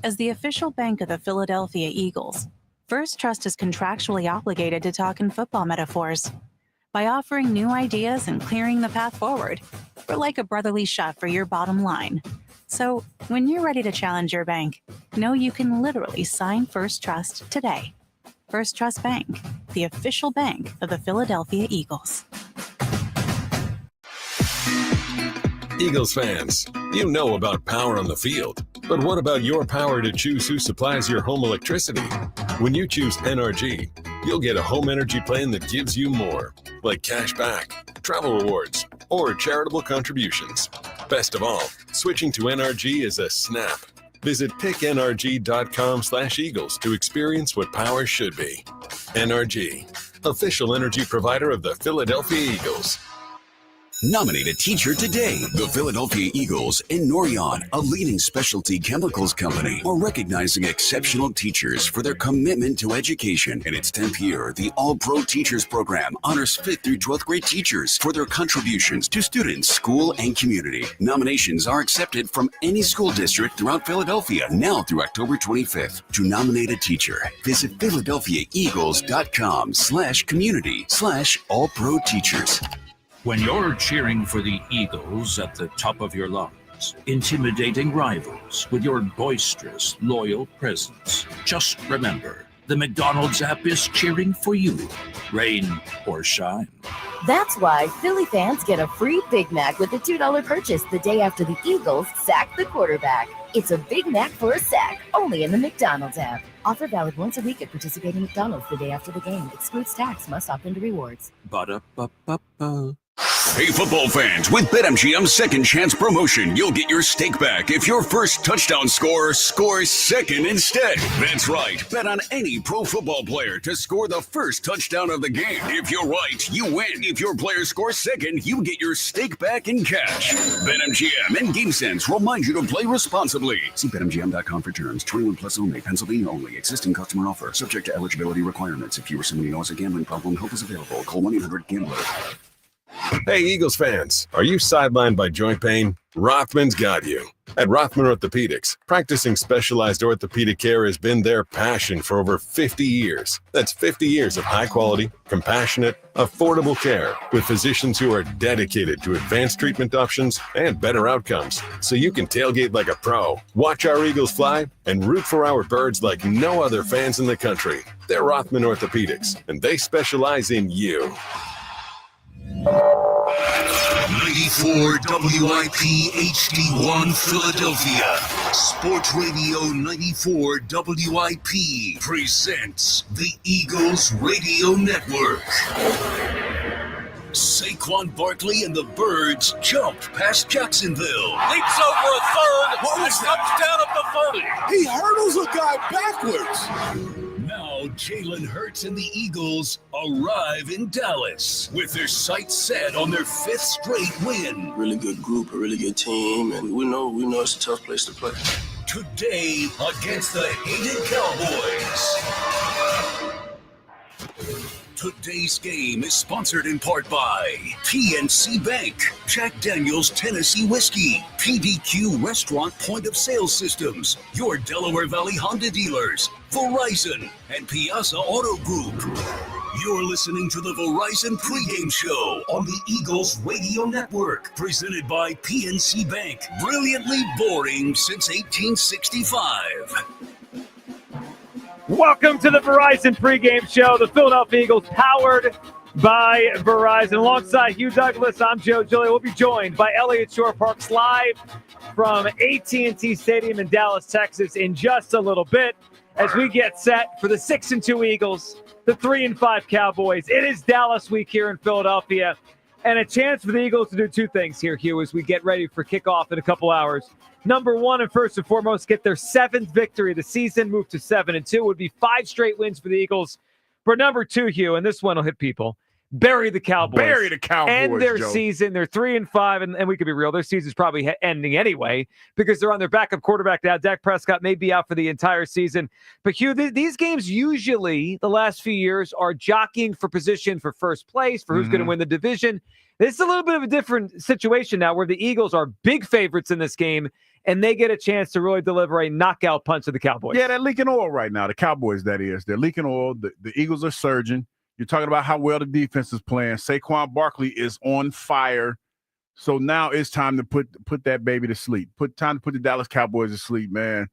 As the official bank of the Philadelphia Eagles, First Trust is contractually obligated to talk in football metaphors. By offering new ideas and clearing the path forward, we're like a brotherly shove for your bottom line. So, when you're ready to challenge your bank, know you can literally sign First Trust today. First Trust Bank, the official bank of the Philadelphia Eagles. Eagles fans, you know about power on the field. But what about your power to choose who supplies your home electricity? When you choose NRG, you'll get a home energy plan that gives you more, like cash back, travel rewards, or charitable contributions. Best of all, switching to NRG is a snap. Visit picknrg.com/Eagles to experience what power should be. NRG, official energy provider of the Philadelphia Eagles. Nominate a teacher today. The Philadelphia Eagles in Norion, a leading specialty chemicals company, are recognizing exceptional teachers for their commitment to education. In its 10th year, the All-Pro Teachers Program honors 5th through 12th grade teachers for their contributions to students, school, and community. Nominations are accepted from any school district throughout Philadelphia now through October 25th. To nominate a teacher, visit philadelphiaeagles.com/community/all-pro teachers. When you're cheering for the Eagles at the top of your lungs, intimidating rivals with your boisterous, loyal presence, just remember, the McDonald's app is cheering for you, rain or shine. That's why Philly fans get a free Big Mac with a $2 purchase the day after the Eagles sack the quarterback. It's a Big Mac for a sack, only in the McDonald's app. Offer valid once a week at participating McDonald's the day after the game. Excludes tax. Must opt into rewards. Ba-da-ba-ba-ba. Hey, football fans, with BetMGM's Second Chance promotion, you'll get your stake back if your first touchdown scorer scores second instead. That's right. Bet on any pro football player to score the first touchdown of the game. If you're right, you win. If your player scores second, you get your stake back in cash. BetMGM and GameSense remind you to play responsibly. See BetMGM.com for terms. 21 plus only. Pennsylvania only. Existing customer offer. Subject to eligibility requirements. If you or somebody knows a gambling problem, help is available. Call 1-800-GAMBLER. Hey, Eagles fans, are you sidelined by joint pain? Rothman's got you. At Rothman Orthopedics, practicing specialized orthopedic care has been their passion for over 50 years. That's 50 years of high-quality, compassionate, affordable care with physicians who are dedicated to advanced treatment options and better outcomes, so you can tailgate like a pro, watch our Eagles fly, and root for our birds like no other fans in the country. They're Rothman Orthopedics, and they specialize in you. 94 WIP HD1 Philadelphia. Sports Radio 94 WIP presents the Eagles Radio Network. Saquon Barkley and the Birds jumped past Jacksonville. Leaps over a third and comes down at the 30. He hurdles a guy backwards. Now Jalen Hurts and the Eagles arrive in Dallas with their sights set on their 5th straight win. Really good group, a really good team, and we know it's a tough place to play. Today against the hated Cowboys. Today's game is sponsored in part by PNC Bank, Jack Daniel's Tennessee Whiskey, PDQ Restaurant Point of Sale Systems, your Delaware Valley Honda dealers, Verizon, and Piazza Auto Group. You're listening to the Verizon Pregame Show on the Eagles Radio Network, presented by PNC Bank. Brilliantly boring since 1865. Welcome to the Verizon Pregame Show, the Philadelphia Eagles powered by Verizon. Alongside Hugh Douglas, I'm Joe Giglio. We'll be joined by Eliot Shorr-Parks live from AT&T Stadium in Dallas, Texas in just a little bit as we get set for the 6-2 Eagles, the 3-5 Cowboys. It is Dallas week here in Philadelphia, and a chance for the Eagles to do two things here, Hugh, as we get ready for kickoff in a couple hours. Number one, and first and foremost, get their 7th victory of the season, move to 7-2. Would be 5 straight wins for the Eagles. For number 2, Hugh, and this one will hit people, bury the Cowboys. Bury the Cowboys, end their Joe. season. They're 3-5, and we could be real. Their season's probably ending anyway because they're on their backup quarterback now. Dak Prescott may be out for the entire season. But, Hugh, these games usually, the last few years, are jockeying for position for first place, for who's going to win the division. This is a little bit of a different situation now where the Eagles are big favorites in this game, and they get a chance to really deliver a knockout punch to the Cowboys. Yeah, they're leaking oil right now. The Cowboys, that is. They're leaking oil. The Eagles are surging. You're talking about how well the defense is playing. Saquon Barkley is on fire. So now it's time to put that baby to sleep. Time to put the Dallas Cowboys to sleep, man.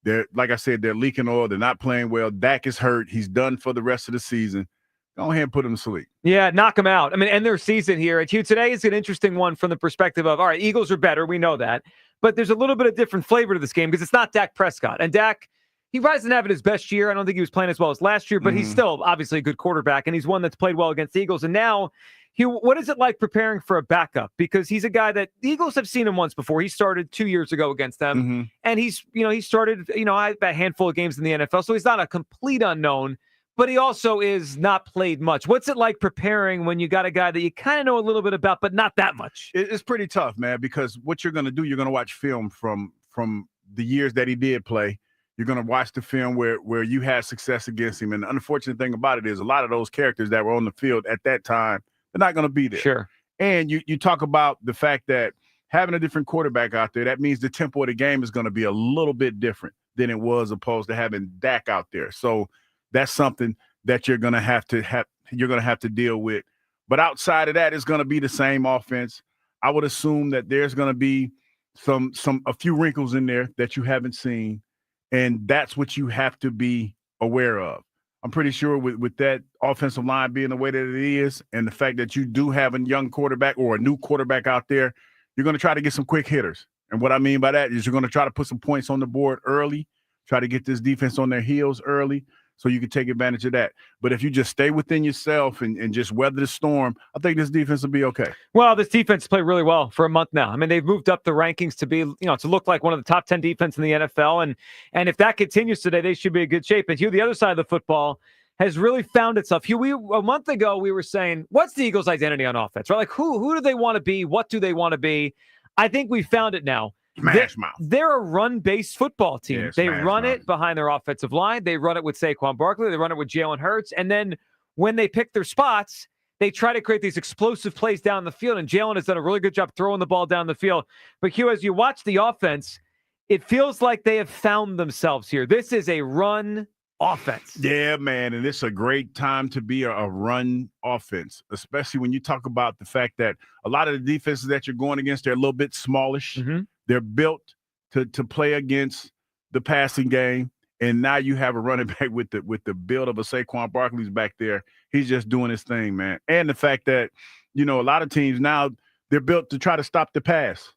They're, like I said, they're leaking oil. They're not playing well. Dak is hurt. He's done for the rest of the season. Go ahead and put him to sleep. Yeah, knock them out. I mean, end their season here. And Hugh, today is an interesting one from the perspective of, all right, Eagles are better. We know that. But there's a little bit of different flavor to this game because it's not Dak Prescott. And Dak, he doesn't have his best year. I don't think he was playing as well as last year, but he's still obviously a good quarterback, and he's one that's played well against the Eagles. And now, Hugh, what is it like preparing for a backup? Because he's a guy that the Eagles have seen him once before. He started 2 years ago against them, and he started, a handful of games in the NFL, so he's not a complete unknown, but he also is not played much. What's it like preparing when you got a guy that you kind of know a little bit about, but not that much? It's pretty tough, man, because what you're going to do, you're going to watch film from the years that he did play. You're going to watch the film where you had success against him. And the unfortunate thing about it is a lot of those characters that were on the field at that time, they're not going to be there. Sure. And you talk about the fact that having a different quarterback out there, that means the tempo of the game is going to be a little bit different than it was opposed to having Dak out there. So that's something that you're going to have to deal with. But outside of that, it's going to be the same offense. I would assume that there's going to be a few wrinkles in there that you haven't seen. And that's what you have to be aware of. I'm pretty sure with that offensive line being the way that it is and the fact that you do have a young quarterback or a new quarterback out there, you're going to try to get some quick hitters. And what I mean by that is you're going to try to put some points on the board early, try to get this defense on their heels early so you can take advantage of that. But if you just stay within yourself and just weather the storm, I think this defense will be okay. Well, this defense played really well for a month now. I mean, they've moved up the rankings to be, to look like one of the top 10 defense in the NFL. And if that continues today, they should be in good shape. And Hugh, the other side of the football has really found itself. Hugh, a month ago, we were saying, what's the Eagles' identity on offense, right? Like, who do they want to be? What do they want to be? I think we found it now. They're a run-based football team. Yeah, they run it behind their offensive line. They run it with Saquon Barkley. They run it with Jalen Hurts. And then when they pick their spots, they try to create these explosive plays down the field. And Jalen has done a really good job throwing the ball down the field. But Hugh, as you watch the offense, it feels like they have found themselves here. This is a run offense. Yeah, man. And it's a great time to be a run offense, especially when you talk about the fact that a lot of the defenses that you're going against, they're a little bit smallish. They're built to play against the passing game, and now you have a running back with the build of a Saquon Barkley's back there. He's just doing his thing, man. And the fact that, a lot of teams now, they're built to try to stop the pass.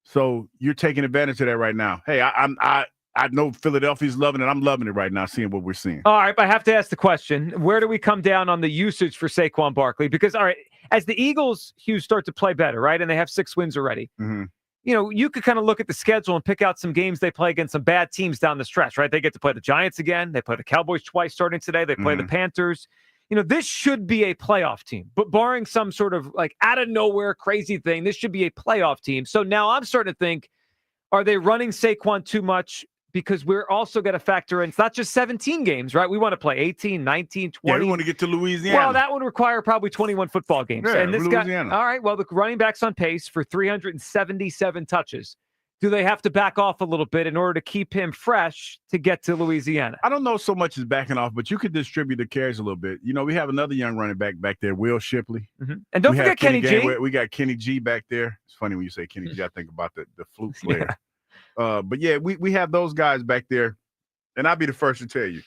So you're taking advantage of that right now. Hey, I know Philadelphia's loving it. I'm loving it right now, seeing what we're seeing. All right, but I have to ask the question, where do we come down on the usage for Saquon Barkley? Because, all right, as the Eagles, Hugh, start to play better, right, and they have 6 wins already, you could kind of look at the schedule and pick out some games they play against some bad teams down the stretch, right? They get to play the Giants again. They play the Cowboys twice starting today. They play the Panthers. This should be a playoff team, but barring some sort of like out of nowhere crazy thing, this should be a playoff team. So now I'm starting to think, are they running Saquon too much? Because we're also going to factor in, it's not just 17 games, right? We want to play 18, 19, 20. Yeah, we want to get to Louisiana. Well, that would require probably 21 football games. Yeah, and this Louisiana. All right, well, the running back's on pace for 377 touches. Do they have to back off a little bit in order to keep him fresh to get to Louisiana? I don't know so much as backing off, but you could distribute the carries a little bit. We have another young running back there, Will Shipley. And don't forget Kenny G. We got Kenny G back there. It's funny when you say Kenny G, I think about the flute player. Yeah. But yeah, we have those guys back there. And I'll be the first to tell you,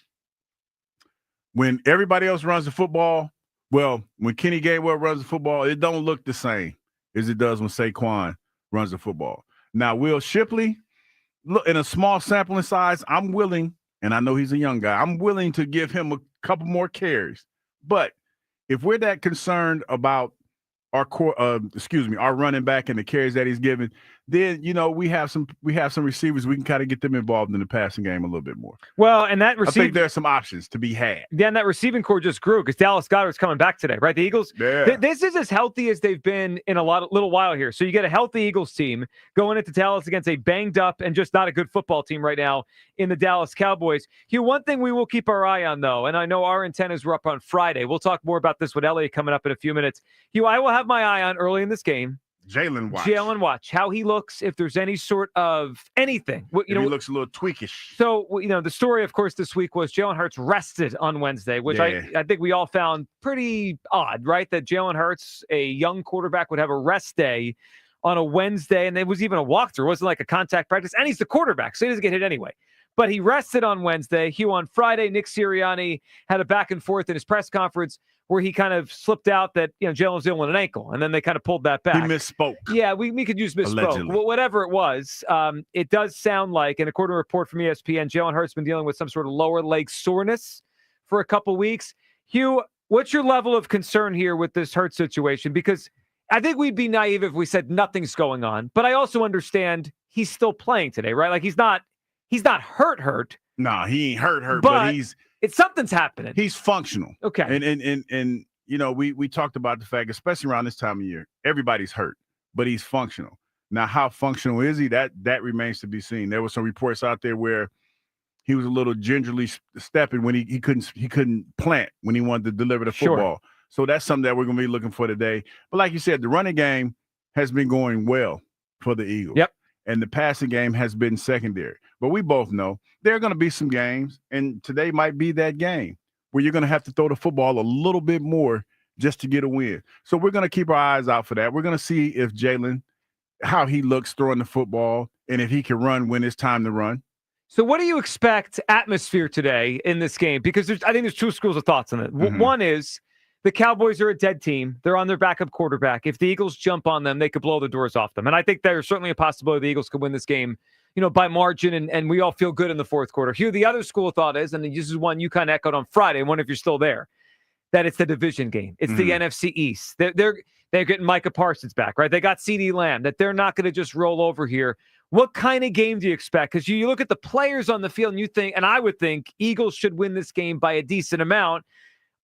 when everybody else runs the football, when Kenny Gainwell runs the football, it don't look the same as it does when Saquon runs the football. Now, Will Shipley, look, in a small sampling size, I'm willing, and I know he's a young guy, I'm willing to give him a couple more carries. But if we're that concerned about our running back and the carries that he's given, then we have some receivers we can kind of get them involved in the passing game a little bit more. Well, and I think there's some options to be had. Yeah, and that receiving core just grew because Dallas Goedert's coming back today, right? The Eagles, this is as healthy as they've been in a little while here. So you get a healthy Eagles team going into Dallas against a banged up and just not a good football team right now in the Dallas Cowboys. Hugh, one thing we will keep our eye on, though, and I know our antennas were up on Friday. We'll talk more about this with Eliot coming up in a few minutes. Hugh, I will have my eye on early in this game. Jalen watch. Jalen watch. How he looks, if there's any sort of anything. He looks a little tweakish. So, the story, of course, this week was Jalen Hurts rested on Wednesday, which I think we all found pretty odd, right? That Jalen Hurts, a young quarterback, would have a rest day on a Wednesday, and it was even a walkthrough. It wasn't like a contact practice, and he's the quarterback, so he doesn't get hit anyway. But he rested on Wednesday. Hugh, on Friday, Nick Sirianni had a back and forth in his press conference where he kind of slipped out that, Jalen was dealing with an ankle, and then they kind of pulled that back. He misspoke. Yeah, we could use misspoke. Allegedly. Well, whatever it was, it does sound like, and according to a report from ESPN, Jalen Hurts has been dealing with some sort of lower leg soreness for a couple weeks. Hugh, what's your level of concern here with this Hurts situation? Because I think we'd be naive if we said nothing's going on, but I also understand he's still playing today, right? Like he's not hurt. No, he ain't hurt, but something's happening. He's functional. Okay. And we talked about the fact, especially around this time of year, everybody's hurt, but he's functional. Now, how functional is he? That remains to be seen. There were some reports out there where he was a little gingerly stepping when he couldn't plant when he wanted to deliver the football. Sure. So that's something that we're going to be looking for today. But like you said, the running game has been going well for the Eagles. Yep. And the passing game has been secondary. But we both know there are going to be some games, and today might be that game where you're going to have to throw the football a little bit more just to get a win. So we're going to keep our eyes out for that. We're going to see if Jalen, how he looks throwing the football, and if he can run when it's time to run. So what do you expect atmosphere today in this game? Because I think there's two schools of thoughts on it. Mm-hmm. One is the Cowboys are a dead team. They're on their backup quarterback. If the Eagles jump on them, they could blow the doors off them. And I think there's certainly a possibility the Eagles could win this game, by margin, and we all feel good in the fourth quarter. Hugh, the other school of thought is, and this is one you kind of echoed on Friday, and wonder if you're still there, that it's the division game. It's the NFC East. They're getting Micah Parsons back, right? They got CeeDee Lamb, that they're not going to just roll over here. What kind of game do you expect? Because you look at the players on the field and you think, and I would think, Eagles should win this game by a decent amount.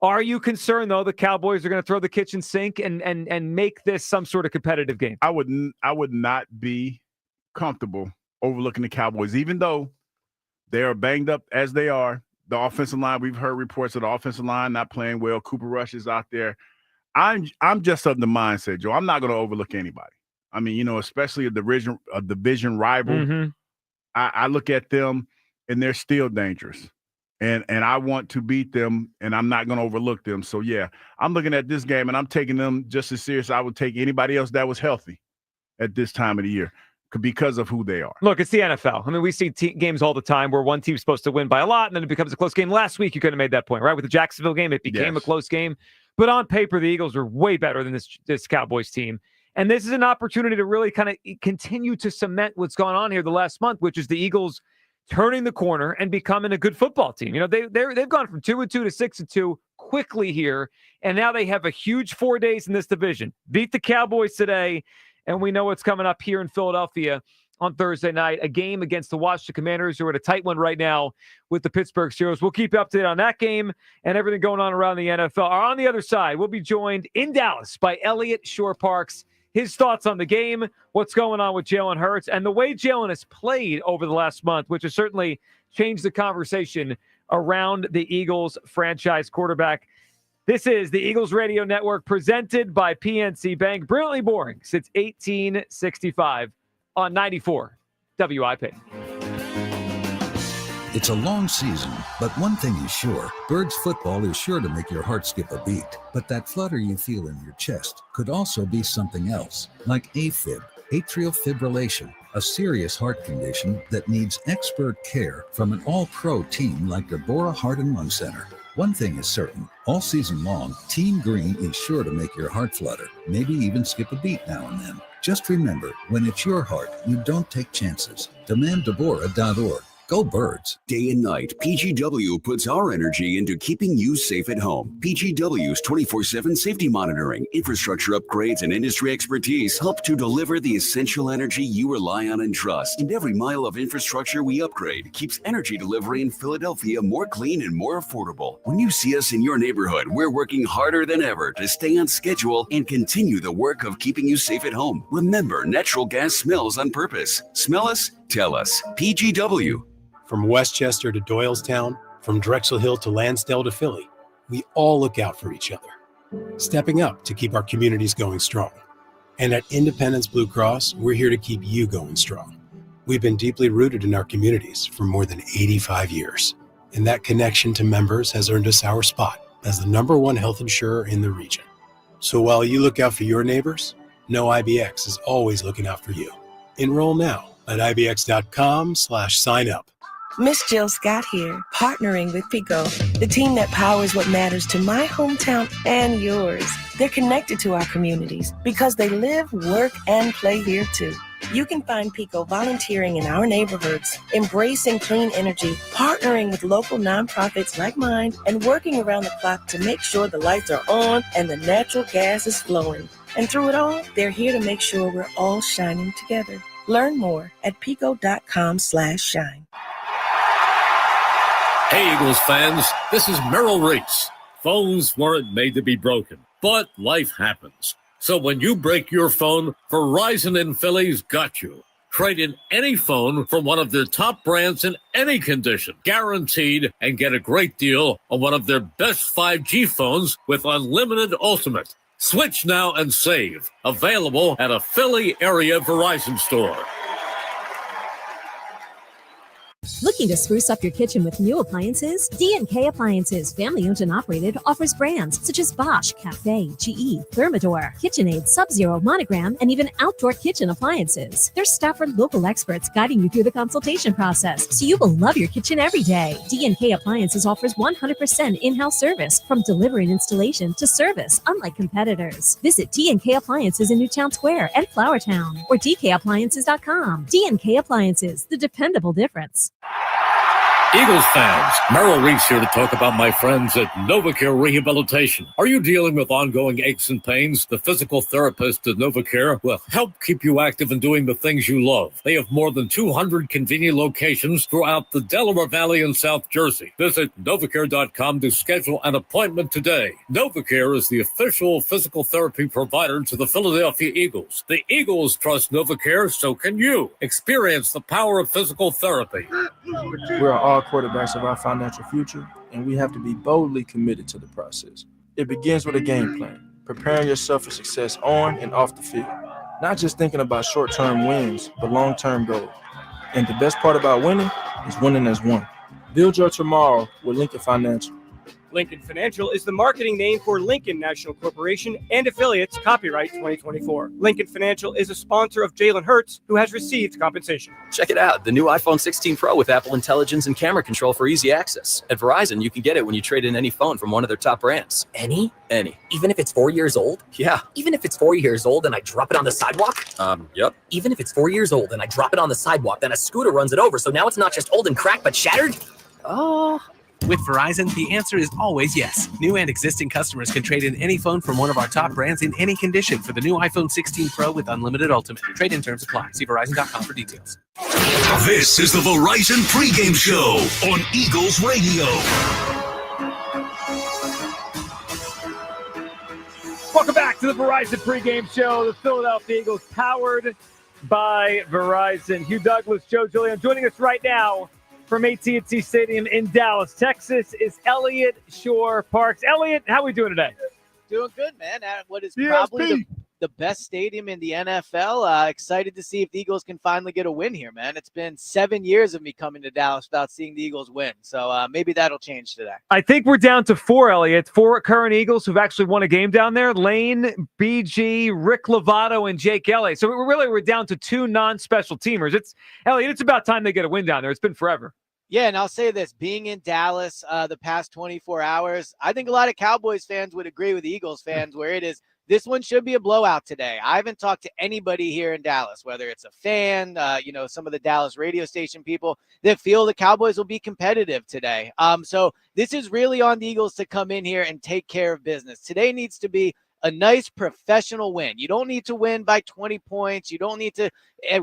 Are you concerned, though, the Cowboys are going to throw the kitchen sink and make this some sort of competitive game? I would not be comfortable overlooking the Cowboys, even though they are banged up as they are. The offensive line, we've heard reports of the offensive line not playing well. Cooper Rush is out there. I'm just of the mindset, Joe, I'm not going to overlook anybody. I mean, especially a division rival. Mm-hmm. I look at them, and they're still dangerous. And I want to beat them, and I'm not going to overlook them. So, yeah, I'm looking at this game, and I'm taking them just as serious as I would take anybody else that was healthy at this time of the year because of who they are. Look, it's the NFL. I mean, we see games all the time where one team's supposed to win by a lot, and then it becomes a close game. Last week, you could have made that point, right? With the Jacksonville game, it became a close game. But on paper, the Eagles are way better than this Cowboys team. And this is an opportunity to really kind of continue to cement what's gone on here the last month, which is the Eagles turning the corner and becoming a good football team. They've gone from 2-2 to 6-2 quickly here, and now they have a huge 4 days in this division. Beat the Cowboys today, and we know what's coming up here in Philadelphia on Thursday night, a game against the Washington Commanders, who are at a tight one right now with the Pittsburgh Steelers. We'll keep you up to date on that game and everything going on around the NFL. On the other side, we'll be joined in Dallas by Eliot Shorr-Parks. His thoughts on the game, what's going on with Jalen Hurts, and the way Jalen has played over the last month, which has certainly changed the conversation around the Eagles franchise quarterback. This is the Eagles Radio Network presented by PNC Bank. Brilliantly boring since 1865 on 94 WIP. It's a long season, but one thing is sure, Birds football is sure to make your heart skip a beat. But that flutter you feel in your chest could also be something else, like AFib, atrial fibrillation, a serious heart condition that needs expert care from an all-pro team like Deborah Heart and Lung Center. One thing is certain, all season long, Team Green is sure to make your heart flutter, maybe even skip a beat now and then. Just remember, when it's your heart, you don't take chances. DemandDeborah.org. Go Birds. Day and night, PGW puts our energy into keeping you safe at home. PGW's 24/7 safety monitoring, infrastructure upgrades, and industry expertise help to deliver the essential energy you rely on and trust. And every mile of infrastructure we upgrade keeps energy delivery in Philadelphia more clean and more affordable. When you see us in your neighborhood, we're working harder than ever to stay on schedule and continue the work of keeping you safe at home. Remember, natural gas smells on purpose. Smell us? Tell us. PGW. From Westchester to Doylestown, from Drexel Hill to Lansdale to Philly, we all look out for each other, stepping up to keep our communities going strong. And at Independence Blue Cross, we're here to keep you going strong. We've been deeply rooted in our communities for more than 85 years. And that connection to members has earned us our spot as the #1 health insurer in the region. So while you look out for your neighbors, know IBX is always looking out for you. Enroll now at IBX.com/sign up. Miss Jill Scott here, partnering with Pico, the team that powers what matters to my hometown and yours. They're connected to our communities because they live, work, and play here too. You can find Pico volunteering in our neighborhoods, embracing clean energy, partnering with local nonprofits like mine, and working around the clock to make sure the lights are on and the natural gas is flowing. And through it all, they're here to make sure we're all shining together. Learn more at pico.com/shine. Hey, Eagles fans, this is Merrill Reese. Phones weren't made to be broken, but life happens. So when you break your phone, Verizon in Philly's got you. Trade in any phone from one of their top brands in any condition, guaranteed, and get a great deal on one of their best 5G phones with unlimited ultimate. Switch now and save. Available at a Philly area Verizon store. Looking to spruce up your kitchen with new appliances? D&K Appliances, family owned and operated, offers brands such as Bosch, Cafe, GE, Thermador, KitchenAid, Sub-Zero, Monogram, and even outdoor kitchen appliances. Their staff are local experts guiding you through the consultation process, so you will love your kitchen every day. D&K Appliances offers 100% in-house service, from delivery and installation to service, unlike competitors. Visit D&K Appliances in Newtown Square and Flourtown, or dkappliances.com. D&K Appliances, the dependable difference. Eagles fans, Merrill Reese here to talk about my friends at NovaCare Rehabilitation. Are you dealing with ongoing aches and pains? The physical therapist at NovaCare will help keep you active and doing the things you love. They have more than 200 convenient locations throughout the Delaware Valley and South Jersey. Visit NovaCare.com to schedule an appointment today. NovaCare is the official physical therapy provider to the Philadelphia Eagles. The Eagles trust NovaCare, so can you. Experience the power of physical therapy. We're all quarterbacks of our financial future, and we have to be boldly committed to the process. It begins with a game plan, preparing yourself for success on and off the field. Not just thinking about short-term wins, but long-term goals. And the best part about winning is winning as one. Build your tomorrow with Lincoln Financial. Lincoln Financial is the marketing name for Lincoln National Corporation and affiliates, copyright 2024. Lincoln Financial is a sponsor of Jalen Hurts, who has received compensation. Check it out, the new iPhone 16 Pro with Apple Intelligence and camera control for easy access. At Verizon, you can get it when you trade in any phone from one of their top brands. Any? Any. Even if it's 4 years old? Yeah. Even if it's 4 years old and I drop it on the sidewalk? Yep. Even if it's 4 years old and I drop it on the sidewalk, then a scooter runs it over, so now it's not just old and cracked, but shattered? With Verizon, the answer is always yes. New and existing customers can trade in any phone from one of our top brands in any condition for the new iPhone 16 Pro with unlimited ultimate. Trade-in terms apply. See Verizon.com for details. This is the Verizon Pregame Show on Eagles Radio. Welcome back to the Verizon Pregame Show. The Philadelphia Eagles, powered by Verizon. Hugh Douglas, Joe Giglio, joining us right now from AT&T Stadium in Dallas, Texas, is Eliot Shorr-Parks. Eliot, how are we doing today? Doing good, man. At what is probably the best stadium in the NFL. Excited to see if the Eagles can finally get a win here, man. It's been 7 years of me coming to Dallas without seeing the Eagles win. So maybe that'll change today. I think we're down to 4, Eliot. 4 current Eagles who've actually won a game down there. Lane, BG, Rick Lovato, and Jake Elliott. So we're down to 2 non-special teamers. Eliot, it's about time they get a win down there. It's been forever. Yeah, and I'll say this, being in Dallas the past 24 hours, I think a lot of Cowboys fans would agree with the Eagles fans where it is, this one should be a blowout today. I haven't talked to anybody here in Dallas, whether it's a fan, some of the Dallas radio station people that feel the Cowboys will be competitive today. So this is really on the Eagles to come in here and take care of business. Today needs to be a nice professional win. You don't need to win by 20 points. You don't need to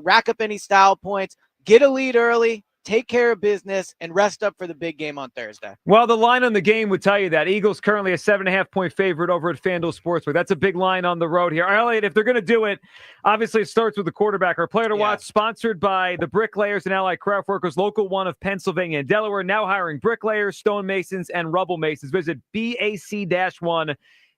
rack up any style points. Get a lead early. Take care of business, and rest up for the big game on Thursday. Well, the line on the game would tell you that. Eagles currently a 7.5-point favorite over at FanDuel Sportsbook. That's a big line on the road here. Elliot, if they're going to do it, obviously it starts with the quarterback. Our player to watch, sponsored by the Bricklayers and Allied Craft Workers, Local 1 of Pennsylvania and Delaware, now hiring bricklayers, stonemasons, and rubble masons. Visit BAC-1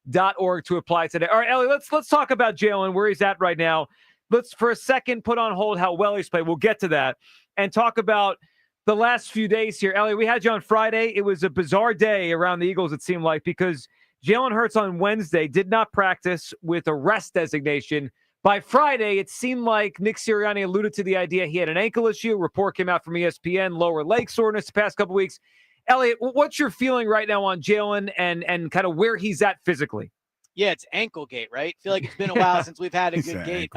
jalen.org to apply today. All right, Ellie, let's talk about Jalen, where he's at right now. Let's, for a second, put on hold how well he's played. We'll get to that and talk about the last few days here. Ellie, we had you on Friday. It was a bizarre day around the Eagles, it seemed like, because Jalen Hurts on Wednesday did not practice with a rest designation. By Friday, it seemed like Nick Sirianni alluded to the idea he had an ankle issue. Report came out from ESPN, lower leg soreness the past couple weeks. Elliot, what's your feeling right now on Jalen and kind of where he's at physically? Yeah, it's ankle gate, right? I feel like it's been a while since we've had a good gate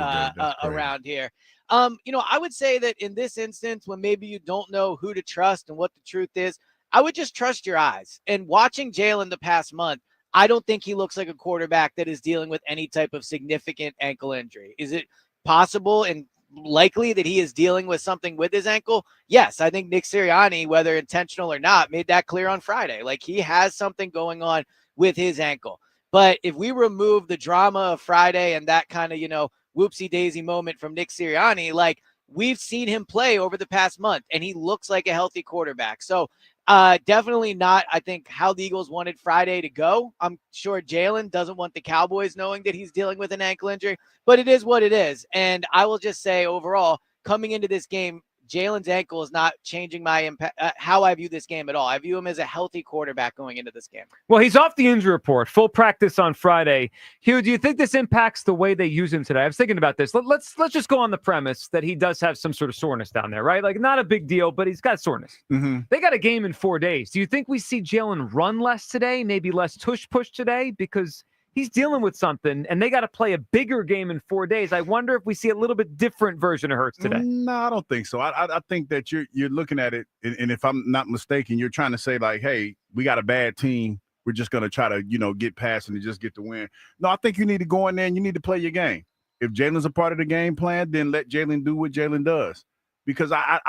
around here. I would say that in this instance, when maybe you don't know who to trust and what the truth is, I would just trust your eyes. And watching Jalen the past month, I don't think he looks like a quarterback that is dealing with any type of significant ankle injury. Is it possible and likely that he is dealing with something with his ankle? Yes, I think Nick Sirianni, whether intentional or not, made that clear on Friday. Like, he has something going on with his ankle. But if we remove the drama of Friday and that kind of, whoopsie daisy moment from Nick Sirianni, like, we've seen him play over the past month and he looks like a healthy quarterback. So definitely not, I think, how the Eagles wanted Friday to go. I'm sure Jalen doesn't want the Cowboys knowing that he's dealing with an ankle injury, but it is what it is. And I will just say overall, coming into this game, Jalen's ankle is not changing my impact, how I view this game at all. I view him as a healthy quarterback going into this game. Well, he's off the injury report, full practice on Friday. Hugh, do you think this impacts the way they use him today? I was thinking about this. Let's just go on the premise that he does have some sort of soreness down there, right? Like, not a big deal, but he's got soreness. Mm-hmm. They got a game in 4 days. Do you think we see Jalen run less today, maybe less tush-push today? Because he's dealing with something, and they got to play a bigger game in 4 days. I wonder if we see a little bit different version of Hurts today. No, I don't think so. I think that you're looking at it, and if I'm not mistaken, you're trying to say, like, hey, we got a bad team. We're just going to try to, get past and just get the win. No, I think you need to go in there and you need to play your game. If Jalen's a part of the game plan, then let Jalen do what Jalen does. Because I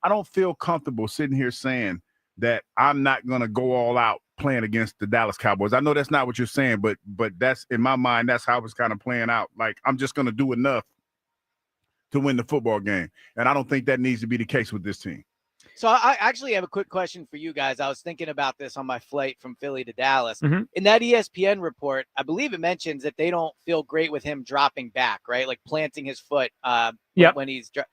don't feel comfortable sitting here saying that I'm not going to go all out playing against the Dallas Cowboys. I know that's not what you're saying, but that's, in my mind, that's how it's kind of playing out. Like, I'm just going to do enough to win the football game. And I don't think that needs to be the case with this team. So I actually have a quick question for you guys. I was thinking about this on my flight from Philly to Dallas. Mm-hmm. In that ESPN report, I believe it mentions that they don't feel great with him dropping back, right? Like planting his foot when he's do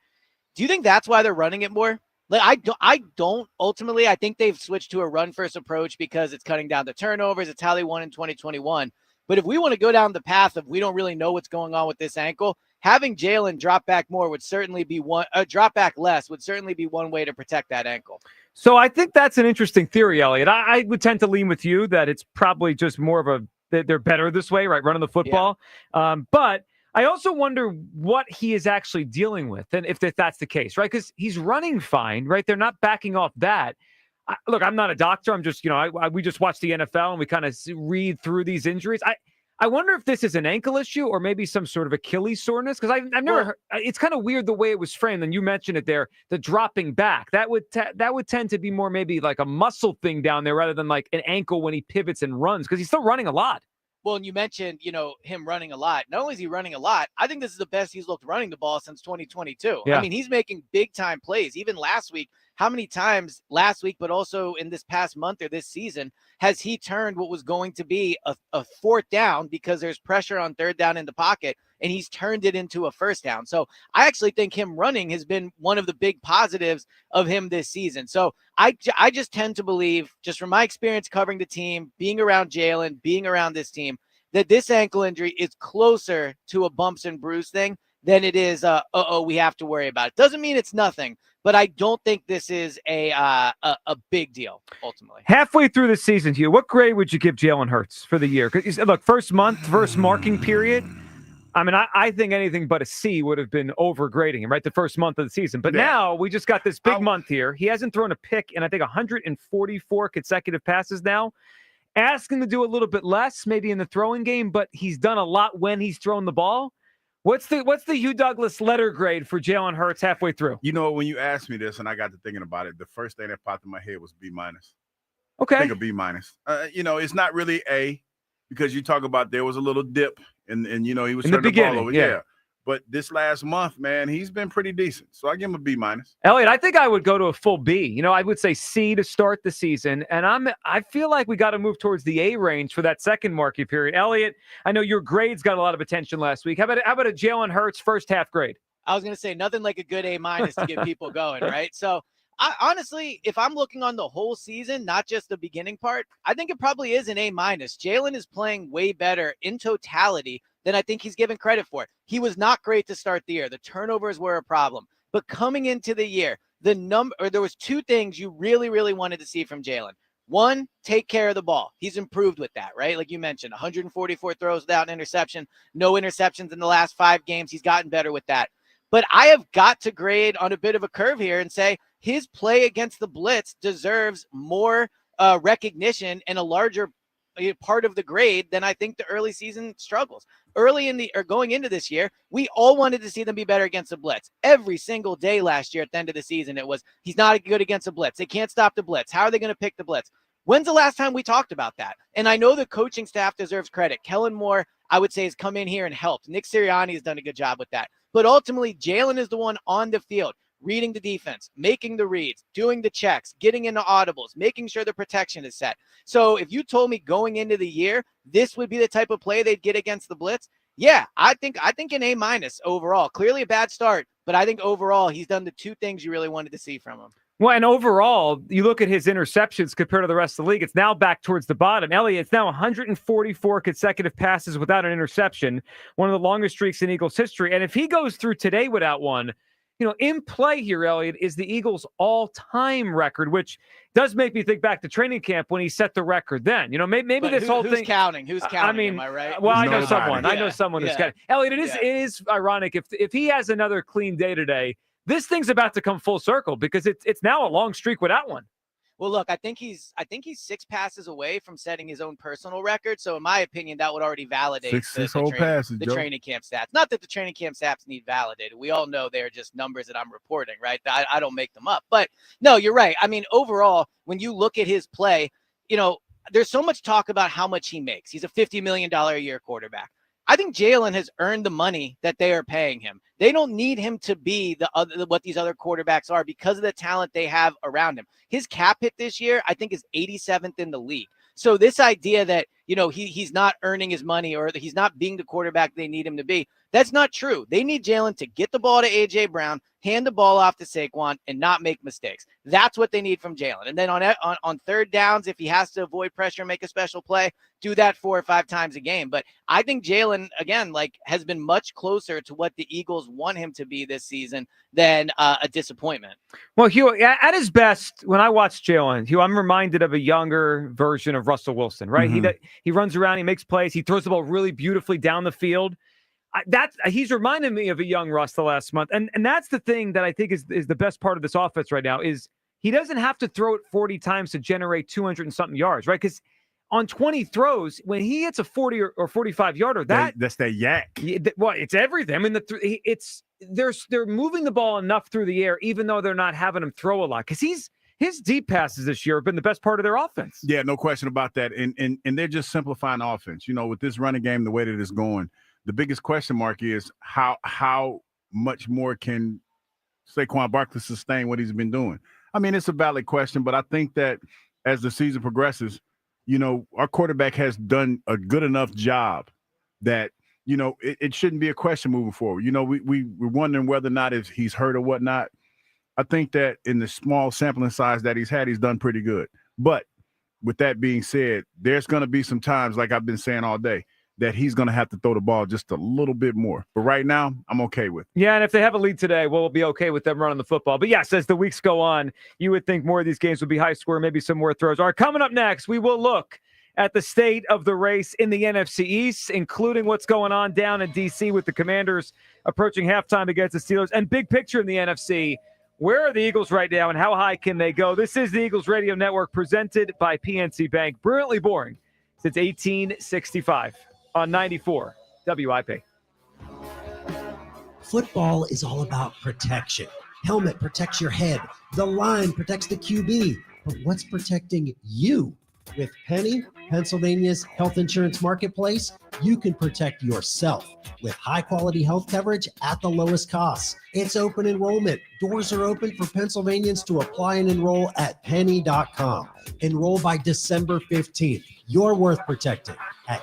you think that's why they're running it more? Like, I don't ultimately. I think they've switched to a run-first approach because it's cutting down the turnovers. It's how they won in 2021. But if we want to go down the path of we don't really know what's going on with this ankle, having Jalen drop back more would certainly be drop back less would certainly be one way to protect that ankle. So I think that's an interesting theory, Elliot. I would tend to lean with you that it's probably just more of they're better this way, right? Running the football. Yeah. But I also wonder what he is actually dealing with, and if that's the case, right? Because he's running fine, right? They're not backing off that. Look, I'm not a doctor. I'm just, we just watch the NFL and we kind of read through these injuries. I wonder if this is an ankle issue or maybe some sort of Achilles soreness, because I've never heard. It's kind of weird the way it was framed, and you mentioned it there, the dropping back. That would tend to be more maybe like a muscle thing down there rather than like an ankle when he pivots and runs, because he's still running a lot. Well, and you mentioned, him running a lot. Not only is he running a lot, I think this is the best he's looked running the ball since 2022. Yeah. I mean, he's making big-time plays. Even last week, how many times last week, but also in this past month or this season, has he turned what was going to be a fourth down because there's pressure on third down in the pocket, and he's turned it into a first down. So I actually think him running has been one of the big positives of him this season. So I just tend to believe, just from my experience covering the team, being around Jalen, being around this team, that this ankle injury is closer to a bumps and bruise thing than it is, we have to worry about it. Doesn't mean it's nothing, but I don't think this is a big deal, ultimately. Halfway through the season, Hugh, what grade would you give Jalen Hurts for the year? Because look, first marking period, I mean, I think anything but a C would have been overgrading him, right? The first month of the season. But now we just got this big month here. He hasn't thrown a pick in, I think, 144 consecutive passes now. Ask him to do a little bit less, maybe in the throwing game, but he's done a lot when he's thrown the ball. What's the Hugh Douglas letter grade for Jalen Hurts halfway through? When you asked me this and I got to thinking about it, the first thing that popped in my head was B-. Okay. I think a B-. It's not really A, because you talk about there was a little dip and he was turning the ball over. Yeah. But this last month, man, he's been pretty decent. So I give him a B-. Eliot, I think I would go to a full B. You know, I would say C to start the season. And I feel like we got to move towards the A range for that second market period. Eliot, I know your grades got a lot of attention last week. How about a Jalen Hurts first half grade? I was going to say nothing like a good A- to get people going, right? So honestly, if I'm looking on the whole season, not just the beginning part, I think it probably is an A-. Jalen is playing way better in totality than I think he's given credit for. He was not great to start the year. The turnovers were a problem. But coming into the year, there was two things you really, really wanted to see from Jalen. One, take care of the ball. He's improved with that, right? Like you mentioned, 144 throws without an interception, no interceptions in the last 5 games. He's gotten better with that. But I have got to grade on a bit of a curve here and say his play against the blitz deserves more recognition and a larger part of the grade than I think the early season struggles. Going into this year, we all wanted to see them be better against the blitz. Every single day last year at the end of the season, it was, he's not good against the blitz. They can't stop the blitz. How are they going to pick the blitz? When's the last time we talked about that? And I know the coaching staff deserves credit. Kellen Moore, I would say, has come in here and helped. Nick Sirianni has done a good job with that. But ultimately, Jalen is the one on the field, reading the defense, making the reads, doing the checks, getting into audibles, making sure the protection is set. So if you told me going into the year, this would be the type of play they'd get against the blitz, yeah, I think an A- overall. Clearly a bad start, but I think overall he's done the two things you really wanted to see from him. Well, and overall, you look at his interceptions compared to the rest of the league, it's now back towards the bottom. Eliot, it's now 144 consecutive passes without an interception, one of the longest streaks in Eagles history. And if he goes through today without one, you know, in play here, Eliot, is the Eagles' all-time record, which does make me think back to training camp when he set the record then. You know, maybe this whole thing. Who's counting? Who's counting? I mean, am I right? Well, I know someone. I know someone who's counting. Eliot, it is ironic if he has another clean day today. This thing's about to come full circle because it's now a long streak without one. Well, look, I think he's 6 passes away from setting his own personal record. So in my opinion, that would already validate the training camp stats. Not that the training camp stats need validated. We all know they're just numbers that I'm reporting, right? I don't make them up. But no, you're right. I mean, overall, when you look at his play, you know, there's so much talk about how much he makes. He's a $50 million a year quarterback. I think Jalen has earned the money that they are paying him. They don't need him to be what these other quarterbacks are because of the talent they have around him. His cap hit this year, I think, is 87th in the league. So this idea that, you know, he's not earning his money or that he's not being the quarterback they need him to be, that's not true. They need Jalen to get the ball to A.J. Brown, hand the ball off to Saquon, and not make mistakes. That's what they need from Jalen. And then on third downs, if he has to avoid pressure and make a special play, do that 4 or 5 times a game. But I think Jalen, again, has been much closer to what the Eagles want him to be this season than a disappointment. Well, Hugh, at his best, when I watch Jalen, Hugh, I'm reminded of a younger version of Russell Wilson, right? Mm-hmm. He runs around, he makes plays, he throws the ball really beautifully down the field. He's reminded me of a young Russ the last month. And that's the thing that I think is the best part of this offense right now is he doesn't have to throw it 40 times to generate 200 and something yards, right? Because on 20 throws, when he hits a 40 or 45 yarder, that's that yak. Well, it's everything. I mean, they're moving the ball enough through the air, even though they're not having him throw a lot. Because his deep passes this year have been the best part of their offense. Yeah, no question about that. And they're just simplifying the offense. You know, with this running game, the way that it's going, the biggest question mark is how much more can Saquon Barkley sustain what he's been doing? I mean, it's a valid question, but I think that as the season progresses, you know, our quarterback has done a good enough job that, you know, it shouldn't be a question moving forward. You know, we're wondering whether or not if he's hurt or whatnot. I think that in the small sampling size that he's had, he's done pretty good. But with that being said, there's going to be some times, like I've been saying all day, that he's going to have to throw the ball just a little bit more. But right now, I'm okay with it. Yeah, and if they have a lead today, we'll be okay with them running the football. But yes, as the weeks go on, you would think more of these games would be high score, maybe some more throws. All right, coming up next, we will look at the state of the race in the NFC East, including what's going on down in D.C. with the Commanders approaching halftime against the Steelers. And big picture in the NFC, where are the Eagles right now and how high can they go? This is the Eagles Radio Network presented by PNC Bank. Brilliantly boring since 1865. On 94 WIP. Football is all about protection. Helmet protects your head. The line protects the QB. But what's protecting you? With Penny, Pennsylvania's health insurance marketplace, you can protect yourself with high-quality health coverage at the lowest costs. It's open enrollment. Doors are open for Pennsylvanians to apply and enroll at penny.com. Enroll by December 15th. You're worth protecting at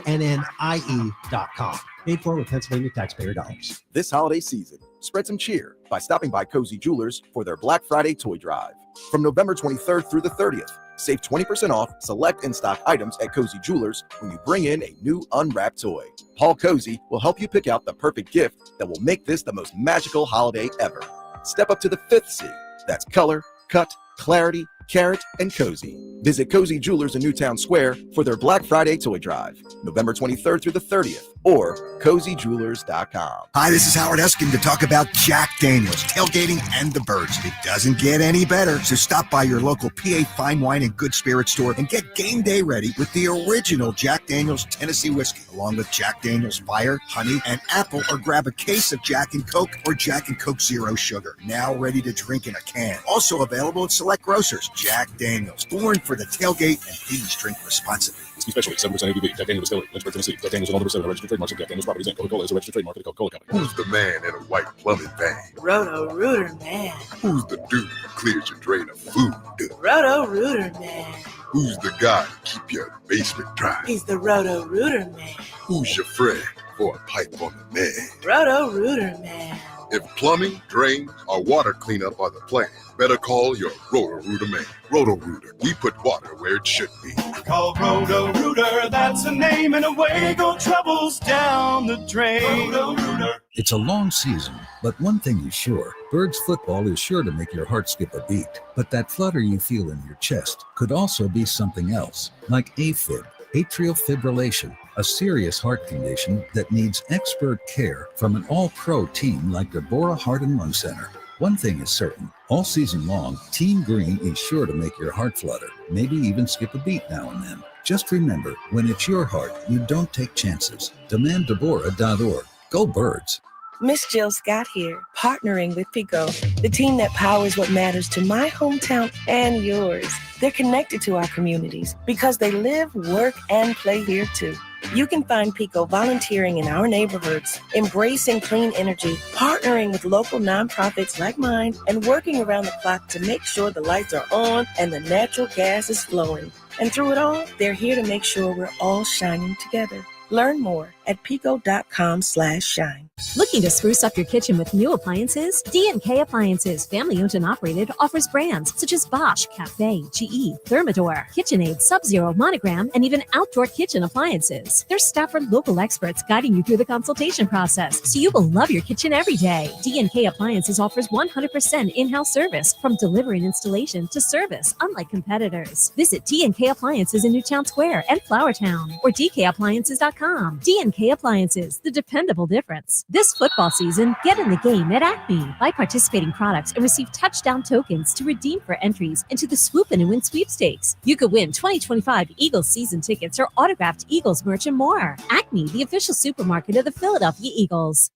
pennie.com. Paid for with Pennsylvania taxpayer dollars. This holiday season, spread some cheer by stopping by Cozy Jewelers for their Black Friday toy drive. From November 23rd through the 30th, save 20% off select in-stock items at Cozy Jewelers when you bring in a new unwrapped toy. Paul Cozy will help you pick out the perfect gift that will make this the most magical holiday ever. Step up to the 5th C. That's color, cut, clarity, carrot, and cozy. Visit Cozy Jewelers in Newtown Square for their Black Friday toy drive, November 23rd through the 30th, or cozyjewelers.com. Hi, this is Howard Eskin to talk about Jack Daniels, tailgating, and the birds. It doesn't get any better, so stop by your local PA Fine Wine and Good Spirit store and get game day ready with the original Jack Daniels Tennessee whiskey, along with Jack Daniels Fire, Honey, and Apple, or grab a case of Jack and Coke or Jack and Coke Zero Sugar, now ready to drink in a can. Also available at select grocers. Jack Daniels, born for the tailgate, and please drink responsibly. Whiskey Specialty, 7% ABV. Jack Daniels Distillery, Lynchburg, Tennessee. Jack Daniels and all the percent of registered trademarks of Jack Daniels Properties Inc. Coca-Cola is a registered trademark of the Coca-Cola Company. Who's the man in a white plumbing van? Roto-Rooter Man. Who's the dude who clears your drain of food? Roto-Rooter Man. Who's the guy to keep your basement dry? He's the Roto-Rooter Man. Who's your friend for a pipe on the man? Roto-Rooter Man. If plumbing, drains, or water cleanup are the plan, better call your Roto-Rooter man. Roto-Rooter, we put water where it should be. Call Roto-Rooter, that's the name, and away go troubles down the drain. Roto-Rooter. It's a long season, but one thing is sure, Birds football is sure to make your heart skip a beat. But that flutter you feel in your chest could also be something else, like AFib, atrial fibrillation, a serious heart condition that needs expert care from an all-pro team like Deborah Heart and Lung Center. One thing is certain, all season long, Team Green is sure to make your heart flutter, maybe even skip a beat now and then. Just remember, when it's your heart, you don't take chances. DemandDeborah.org. Go Birds. Miss Jill Scott here, partnering with Pico, the team that powers what matters to my hometown and yours. They're connected to our communities because they live, work, and play here too. You can find Pico volunteering in our neighborhoods, embracing clean energy, partnering with local nonprofits like mine, and working around the clock to make sure the lights are on and the natural gas is flowing. And through it all, they're here to make sure we're all shining together. Learn more at pico.com/shine. Looking to spruce up your kitchen with new appliances? D&K Appliances, family owned and operated, offers brands such as Bosch, Cafe, GE, Thermador, KitchenAid, Sub-Zero, Monogram, and even outdoor kitchen appliances. Their staff are local experts guiding you through the consultation process, so you will love your kitchen every day. D&K Appliances offers 100% in-house service, from delivery and installation to service, unlike competitors. Visit D&K Appliances in Newtown Square and Flourtown, or dkappliances.com. D&K Appliances, the dependable difference. This football season, get in the game at Acme. Buy participating products and receive touchdown tokens to redeem for entries into the Swoop In and Win sweepstakes. You could win 2025 Eagles season tickets or autographed Eagles merch and more. Acme, the official supermarket of the Philadelphia Eagles.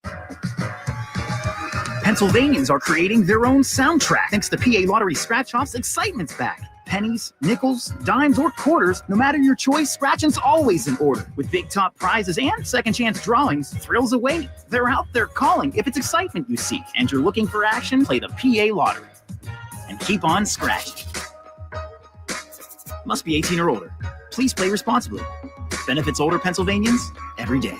Pennsylvanians are creating their own soundtrack thanks to PA Lottery Scratch-Off's Excitement's back. Pennies, nickels, dimes, or quarters, no matter your choice, scratching's always in order. With big top prizes and second chance drawings, thrills await. They're out there calling if it's excitement you seek and you're looking for action, play the PA Lottery. And keep on scratching. Must be 18 or older. Please play responsibly. Benefits older Pennsylvanians every day.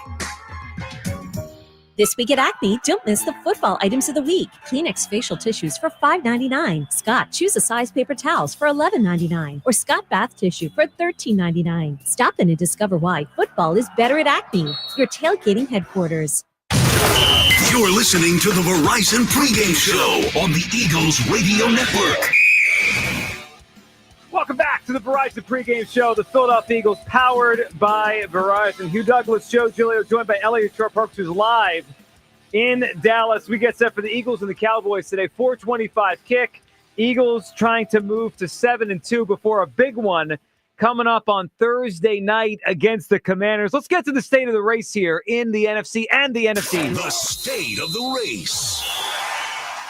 This week at Acme, don't miss the football items of the week. Kleenex facial tissues for $5.99. Scott Choose a Size paper towels for $11.99. Or Scott bath tissue for $13.99. Stop in and discover why football is better at Acme, your tailgating headquarters. You're listening to the Verizon Pregame Show on the Eagles Radio Network. Welcome back to the Verizon Pregame Show, the Philadelphia Eagles, powered by Verizon. Hugh Douglas, Joe Giglio, joined by Eliot, Shorr-Parks, who's live in Dallas. We get set for the Eagles and the Cowboys today. 4:25 kick. Eagles trying to move to 7-2 before a big one coming up on Thursday night against the Commanders. Let's get to the state of the race here in the NFC and the NFC. The state of the race.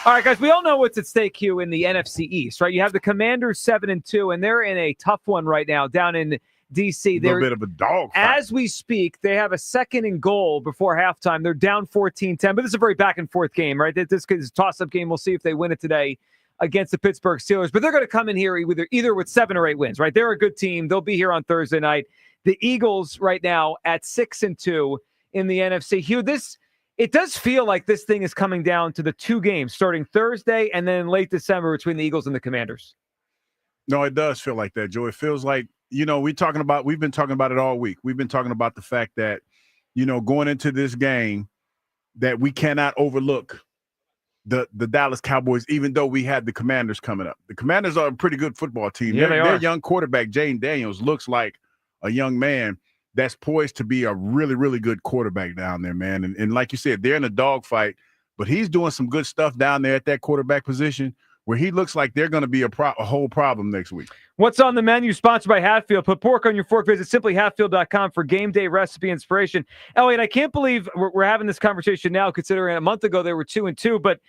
All right, guys, we all know what's at stake, Hugh, in the NFC East, right? You have the Commanders 7-2, and they're in a tough one right now down in D.C. A little bit of a dog fight. As we speak, they have a 2nd and goal before halftime. They're down 14-10, but this is a very back-and-forth game, right? This is a toss-up game. We'll see if they win it today against the Pittsburgh Steelers. But they're going to come in here either with 7 or 8 wins, right? They're a good team. They'll be here on Thursday night. The Eagles right now at 6-2 in the NFC. Hugh, it does feel like this thing is coming down to the 2 games starting Thursday and then late December between the Eagles and the Commanders. No, it does feel like that, Joe. It feels like, we've been talking about it all week. We've been talking about the fact that, going into this game, that we cannot overlook the Dallas Cowboys, even though we had the Commanders coming up. The Commanders are a pretty good football team. Yeah, their young quarterback, Jaden Daniels, looks like a young man that's poised to be a really, really good quarterback down there, man. And like you said, they're in a dogfight, but he's doing some good stuff down there at that quarterback position where he looks like they're going to be a whole problem next week. What's on the menu? Sponsored by Hatfield. Put pork on your fork. Visit simplyhatfield.com for game day recipe inspiration. Eliot, I can't believe we're having this conversation now, considering a month ago they were 2-2. But,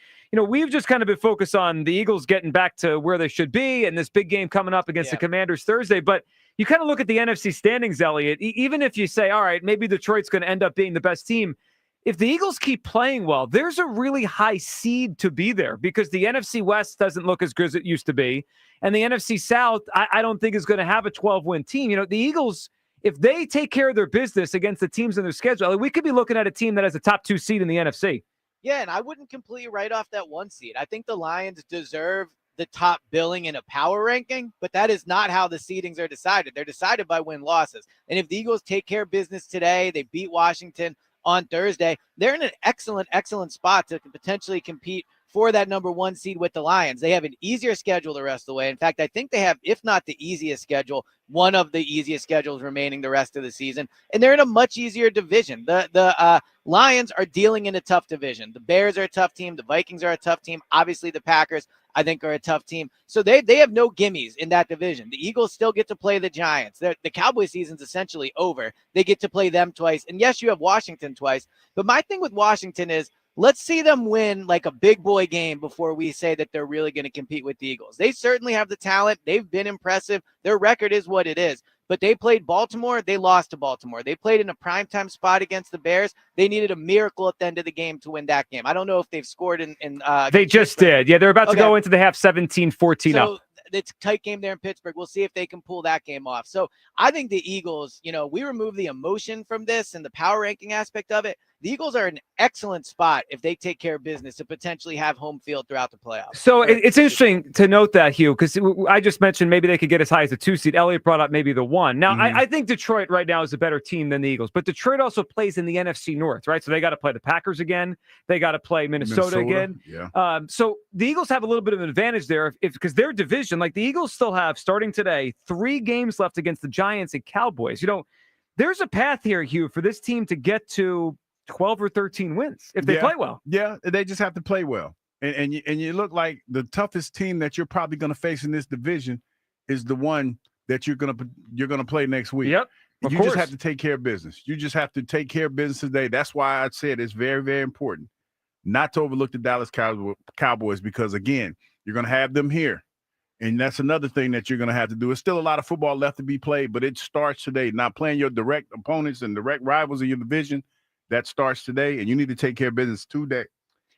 we've just kind of been focused on the Eagles getting back to where they should be and this big game coming up against the Commanders Thursday. But you kind of look at the NFC standings, Eliot. Even if you say, all right, maybe Detroit's going to end up being the best team, if the Eagles keep playing well, there's a really high seed to be there because the NFC West doesn't look as good as it used to be. And the NFC South, I don't think is going to have a 12-win team. The Eagles, if they take care of their business against the teams in their schedule, we could be looking at a team that has a top 2 seed in the NFC. Yeah, and I wouldn't completely write off that 1 seed. I think the Lions deserve the top billing in a power ranking, but that is not how the seedings are decided. They're decided by win-losses. And if the Eagles take care of business today, they beat Washington on Thursday, they're in an excellent spot to potentially compete for that number 1 seed with the Lions. They have an easier schedule the rest of the way. In fact, I think they have, if not the easiest schedule, one of the easiest schedules remaining the rest of the season. And they're in a much easier division. The Lions are dealing in a tough division. The Bears are a tough team. The Vikings are a tough team. Obviously, the Packers, I think, are a tough team. So they have no gimmies in that division. The Eagles still get to play the Giants. The Cowboys season's essentially over. They get to play them twice. And yes, you have Washington twice. But my thing with Washington is, let's see them win like a big boy game before we say that they're really going to compete with the Eagles. They certainly have the talent. They've been impressive. Their record is what it is. But they played Baltimore. They lost to Baltimore. They played in a primetime spot against the Bears. They needed a miracle at the end of the game to win that game. I don't know if they've scored in they just did. Yeah, they're about to go into the half 17-14 up. It's a tight game there in Pittsburgh. We'll see if they can pull that game off. So I think the Eagles, we remove the emotion from this and the power ranking aspect of it. The Eagles are in an excellent spot if they take care of business to potentially have home field throughout the playoffs. So it's interesting to note that, Hugh, because I just mentioned maybe they could get as high as a 2 seed. Eliot brought up maybe the 1. Now, I think Detroit right now is a better team than the Eagles, but Detroit also plays in the NFC North, right? So they got to play the Packers again. They got to play Minnesota again. Yeah. So the Eagles have a little bit of an advantage there because their division, like the Eagles still have, starting today, 3 games left against the Giants and Cowboys. There's a path here, Hugh, for this team to get to 12 or 13 wins if they play well. Yeah, they just have to play well. And you look like the toughest team that you're probably going to face in this division is the one that you're going to play next week. Yep. You just have to take care of business. You just have to take care of business today. That's why I said it's very, very important not to overlook the Dallas Cowboys because, again, you're going to have them here. And that's another thing that you're going to have to do. It's still a lot of football left to be played, but it starts today. Not playing your direct opponents and direct rivals in your division. That starts today, and you need to take care of business today.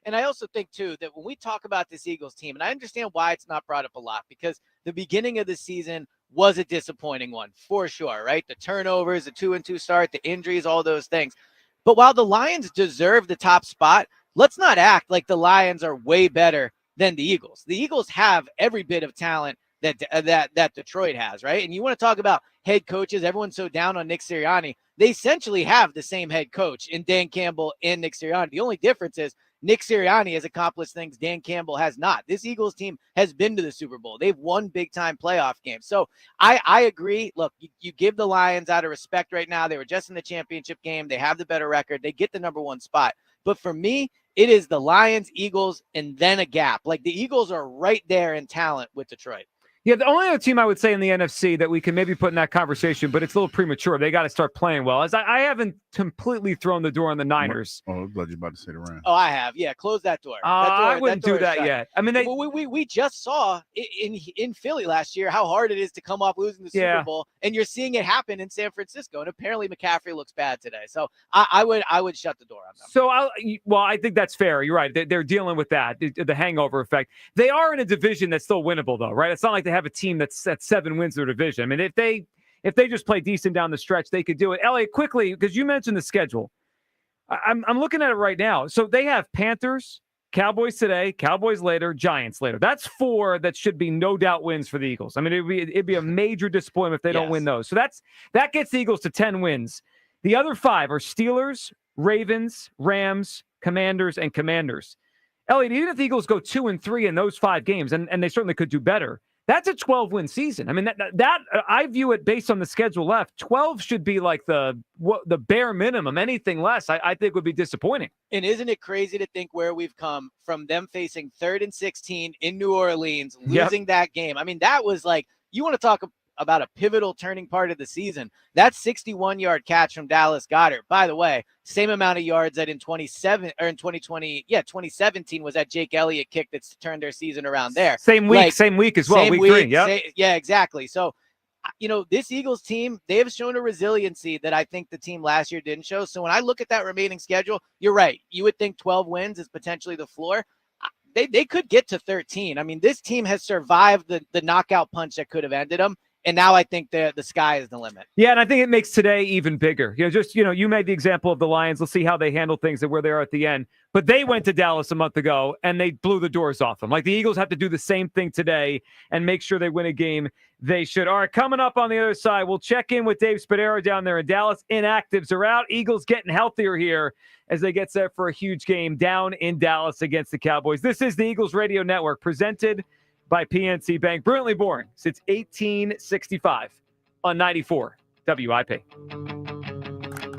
And I also think, too, that when we talk about this Eagles team, and I understand why it's not brought up a lot, because the beginning of the season was a disappointing one, for sure, right? The turnovers, the 2-2 start, the injuries, all those things. But while the Lions deserve the top spot, let's not act like the Lions are way better than the Eagles. The Eagles have every bit of talent that Detroit has, right? And you want to talk about head coaches, everyone's so down on Nick Sirianni. They essentially have the same head coach in Dan Campbell and Nick Sirianni. The only difference is Nick Sirianni has accomplished things Dan Campbell has not. This Eagles team has been to the Super Bowl. They've won big-time playoff games. So I agree. Look, you give the Lions out of respect right now. They were just in the championship game. They have the better record. They get the number 1 spot. But for me, it is the Lions, Eagles, and then a gap. Like the Eagles are right there in talent with Detroit. Yeah, the only other team I would say in the NFC that we can maybe put in that conversation, but it's a little premature. They got to start playing well. As I haven't completely thrown the door on the Niners. Oh, I'm glad you're about to say the Rams. Oh, I have. Yeah, close that door. I wouldn't do that yet. I mean, we just saw in Philly last year how hard it is to come off losing the Super Bowl, and you're seeing it happen in San Francisco. And apparently McCaffrey looks bad today. So I would shut the door on them. So I think that's fair. You're right. They're dealing with that, the hangover effect. They are in a division that's still winnable, though, right? It's not like they have a team that's at 7 wins in their division. I mean, if they just play decent down the stretch, they could do it. Eliot, quickly, because you mentioned the schedule. I'm looking at it right now. So they have Panthers, Cowboys today, Cowboys later, Giants later. That's 4 that should be no doubt wins for the Eagles. I mean, it'd be a major disappointment if they don't win those. So that gets the Eagles to 10 wins. The other 5 are Steelers, Ravens, Rams, Commanders, and Commanders. Eliot, even if the Eagles go 2-3 in those 5 games, and they certainly could do better, that's a 12-win season. I mean, that I view it based on the schedule left. 12 should be like the bare minimum. Anything less, I think, would be disappointing. And isn't it crazy to think where we've come from them facing 3rd and 16 in New Orleans, losing that game? I mean, that was like, you want to talk about a pivotal turning part of the season. That 61-yard catch from Dallas Goedert, by the way, same amount of yards that in 2017 was that Jake Elliott kick that's turned their season around there. Same week as well. Week 3. Yep. Yeah, exactly. So, this Eagles team, they have shown a resiliency that I think the team last year didn't show. So when I look at that remaining schedule, you're right. You would think 12 wins is potentially the floor. They could get to 13. I mean, this team has survived the knockout punch that could have ended them. And now I think the sky is the limit. Yeah, and I think it makes today even bigger. You made the example of the Lions. Let's see how they handle things and where they are at the end. But they went to Dallas a month ago, and they blew the doors off them. Like, the Eagles have to do the same thing today and make sure they win a game they should. All right, coming up on the other side, we'll check in with Dave Spadaro down there in Dallas. Inactives are out. Eagles getting healthier here as they get set for a huge game down in Dallas against the Cowboys. This is the Eagles Radio Network, presented by PNC Bank. Brilliantly boring since 1865 on 94 WIP.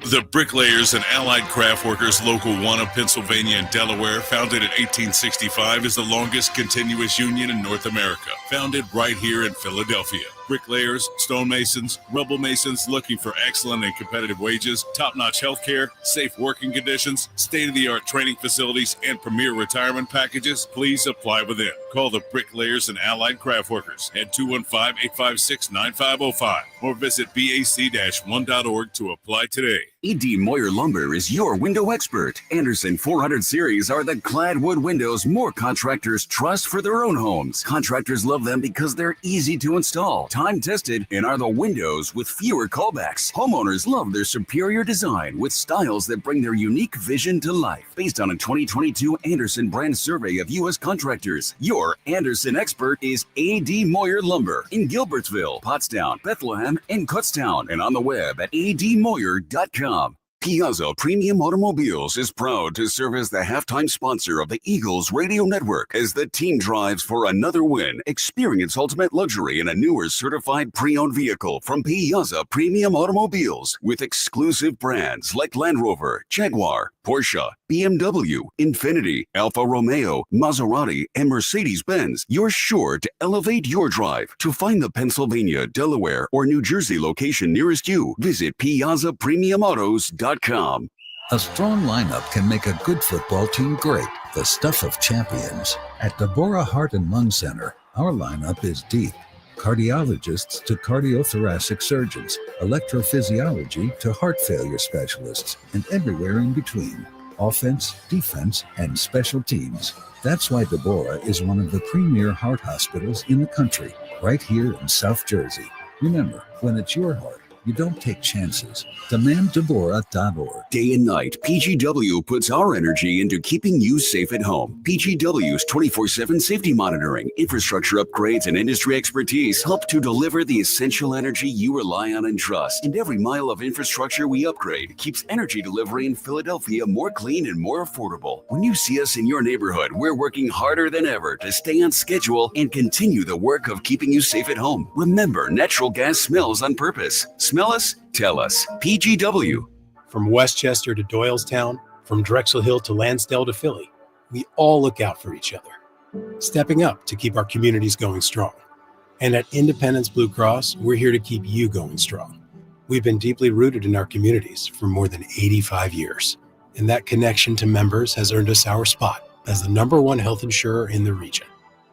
The Bricklayers and Allied Craft Workers Local 1 of Pennsylvania and Delaware, founded in 1865, is the longest continuous union in North America. Founded right here in Philadelphia. Bricklayers, stonemasons, rubble masons looking for excellent and competitive wages, top-notch health care, safe working conditions, state-of-the-art training facilities, and premier retirement packages. Please apply within. Call the Bricklayers and Allied Craft Workers at 215-856-9505 or visit bac-1.org to apply today. E.D. Moyer Lumber is your window expert. Anderson 400 series are the clad wood windows more contractors trust for their own homes. Contractors love them because they're easy to install, time-tested, and are the windows with fewer callbacks. Homeowners love their superior design with styles that bring their unique vision to life. Based on a 2022 Anderson brand survey of U.S. contractors, your Anderson expert is A.D. Moyer Lumber in Gilbertsville, Pottstown, Bethlehem, and Kutztown, and on the web at admoyer.com. Piazza Premium Automobiles is proud to serve as the halftime sponsor of the Eagles Radio Network. As the team drives for another win, experience ultimate luxury in a newer certified pre-owned vehicle from Piazza Premium Automobiles with exclusive brands like Land Rover, Jaguar, Porsche, BMW, Infiniti, Alfa Romeo, Maserati, and Mercedes-Benz. You're sure to elevate your drive. To find the Pennsylvania, Delaware, or New Jersey location nearest you, visit PiazzaPremiumAutos.com. A strong lineup can make a good football team great. The stuff of champions. At Deborah Heart and Lung Center, our lineup is deep. Cardiologists to cardiothoracic surgeons, electrophysiology to heart failure specialists, and everywhere in between. Offense, defense, and special teams. That's why Deborah is one of the premier heart hospitals in the country, right here in South Jersey. Remember, when it's your heart, you don't take chances. DemandDeborah.org. Day and night, PGW puts our energy into keeping you safe at home. PGW's 24/7 safety monitoring, infrastructure upgrades, and industry expertise help to deliver the essential energy you rely on and trust. And every mile of infrastructure we upgrade keeps energy delivery in Philadelphia more clean and more affordable. When you see us in your neighborhood, we're working harder than ever to stay on schedule and continue the work of keeping you safe at home. Remember, natural gas smells on purpose. Smell us? Tell us. PGW. From Westchester to Doylestown, from Drexel Hill to Lansdale to Philly, we all look out for each other, stepping up to keep our communities going strong. And at Independence Blue Cross, we're here to keep you going strong. We've been deeply rooted in our communities for more than 85 years. And that connection to members has earned us our spot as the #1 health insurer in the region.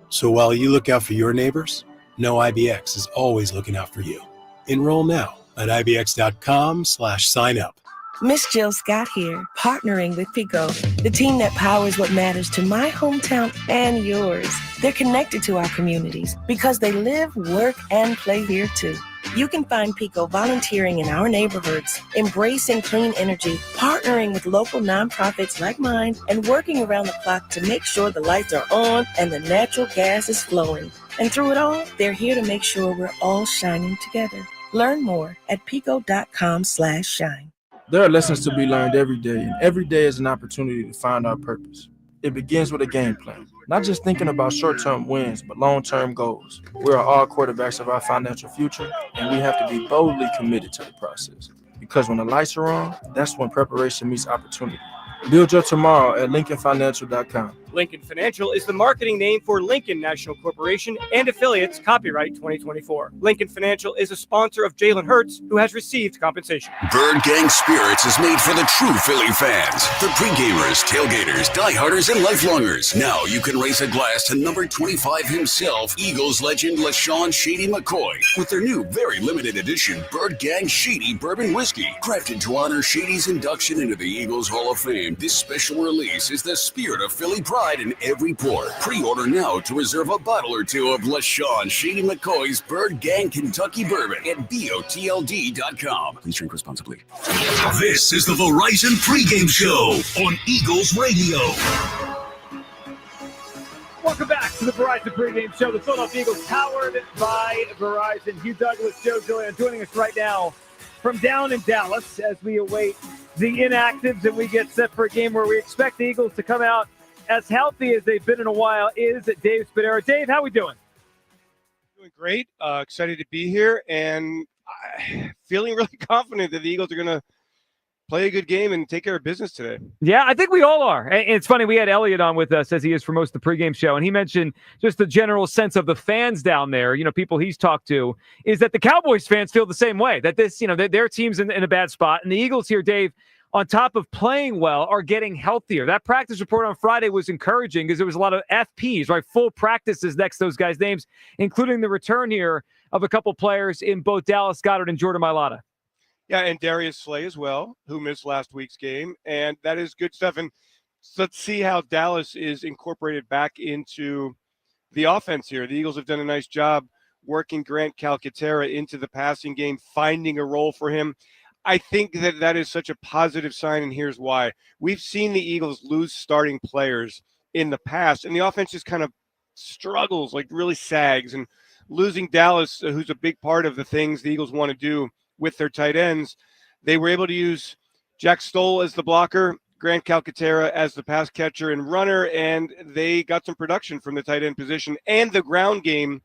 So while you look out for your neighbors, know IBX is always looking out for you. Enroll now at IBX.com/sign up. Miss Jill Scott here, partnering with Pico, the team that powers what matters to my hometown and yours. They're connected to our communities because they live, work, and play here too. You can find Pico volunteering in our neighborhoods, embracing clean energy, partnering with local nonprofits like mine, and working around the clock to make sure the lights are on and the natural gas is flowing. And through it all, they're here to make sure we're all shining together. Learn more at pico.com/shine. There are lessons to be learned every day, and every day is an opportunity to find our purpose. It begins with a game plan, not just thinking about short-term wins, but long-term goals. We are all quarterbacks of our financial future, and we have to be boldly committed to the process. Because when the lights are on, that's when preparation meets opportunity. Build your tomorrow at LincolnFinancial.com. Lincoln Financial is the marketing name for Lincoln National Corporation and affiliates, copyright 2024. Lincoln Financial is a sponsor of Jalen Hurts, who has received compensation. Bird Gang Spirits is made for the true Philly fans, the pre-gamers, tailgaters, dieharders, and lifelongers. Now you can raise a glass to number 25 himself, Eagles legend LaShawn Shady McCoy, with their new very limited edition Bird Gang Shady Bourbon Whiskey. Crafted to honor Shady's induction into the Eagles Hall of Fame, this special release is the spirit of Philly pride in every pour. Pre-order now to reserve a bottle or two of LaShawn Shady McCoy's Bird Gang Kentucky Bourbon at BOTLD.com. Please drink responsibly. This is the Verizon Pregame Show on Eagles Radio. Welcome back to the Verizon Pregame Show. The Philadelphia Eagles powered by Verizon. Hugh Douglas, Joe Giglio joining us right now from down in Dallas as we await the inactives and we get set for a game where we expect the Eagles to come out as healthy as they've been in a while. Is Dave Spadaro. Dave, how we doing? Doing great. Excited to be here and feeling really confident that the Eagles are going to play a good game and take care of business today. Yeah, I think we all are. And it's funny, we had Eliot on with us, as he is for most of the pregame show, and he mentioned just the general sense of the fans down there, people he's talked to, is that the Cowboys fans feel the same way, that this, their team's in a bad spot. And the Eagles here, Dave, on top of playing well, are getting healthier. That practice report on Friday was encouraging because there was a lot of FPs, right? Full practices next to those guys' names, including the return here of a couple players in both Dallas Goedert and Jordan Mailata. Yeah, and Darius Slay as well, who missed last week's game. And that is good stuff. And so let's see how Dallas is incorporated back into the offense here. The Eagles have done a nice job working Grant Calcaterra into the passing game, finding a role for him. I think that is such a positive sign, and here's why. We've seen the Eagles lose starting players in the past, and the offense just kind of struggles, like really sags. And losing Dallas, who's a big part of the things the Eagles want to do with their tight ends, they were able to use Jack Stoll as the blocker, Grant Calcaterra as the pass catcher and runner, and they got some production from the tight end position. And the ground game,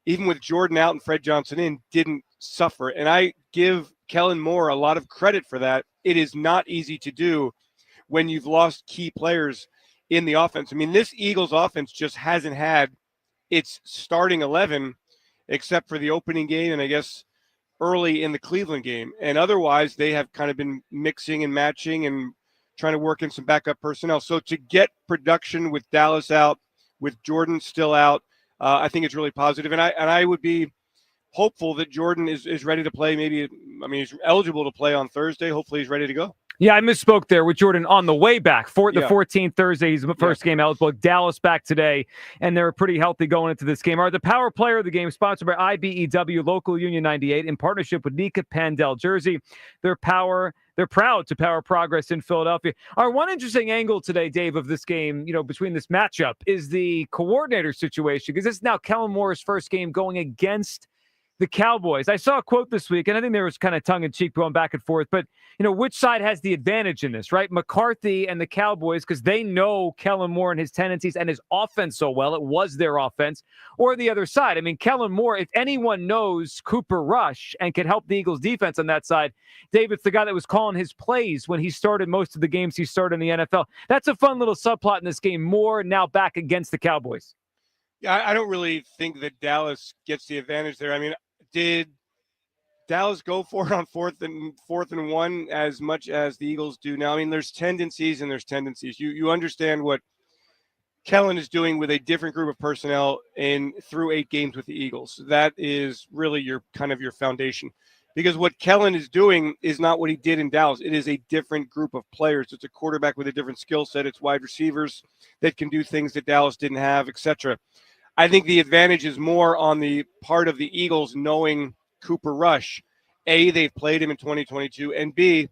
even with Jordan out and Fred Johnson in, didn't suffer. And I give Kellen Moore a lot of credit for that. It is not easy to do when you've lost key players in the offense. I mean, this Eagles offense just hasn't had its starting 11 except for the opening game and I guess early in the Cleveland game. And otherwise, they have kind of been mixing and matching and trying to work in some backup personnel. So to get production with Dallas out, with Jordan still out, I think it's really positive. And I would be hopeful that Jordan is ready to play. He's eligible to play on Thursday. Hopefully he's ready to go. Yeah, I misspoke there with Jordan on the way back for the 14th Thursday. He's the first game eligible. Dallas back today, and they're pretty healthy going into this game. The power player of the game, sponsored by IBEW Local Union 98 in partnership with Nika Pandel Jersey. They're proud to power progress in Philadelphia. Our one interesting angle today, Dave, of this game, between this matchup is the coordinator situation, because this is now Kellen Moore's first game going against the Cowboys. I saw a quote this week, and I think there was kind of tongue-in-cheek going back and forth, but, which side has the advantage in this, right? McCarthy and the Cowboys, because they know Kellen Moore and his tendencies and his offense so well. It was their offense. Or the other side. I mean, Kellen Moore, if anyone knows Cooper Rush and can help the Eagles defense on that side, David's the guy that was calling his plays when he started most of the games he started in the NFL. That's a fun little subplot in this game. Moore now back against the Cowboys. Yeah, I don't really think that Dallas gets the advantage there. I mean, did Dallas go for it on fourth and 1 as much as the Eagles do now? I mean, there's tendencies and there's tendencies. You understand what Kellen is doing with a different group of personnel through 8 games with the Eagles. That is really your foundation, because what Kellen is doing is not what he did in Dallas. It is a different group of players. It's a quarterback with a different skill set. It's wide receivers that can do things that Dallas didn't have, etc. I think the advantage is more on the part of the Eagles knowing Cooper Rush. A, they've played him in 2022, and B,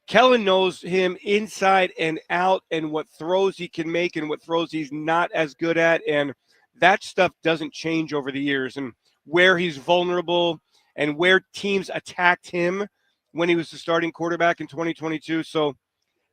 Kellen knows him inside and out and what throws he can make and what throws he's not as good at, and that stuff doesn't change over the years, and where he's vulnerable and where teams attacked him when he was the starting quarterback in 2022. So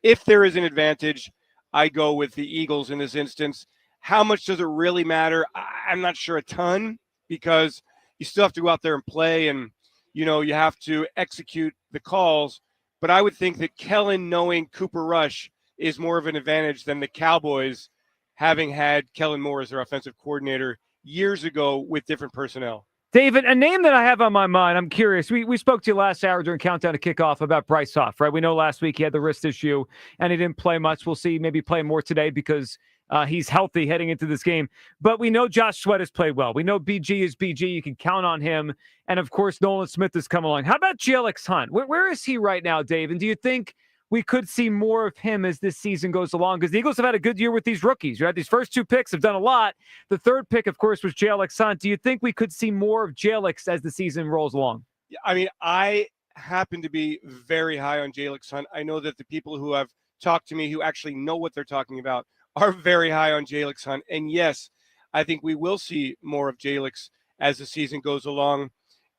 if there is an advantage, I go with the Eagles in this instance. How much does it really matter? I'm not sure a ton, because you still have to go out there and play, and you have to execute the calls. But I would think that Kellen knowing Cooper Rush is more of an advantage than the Cowboys having had Kellen Moore as their offensive coordinator years ago with different personnel. David, a name that I have on my mind, I'm curious. We spoke to you last hour during Countdown to Kickoff about Bryce Huff, right? We know last week he had the wrist issue and he didn't play much. We'll see maybe play more today because he's healthy heading into this game. But we know Josh Sweat has played well. We know BG is BG. You can count on him. And, of course, Nolan Smith has come along. How about J.L.X. Hunt? Where is he right now, Dave? And do you think we could see more of him as this season goes along? Because the Eagles have had a good year with these rookies, right? These first 2 picks have done a lot. The third pick, of course, was J.L.X. Hunt. Do you think we could see more of J.L.X. as the season rolls along? I mean, I happen to be very high on J.L.X. Hunt. I know that the people who have talked to me who actually know what they're talking about are very high on J.L.X. Hunt. And yes, I think we will see more of J.L.X. as the season goes along.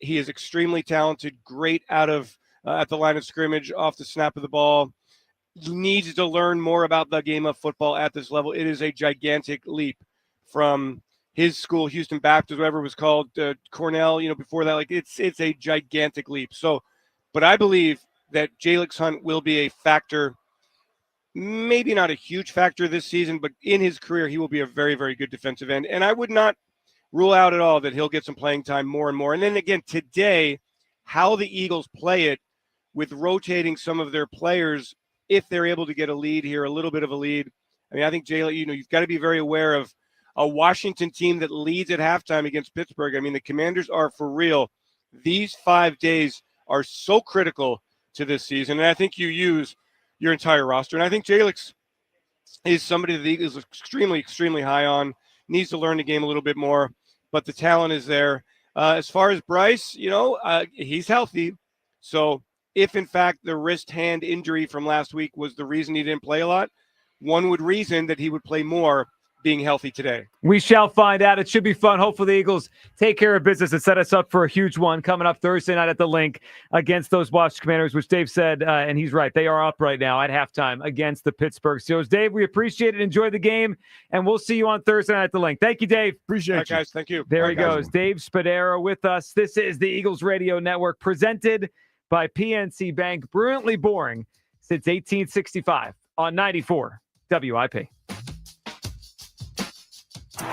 He is extremely talented, great out of at the line of scrimmage, off the snap of the ball. He needs to learn more about the game of football at this level. It is a gigantic leap from his school, Houston Baptist, whatever it was called, Cornell, before that. Like it's a gigantic leap. So, but I believe that J.L.X. Hunt will be a factor. Maybe not a huge factor this season, but in his career, he will be a very, very good defensive end. And I would not rule out at all that he'll get some playing time more and more. And then again, today, how the Eagles play it with rotating some of their players, if they're able to get a lead here, a little bit of a lead. I mean, I think, Jay, you've got to be very aware of a Washington team that leads at halftime against Pittsburgh. I mean, the Commanders are for real. These 5 days are so critical to this season. And I think you use your entire roster. And I think J.L.X. is somebody that the Eagles are extremely, extremely high on, needs to learn the game a little bit more, but the talent is there. As far as Bryce, he's healthy. So if, in fact, the wrist-hand injury from last week was the reason he didn't play a lot, one would reason that he would play more being healthy today. We shall find out. It should be fun. Hopefully the Eagles take care of business and set us up for a huge one coming up Thursday night at the Link against those Washington Commanders, which Dave said, and he's right, they are up right now at halftime against the Pittsburgh Steelers. Dave, we appreciate it. Enjoy the game, and we'll see you on Thursday night at the Link. Thank you, Dave. Appreciate you. Guys. Thank you. There he goes. Dave Spadaro with us. This is the Eagles Radio Network presented by PNC Bank. Brilliantly boring since 1865 on 94 WIP.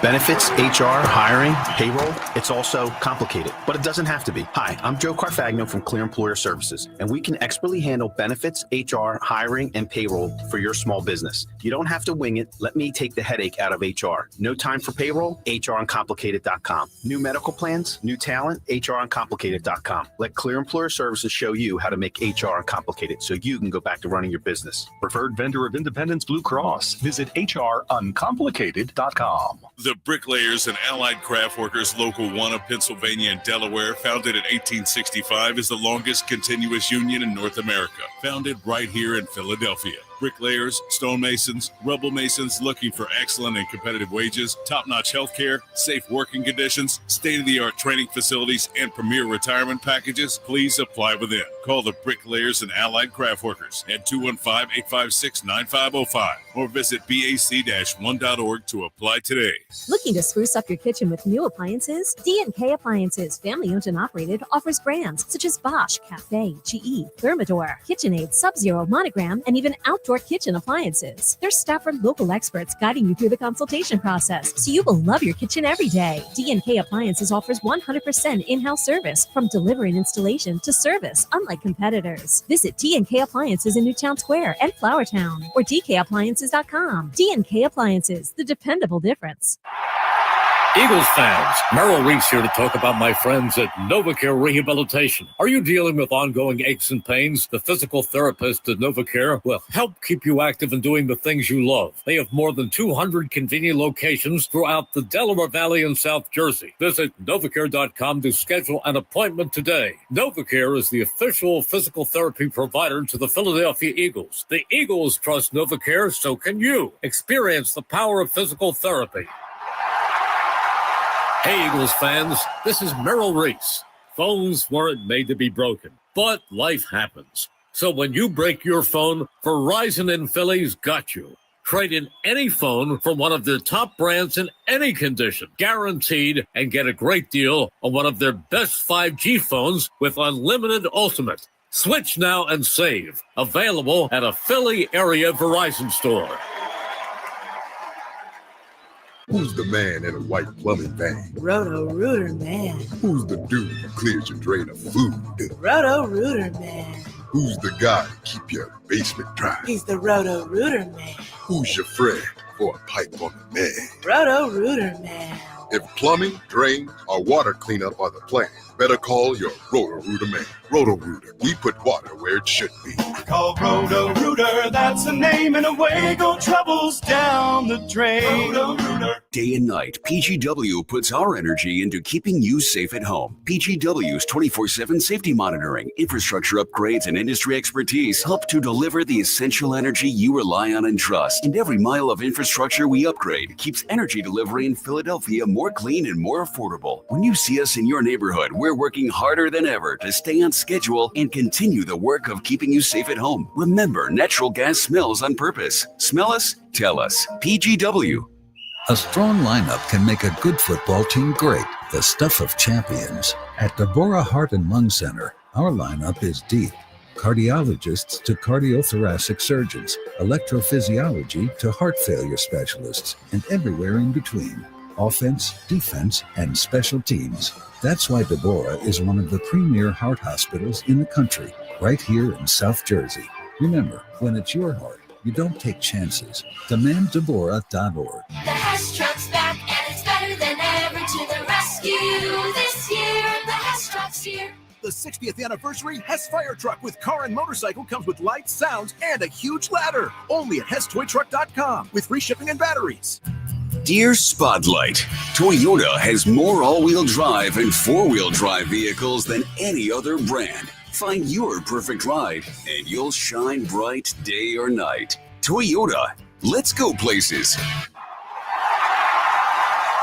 Benefits, HR, hiring, payroll, it's also complicated, but it doesn't have to be. Hi, I'm Joe Carfagno from Clear Employer Services, and we can expertly handle benefits, HR, hiring, and payroll for your small business. You don't have to wing it. Let me take the headache out of HR. No time for payroll? HRuncomplicated.com. New medical plans, new talent? HRuncomplicated.com. Let Clear Employer Services show you how to make HR uncomplicated so you can go back to running your business. Preferred vendor of Independence Blue Cross. Visit HRuncomplicated.com. The Bricklayers and Allied Craft Workers Local 1 of Pennsylvania and Delaware, founded in 1865, is the longest continuous union in North America, founded right here in Philadelphia. Bricklayers, stonemasons, rubble masons looking for excellent and competitive wages, top-notch health care, safe working conditions, state-of-the-art training facilities, and premier retirement packages. Please apply within. Call the Bricklayers and Allied Craft Workers at 215-856-9505 or visit bac-1.org to apply today. Looking to spruce up your kitchen with new appliances? D&K Appliances, family-owned and operated, offers brands such as Bosch, Cafe, GE, Thermador, KitchenAid, Sub-Zero, Monogram, and even outdoor outdoor kitchen appliances. Their staff are local experts guiding you through the consultation process, so you will love your kitchen every day. D&K Appliances offers 100% in-house service, from delivery and installation to service, unlike competitors. Visit D&K Appliances in Newtown Square and Flourtown, or dkappliances.com. D&K Appliances, the dependable difference. Eagles fans, Merrill Reese here to talk about my friends at NovaCare Rehabilitation. Are you dealing with ongoing aches and pains? The physical therapist at NovaCare will help keep you active and doing the things you love. They have more than 200 convenient locations throughout the Delaware Valley and South Jersey. Visit NovaCare.com to schedule an appointment today. NovaCare is the official physical therapy provider to the Philadelphia Eagles. The Eagles trust NovaCare, so can you. Experience the power of physical therapy. Hey, Eagles fans, this is Merrill Reese. Phones weren't made to be broken, but life happens. So when you break your phone, Verizon in Philly's got you. Trade in any phone from one of their top brands in any condition, guaranteed, and get a great deal on one of their best 5G phones with unlimited ultimate. Switch now and save. Available at a Philly area Verizon store. Who's the man in a white plumbing van? Roto-Rooter Man. Who's the dude who clears your drain of food? Roto-Rooter Man. Who's the guy to keep your basement dry? He's the Roto-Rooter Man. Who's your friend for a pipe on the man? Roto-Rooter Man. If plumbing, drain, or water cleanup are the plan, better call your Roto-Rooter man. Roto-Rooter, we put water where it should be. Call Roto-Rooter, that's the name, and away go troubles down the drain. Roto-Rooter. Day and night, PGW puts our energy into keeping you safe at home. PGW's 24/7 safety monitoring, infrastructure upgrades, and industry expertise help to deliver the essential energy you rely on and trust. And every mile of infrastructure we upgrade keeps energy delivery in Philadelphia more clean and more affordable. When you see us in your neighborhood, we're working harder than ever to stay on schedule and continue the work of keeping you safe at home. Remember, natural gas smells on purpose. Smell us? Tell us. PGW. A strong lineup can make a good football team great. The stuff of champions. At Deborah Heart and Lung Center, our lineup is deep. Cardiologists to cardiothoracic surgeons, electrophysiology to heart failure specialists, and everywhere in between. Offense, defense, and special teams. That's why Deborah is one of the premier heart hospitals in the country, right here in South Jersey. Remember, when it's your heart, you don't take chances. DemandDeborah.org. The Hess truck's back and it's better than ever. To the rescue this year. The Hess truck's here. The 60th anniversary Hess Fire Truck with car and motorcycle comes with lights, sounds, and a huge ladder. Only at HessToyTruck.com with free shipping and batteries. Dear Spotlight, Toyota has more all-wheel drive and four-wheel drive vehicles than any other brand. Find your perfect ride, and you'll shine bright day or night. Toyota, let's go places.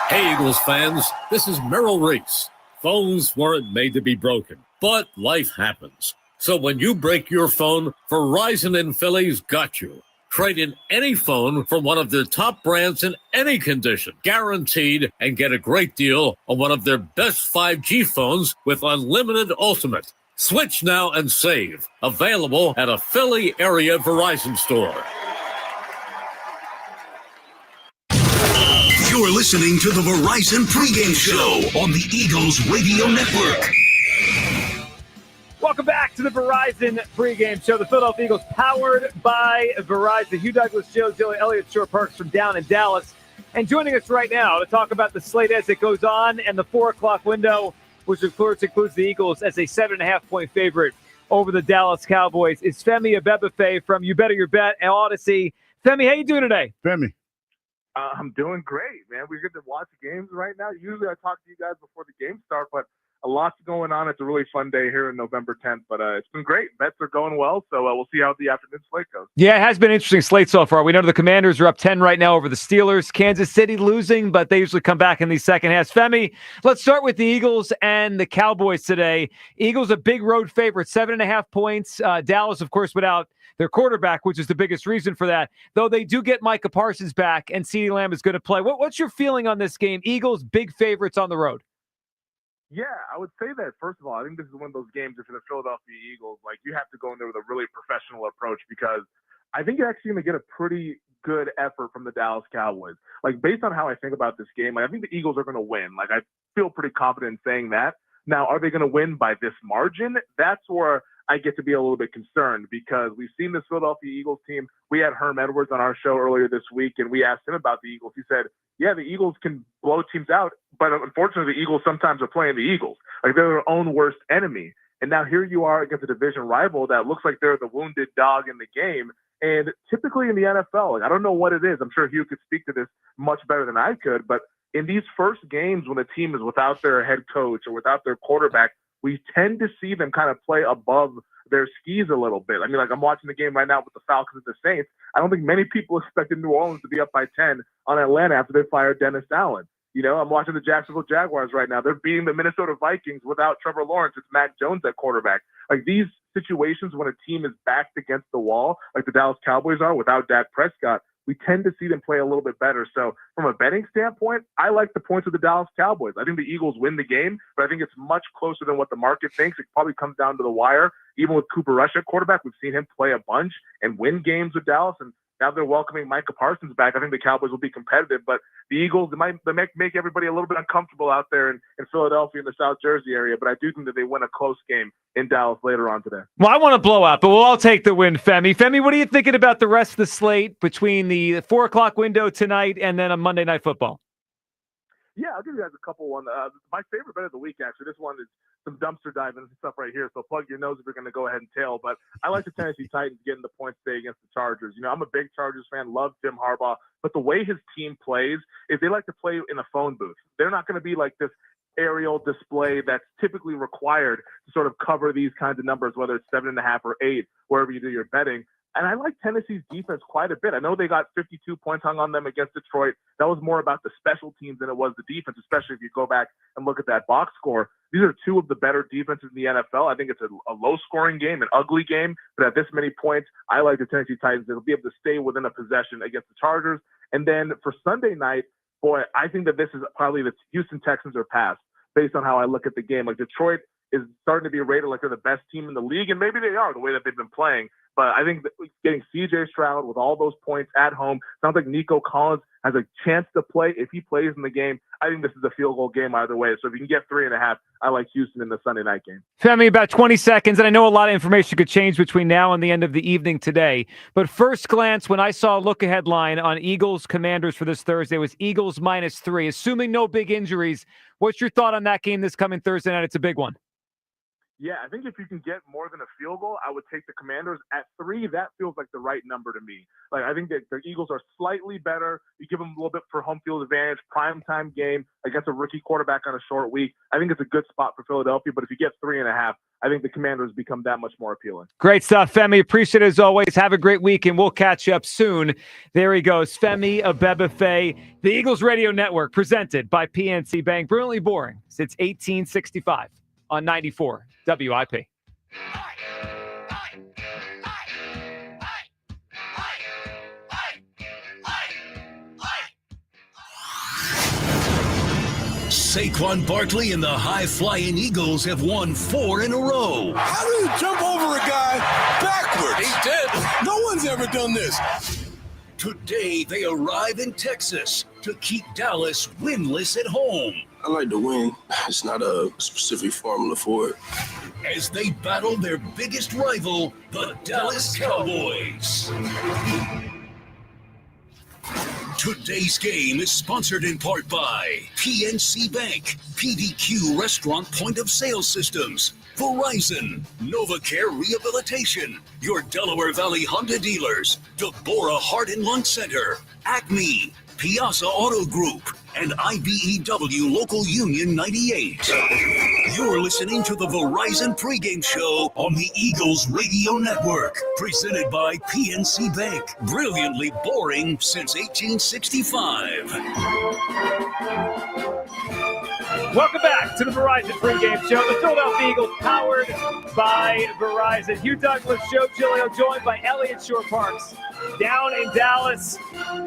Hey, Eagles fans, this is Merrill Reese. Phones weren't made to be broken, but life happens. So when you break your phone, Verizon in Philly's got you. Trade in any phone from one of their top brands in any condition, guaranteed, and get a great deal on one of their best 5G phones with unlimited ultimate. Switch now and save. Available at a Philly area Verizon store. You're listening to the Verizon Pregame Show on the Eagles Radio Network. Welcome back to the Verizon Pregame Show. The Philadelphia Eagles powered by Verizon. Hugh Douglas, Joe Giglio, Eliot, Shorr-Parks from down in Dallas. And joining us right now to talk about the slate as it goes on and the 4 o'clock window, which of course includes the Eagles as a 7.5-point favorite over the Dallas Cowboys, is Femi Abebefe from You Better Your Bet and Odyssey. Femi, how you doing today? Femi. I'm doing great, man. We're good to watch games right now. Usually I talk to you guys before the game start, but a lot's going on. It's a really fun day here on November 10th, but it's been great. Bets are going well, so we'll see how the afternoon slate goes. Yeah, it has been an interesting slate so far. We know the Commanders are up 10 right now over the Steelers. Kansas City losing, but they usually come back in these second halves. Femi, let's start with the Eagles and the Cowboys today. Eagles a big road favorite, 7.5 points. Dallas, of course, without their quarterback, which is the biggest reason for that. Though they do get Micah Parsons back, and CeeDee Lamb is going to play. What's your feeling on this game? Eagles, big favorites on the road. Yeah, I would say that, first of all, I think this is one of those games, if you're the Philadelphia Eagles, like, you have to go in there with a really professional approach because I think you're actually going to get a pretty good effort from the Dallas Cowboys. Like, based on how I think about this game, like, I think the Eagles are going to win. Like, I feel pretty confident in saying that. Now, are they going to win by this margin? That's where I get to be a little bit concerned, because we've seen this Philadelphia Eagles team. We had Herm Edwards on our show earlier this week, and we asked him about the Eagles. He said, yeah, the Eagles can blow teams out, but unfortunately the Eagles sometimes are playing the Eagles. Like, they're their own worst enemy. And now here you are against a division rival that looks like they're the wounded dog in the game. And typically in the NFL, like, I don't know what it is. I'm sure Hugh could speak to this much better than I could, but in these first games when a team is without their head coach or without their quarterback, we tend to see them kind of play above their skis a little bit. I mean, like, I'm watching the game right now with the Falcons and the Saints. I don't think many people expected New Orleans to be up by 10 on Atlanta after they fired Dennis Allen. You know, I'm watching the Jacksonville Jaguars right now. They're beating the Minnesota Vikings without Trevor Lawrence. It's Mac Jones at quarterback. Like, these situations when a team is backed against the wall, like the Dallas Cowboys are without Dak Prescott, we tend to see them play a little bit better. So from a betting standpoint, I like the points of the Dallas Cowboys. I think the Eagles win the game, but I think it's much closer than what the market thinks. It probably comes down to the wire. Even with Cooper Rush at quarterback, we've seen him play a bunch and win games with Dallas. And now they're welcoming Micah Parsons back. I think the Cowboys will be competitive, but the Eagles, they make everybody a little bit uncomfortable out there in Philadelphia and the South Jersey area, but I do think that they win a close game in Dallas later on today. Well, I want to blow out, but we'll all take the win, Femi. Femi, what are you thinking about the rest of the slate between the 4 o'clock window tonight and then a Monday Night Football? Yeah, I'll give you guys a couple one. My favorite bet of the week, actually, this one is some dumpster diving and stuff right here. So plug your nose if you're going to go ahead and tail. But I like the Tennessee Titans getting the points today against the Chargers. You know, I'm a big Chargers fan, love Jim Harbaugh. But the way his team plays is they like to play in a phone booth. They're not going to be like this aerial display that's typically required to sort of cover these kinds of numbers, whether it's 7.5 or 8, wherever you do your betting. And I like Tennessee's defense quite a bit. I know they got 52 points hung on them against Detroit. That was more about the special teams than it was the defense, especially if you go back and look at that box score. These are two of the better defenses in the NFL. I think it's a low-scoring game, an ugly game, but at this many points, I like the Tennessee Titans. They'll be able to stay within a possession against the Chargers. And then for Sunday night, boy, I think that this is probably the Houston Texans are past based on how I look at the game. Like, Detroit is starting to be rated like they're the best team in the league, and maybe they are the way that they've been playing. But I think that getting C.J. Stroud with all those points at home, sounds like Nico Collins has a chance to play. If he plays in the game, I think this is a field goal game either way. So if you can get 3.5, I like Houston in the Sunday night game. Femi, about 20 seconds, and I know a lot of information could change between now and the end of the evening today. But first glance, when I saw a look-ahead line on Eagles Commanders for this Thursday, it was Eagles -3. Assuming no big injuries, what's your thought on that game this coming Thursday night? It's a big one. Yeah, I think if you can get more than a field goal, I would take the Commanders at 3. That feels like the right number to me. Like, I think that the Eagles are slightly better. You give them a little bit for home field advantage, primetime game against a rookie quarterback on a short week. I think it's a good spot for Philadelphia, but if you get 3.5, I think the Commanders become that much more appealing. Great stuff, Femi. Appreciate it as always. Have a great week, and we'll catch you up soon. There he goes, Femi Abebefe, the Eagles Radio Network, presented by PNC Bank. Brilliantly boring since 1865 on 94 WIP. Saquon Barkley and the high-flying Eagles have won 4 in a row. How do you jump over a guy backwards? He did. No one's ever done this. Today, they arrive in Texas to keep Dallas winless at home. I like to win. It's not a specific formula for it. As they battle their biggest rival, the Dallas Cowboys. Today's game is sponsored in part by PNC Bank, PDQ Restaurant Point of Sale Systems, Verizon, NovaCare Rehabilitation, your Delaware Valley Honda dealers, Deborah Heart and Lung Center, Acme, Piazza Auto Group, and IBEW Local Union 98. You're listening to the Verizon Pregame Show on the Eagles Radio Network, presented by PNC Bank. Brilliantly boring since 1865. Welcome back to the Verizon Pregame Show. The Philadelphia Eagles powered by Verizon. Hugh Douglas, Joe Giglio, joined by Eliot Shorr-Parks down in Dallas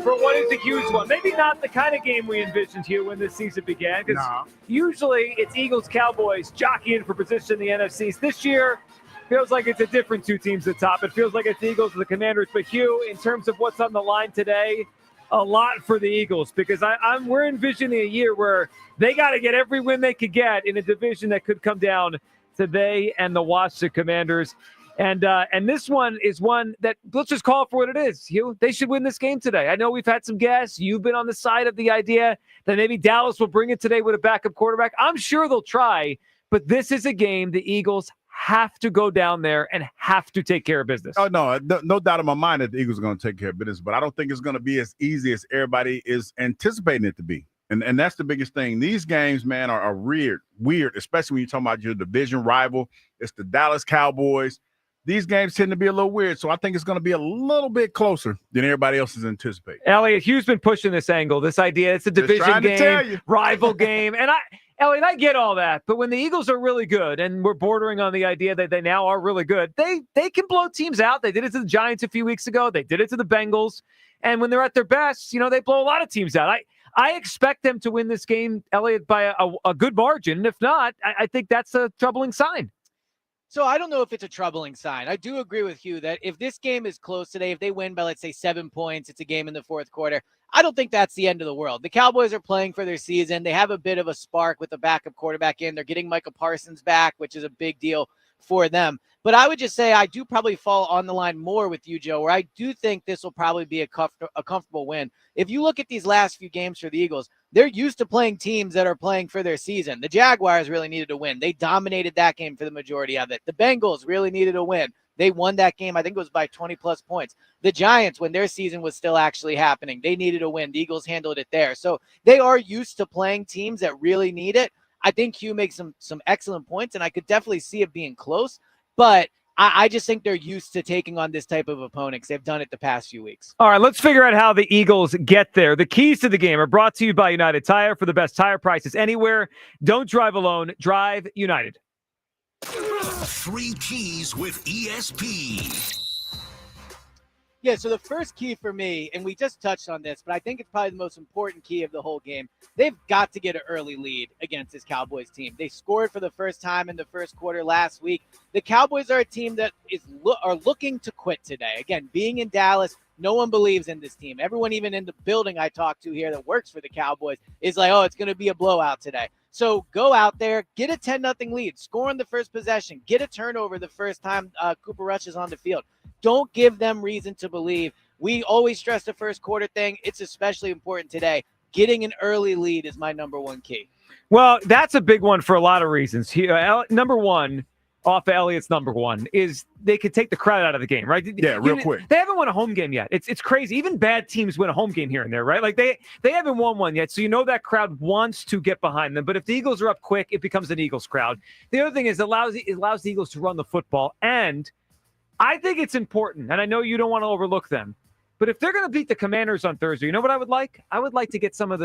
for what is a huge one. Maybe not the kind of game we envisioned, Hugh, when this season began, because usually it's Eagles-Cowboys jockeying for position in the NFCs. This year, Feels like it's a different two teams at the top. It feels like it's the Eagles and the Commanders. But Hugh, in terms of what's on the line today, a lot for the Eagles because we're envisioning a year where they got to get every win they could get in a division that could come down to they and the Washington Commanders. And this one is one that, let's just call it for what it is, Hugh. They should win this game today. I know we've had some guests. You've been on the side of the idea that maybe Dallas will bring it today with a backup quarterback. I'm sure they'll try, but this is a game the Eagles have to go down there and have to take care of business. Oh, no doubt in my mind that the Eagles are going to take care of business, but I don't think it's going to be as easy as everybody is anticipating it to be. And that's the biggest thing. These games, man, are weird, especially when you're talking about your division rival. It's the Dallas Cowboys. These games tend to be a little weird, so I think it's going to be a little bit closer than everybody else is anticipating. Eliot, Hugh's been pushing this angle, this idea. It's a division game, rival game. And Eliot, I get all that, but when the Eagles are really good, and we're bordering on the idea that they now are really good, they can blow teams out. They did it to the Giants a few weeks ago. They did it to the Bengals. And when they're at their best, they blow a lot of teams out. I expect them to win this game, Eliot, by a good margin. If not, I think that's a troubling sign. So I don't know if it's a troubling sign. I do agree with Hugh that if this game is close today, if they win by, let's say, 7 points, it's a game in the fourth quarter, I don't think that's the end of the world. The Cowboys are playing for their season. They have a bit of a spark with the backup quarterback in. They're getting Micah Parsons back, which is a big deal for them. But I would just say I do probably fall on the line more with you, Joe, where I do think this will probably be a comfortable win. If you look at these last few games for the Eagles, they're used to playing teams that are playing for their season. The Jaguars really needed to win. They dominated that game for the majority of it. The Bengals really needed a win. They won that game. I think it was by 20-plus points. The Giants, when their season was still actually happening, they needed a win. The Eagles handled it there. So they are used to playing teams that really need it. I think Hugh makes some excellent points, and I could definitely see it being close. But I just think they're used to taking on this type of opponent because they've done it the past few weeks. All right, let's figure out how the Eagles get there. The keys to the game are brought to you by United Tire. For the best tire prices anywhere, don't drive alone. Drive United. 3 keys with ESP. Yeah, so the first key for me, and we just touched on this, but I think it's probably the most important key of the whole game. They've got to get an early lead against this Cowboys team. They scored for the first time in the first quarter last week. The Cowboys are a team that are looking to quit today. Again, being in Dallas, no one believes in this team. Everyone, even in the building I talked to here that works for the Cowboys, is like, oh, it's going to be a blowout today. So go out there, get a 10-0 lead, score on the first possession, get a turnover the first time Cooper Rush is on the field. Don't give them reason to believe. We always stress the first quarter thing. It's especially important today. Getting an early lead is my number one key. Well, that's a big one for a lot of reasons. Number one, off of Eliot's number one, is they could take the crowd out of the game, right? Yeah, real quick. They haven't won a home game yet. It's crazy. Even bad teams win a home game here and there, right? Like they haven't won one yet, so that crowd wants to get behind them. But if the Eagles are up quick, it becomes an Eagles crowd. The other thing is it allows the Eagles to run the football, and I think it's important, and I know you don't want to overlook them, but if they're going to beat the Commanders on Thursday, you know what I would like? I would like to get some of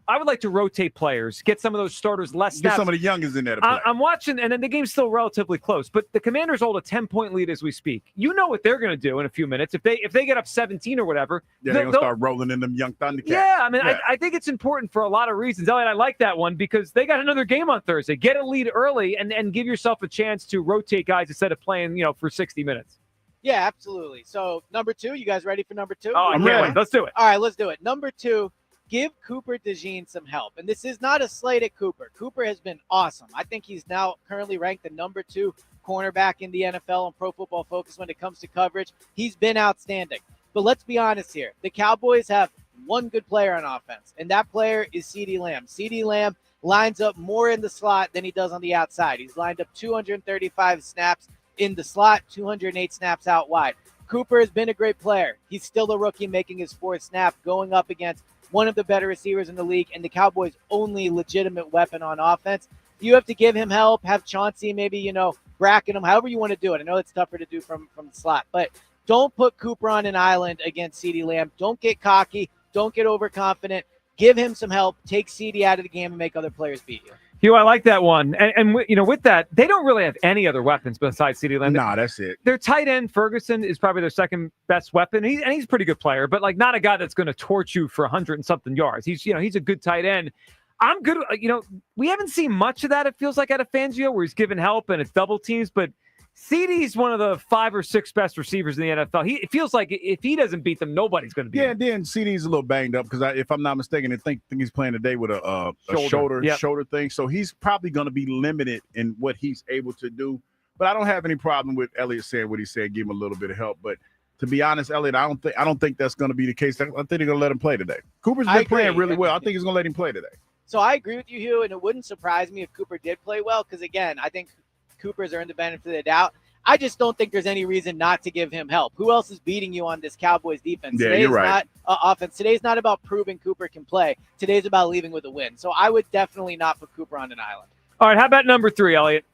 I would like to rotate players, get some of those starters less snaps. Get some of the youngins in there to play. I'm watching, and then the game's still relatively close, but the Commanders hold a 10-point lead as we speak. You know what they're going to do in a few minutes. If they get up 17 or whatever. Yeah, they're going to start rolling in them young Thundercats. Yeah, I mean, yeah. I think it's important for a lot of reasons. Eliot, I like that one because they got another game on Thursday. Get a lead early and give yourself a chance to rotate guys instead of playing, for 60 minutes. Yeah, absolutely. So, number 2, you guys ready for number 2? Oh, I'm ready. Let's do it. All right, let's do it. Number 2. Give Cooper DeJean some help. And this is not a slight at Cooper. Cooper has been awesome. I think he's now currently ranked the number 2 cornerback in the NFL on Pro Football Focus when it comes to coverage. He's been outstanding. But let's be honest here. The Cowboys have one good player on offense, and that player is CeeDee Lamb. CeeDee Lamb lines up more in the slot than he does on the outside. He's lined up 235 snaps in the slot, 208 snaps out wide. Cooper has been a great player. He's still a rookie making his 4th snap, going up against one of the better receivers in the league, and the Cowboys' only legitimate weapon on offense. You have to give him help, have Chauncey maybe, bracket him, however you want to do it. I know it's tougher to do from the slot, but don't put Cooper on an island against CeeDee Lamb. Don't get cocky. Don't get overconfident. Give him some help. Take CeeDee out of the game and make other players beat you. Hugh, I like that one. And with that, they don't really have any other weapons besides CeeDee Lamb. Nah, that's it. Their tight end, Ferguson, is probably their second best weapon. He's a pretty good player, but not a guy that's going to torch you for 100 and something yards. He's a good tight end. I'm good. We haven't seen much of that, it feels like, out of Fangio, where he's given help and it's double teams, but CeeDee's one of the 5 or 6 best receivers in the NFL. It feels like if he doesn't beat them, nobody's going to beat Yeah, him. and then CeeDee's a little banged up because if I'm not mistaken, I think he's playing today with a shoulder thing. So he's probably going to be limited in what he's able to do. But I don't have any problem with Eliot saying what he said, give him a little bit of help. But to be honest, Eliot, I don't think that's going to be the case. I think they're going to let him play today. Cooper's been playing really well. I think he's going to let him play today. So I agree with you, Hugh, and it wouldn't surprise me if Cooper did play well because, again, I think Cooper's earned the benefit of the doubt. I just don't think there's any reason not to give him help. Who else is beating you on this Cowboys defense? Yeah, you're right. Offense. Today's not about proving Cooper can play. Today's about leaving with a win. So I would definitely not put Cooper on an island. All right, how about number 3, Eliot?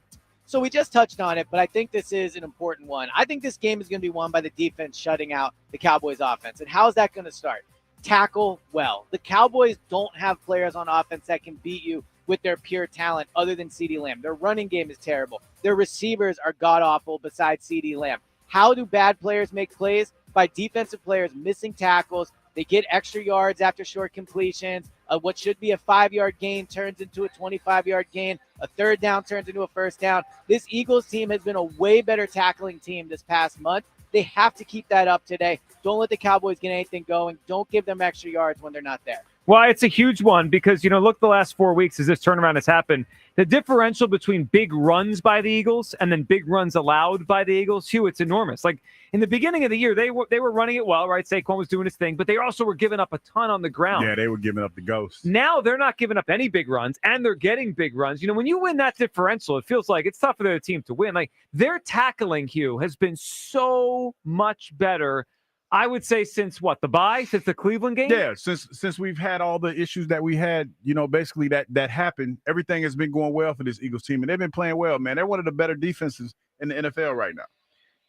So we just touched on it, but I think this is an important one. I think this game is going to be won by the defense shutting out the Cowboys offense. And how is that going to start? Tackle well. The Cowboys don't have players on offense that can beat you with their pure talent other than CeeDee Lamb. Their running game is terrible. Their receivers are god-awful besides CeeDee Lamb. How do bad players make plays? By defensive players missing tackles. They get extra yards after short completions. What should be a 5-yard gain turns into a 25-yard gain. A third down turns into a first down. This Eagles team has been a way better tackling team this past month. They have to keep that up today. Don't let the Cowboys get anything going. Don't give them extra yards when they're not there. Well, it's a huge one because, look the last 4 weeks as this turnaround has happened. The differential between big runs by the Eagles and then big runs allowed by the Eagles, Hugh, it's enormous. Like in the beginning of the year, they were running it well, right? Saquon was doing his thing, but they also were giving up a ton on the ground. Yeah, they were giving up the ghost. Now they're not giving up any big runs, and they're getting big runs. When you win that differential, it feels like it's tough for the other team to win. Like their tackling, Hugh, has been so much better. I would say since the bye, since the Cleveland game? Yeah, since we've had all the issues that we had, basically that happened, everything has been going well for this Eagles team, and they've been playing well, man. They're one of the better defenses in the NFL right now.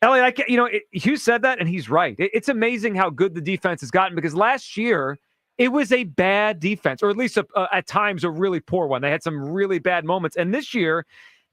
Eliot, Hugh said that, and he's right. It's amazing how good the defense has gotten because last year it was a bad defense, or at least at times a really poor one. They had some really bad moments, and this year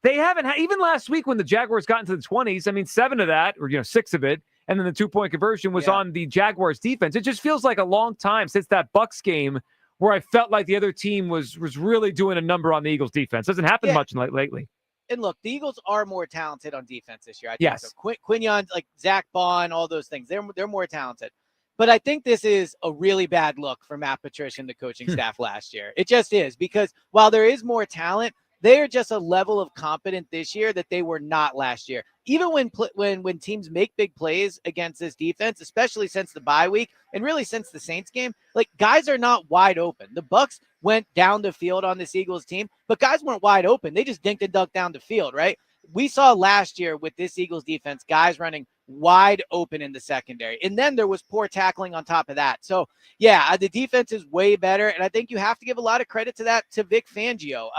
they haven't had, even last week when the Jaguars got into the 20s, 7 of that, or 6 of it, and then the 2-point conversion was on the Jaguars defense. It just feels like a long time since that Bucs game where I felt like the other team was really doing a number on the Eagles defense. Doesn't happen much lately. And look, the Eagles are more talented on defense this year. I think yes. So. Quinion, like Zach Bond, all those things. They're more talented. But I think this is a really bad look for Matt Patricia and the coaching staff last year. It just is because while there is more talent, they are just a level of competent this year that they were not last year. Even when teams make big plays against this defense, especially since the bye week and really since the Saints game, like guys are not wide open. The Bucs went down the field on this Eagles team, but guys weren't wide open. They just dinked and dunked down the field, right? We saw last year with this Eagles defense, guys running wide open in the secondary. And then there was poor tackling on top of that. So, yeah, the defense is way better. And I think you have to give a lot of credit to that to Vic Fangio.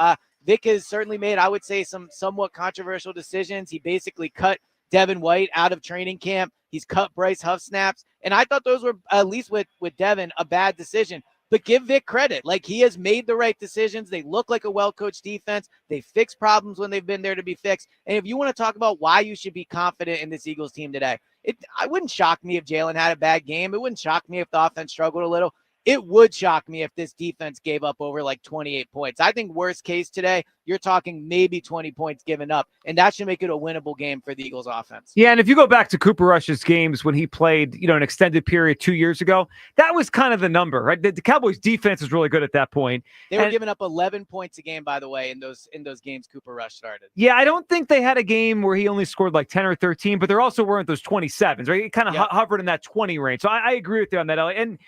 Vic has certainly made, I would say, some somewhat controversial decisions. He basically cut Devin White out of training camp. He's cut Bryce Huff snaps. And I thought those were, at least with Devin, a bad decision. But give Vic credit. Like, he has made the right decisions. They look like a well-coached defense. They fix problems when they've been there to be fixed. And if you want to talk about why you should be confident in this Eagles team today, it wouldn't shock me if Jalen had a bad game. It wouldn't shock me if the offense struggled a little. It would shock me if this defense gave up over like 28 points. I think worst case today, you're talking maybe 20 points given up, and that should make it a winnable game for the Eagles offense. Yeah, and if you go back to Cooper Rush's games when he played, an extended period 2 years ago, that was kind of the number, right? The Cowboys defense was really good at that point. They were giving up 11 points a game, by the way, in those games Cooper Rush started. Yeah, I don't think they had a game where he only scored like 10 or 13, but there also weren't those 27s, right? It kind of hovered in that 20 range. So I agree with you on that, Eliot. And,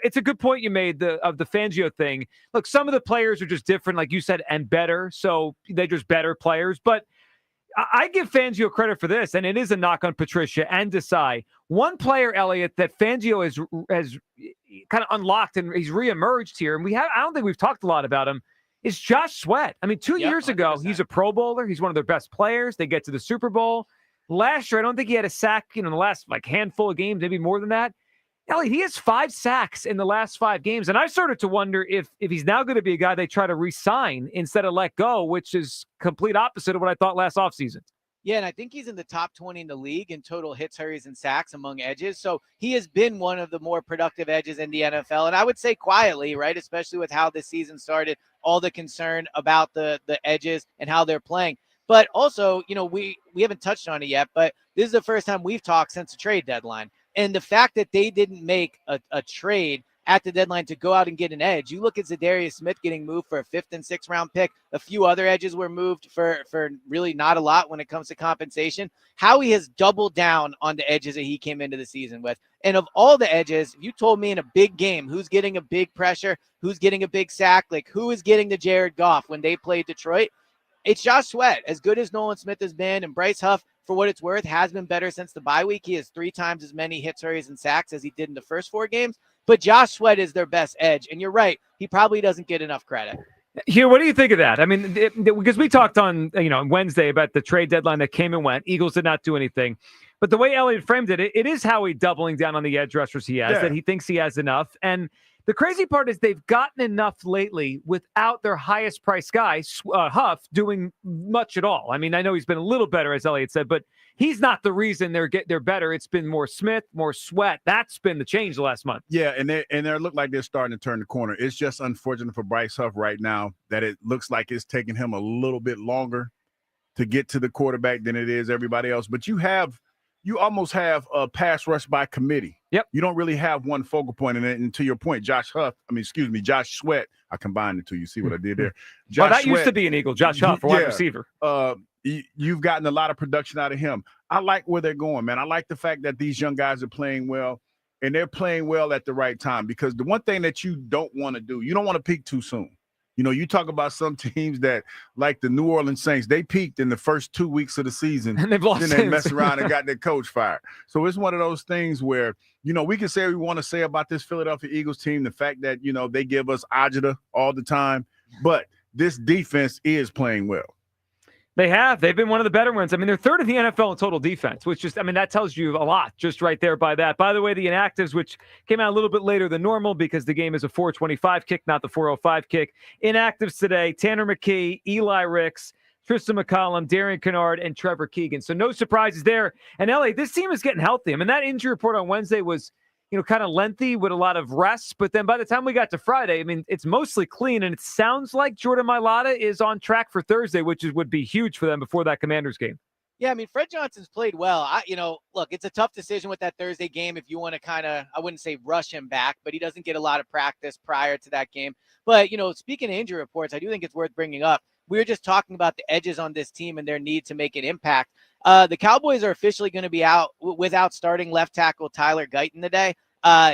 it's a good point you made of the Fangio thing. Look, some of the players are just different, like you said, and better. So they're just better players. But I give Fangio credit for this, and it is a knock on Patricia and Desai. One player, Eliot, that Fangio has kind of unlocked and he's reemerged here, and I don't think we've talked a lot about him, is Josh Sweat. I mean, 2 years ago, 100%. He's a Pro Bowler. He's one of their best players. They get to the Super Bowl. Last year, I don't think he had a sack, in the last handful of games, maybe more than that. Eliot, he has 5 sacks in the last 5 games, and I started to wonder if he's now going to be a guy they try to re-sign instead of let go, which is complete opposite of what I thought last offseason. Yeah, and I think he's in the top 20 in the league in total hits, hurries, and sacks among edges. So he has been one of the more productive edges in the NFL, and I would say quietly, right, especially with how this season started, all the concern about the edges and how they're playing. But also, we haven't touched on it yet, but this is the first time we've talked since the trade deadline. And the fact that they didn't make a trade at the deadline to go out and get an edge. You look at Zadarius Smith getting moved for a 5th and 6th round pick. A few other edges were moved for really not a lot when it comes to compensation. Howie has doubled down on the edges that he came into the season with. And of all the edges, if you told me in a big game who's getting a big pressure, who's getting a big sack, like who is getting the Jared Goff when they played Detroit, it's Josh Sweat. As good as Nolan Smith has been, and Bryce Huff, for what it's worth, has been better since the bye week. He has 3 times as many hits, hurries, and sacks as he did in the first 4 games. But Josh Sweat is their best edge. And you're right. He probably doesn't get enough credit. Hugh, what do you think of that? I mean, because we talked on Wednesday about the trade deadline that came and went. Eagles did not do anything. But the way Eliot framed it, it is Howie doubling down on the edge rushers he has, that he thinks he has enough. And the crazy part is they've gotten enough lately without their highest price guy, Huff, doing much at all. I mean, I know he's been a little better, as Eliot said, but he's not the reason they're better. It's been more Smith, more Sweat. That's been the change the last month. Yeah, and they look like they're starting to turn the corner. It's just unfortunate for Bryce Huff right now that it looks like it's taking him a little bit longer to get to the quarterback than it is everybody else. But you almost have a pass rush by committee. Yep. You don't really have one focal point. And to your point, Josh Sweat. I combined the two. You see what I did there? That used to be an Eagle, Josh Huff, a wide receiver. You've gotten a lot of production out of him. I like where they're going, man. I like the fact that these young guys are playing well, and they're playing well at the right time, because the one thing that you don't want to do, you don't want to peak too soon. You talk about some teams that, like the New Orleans Saints, they peaked in the first 2 weeks of the season. And they've lost. Then they mess around and got their coach fired. So it's one of those things where, we can say what we want to say about this Philadelphia Eagles team, the fact that, they give us agita all the time, but this defense is playing well. They've been one of the better ones. I mean, they're 3rd in the NFL in total defense, which that tells you a lot just right there by that. By the way, the inactives, which came out a little bit later than normal because the game is a 4:25 kick, not the 4:05 kick. Inactives today: Tanner McKee, Eli Ricks, Tristan McCollum, Darian Kennard, and Trevor Keegan. So no surprises there. And LA, this team is getting healthy. I mean, that injury report on Wednesday was, kind of lengthy with a lot of rests. But then by the time we got to Friday, I mean, it's mostly clean. And it sounds like Jordan Mailata is on track for Thursday, which would be huge for them before that Commanders game. Yeah, I mean, Fred Johnson's played well. Look, it's a tough decision with that Thursday game if you want to I wouldn't say rush him back, but he doesn't get a lot of practice prior to that game. But, speaking of injury reports, I do think it's worth bringing up. We were just talking about the edges on this team and their need to make an impact. The Cowboys are officially going to be out without starting left tackle Tyler Guyton today.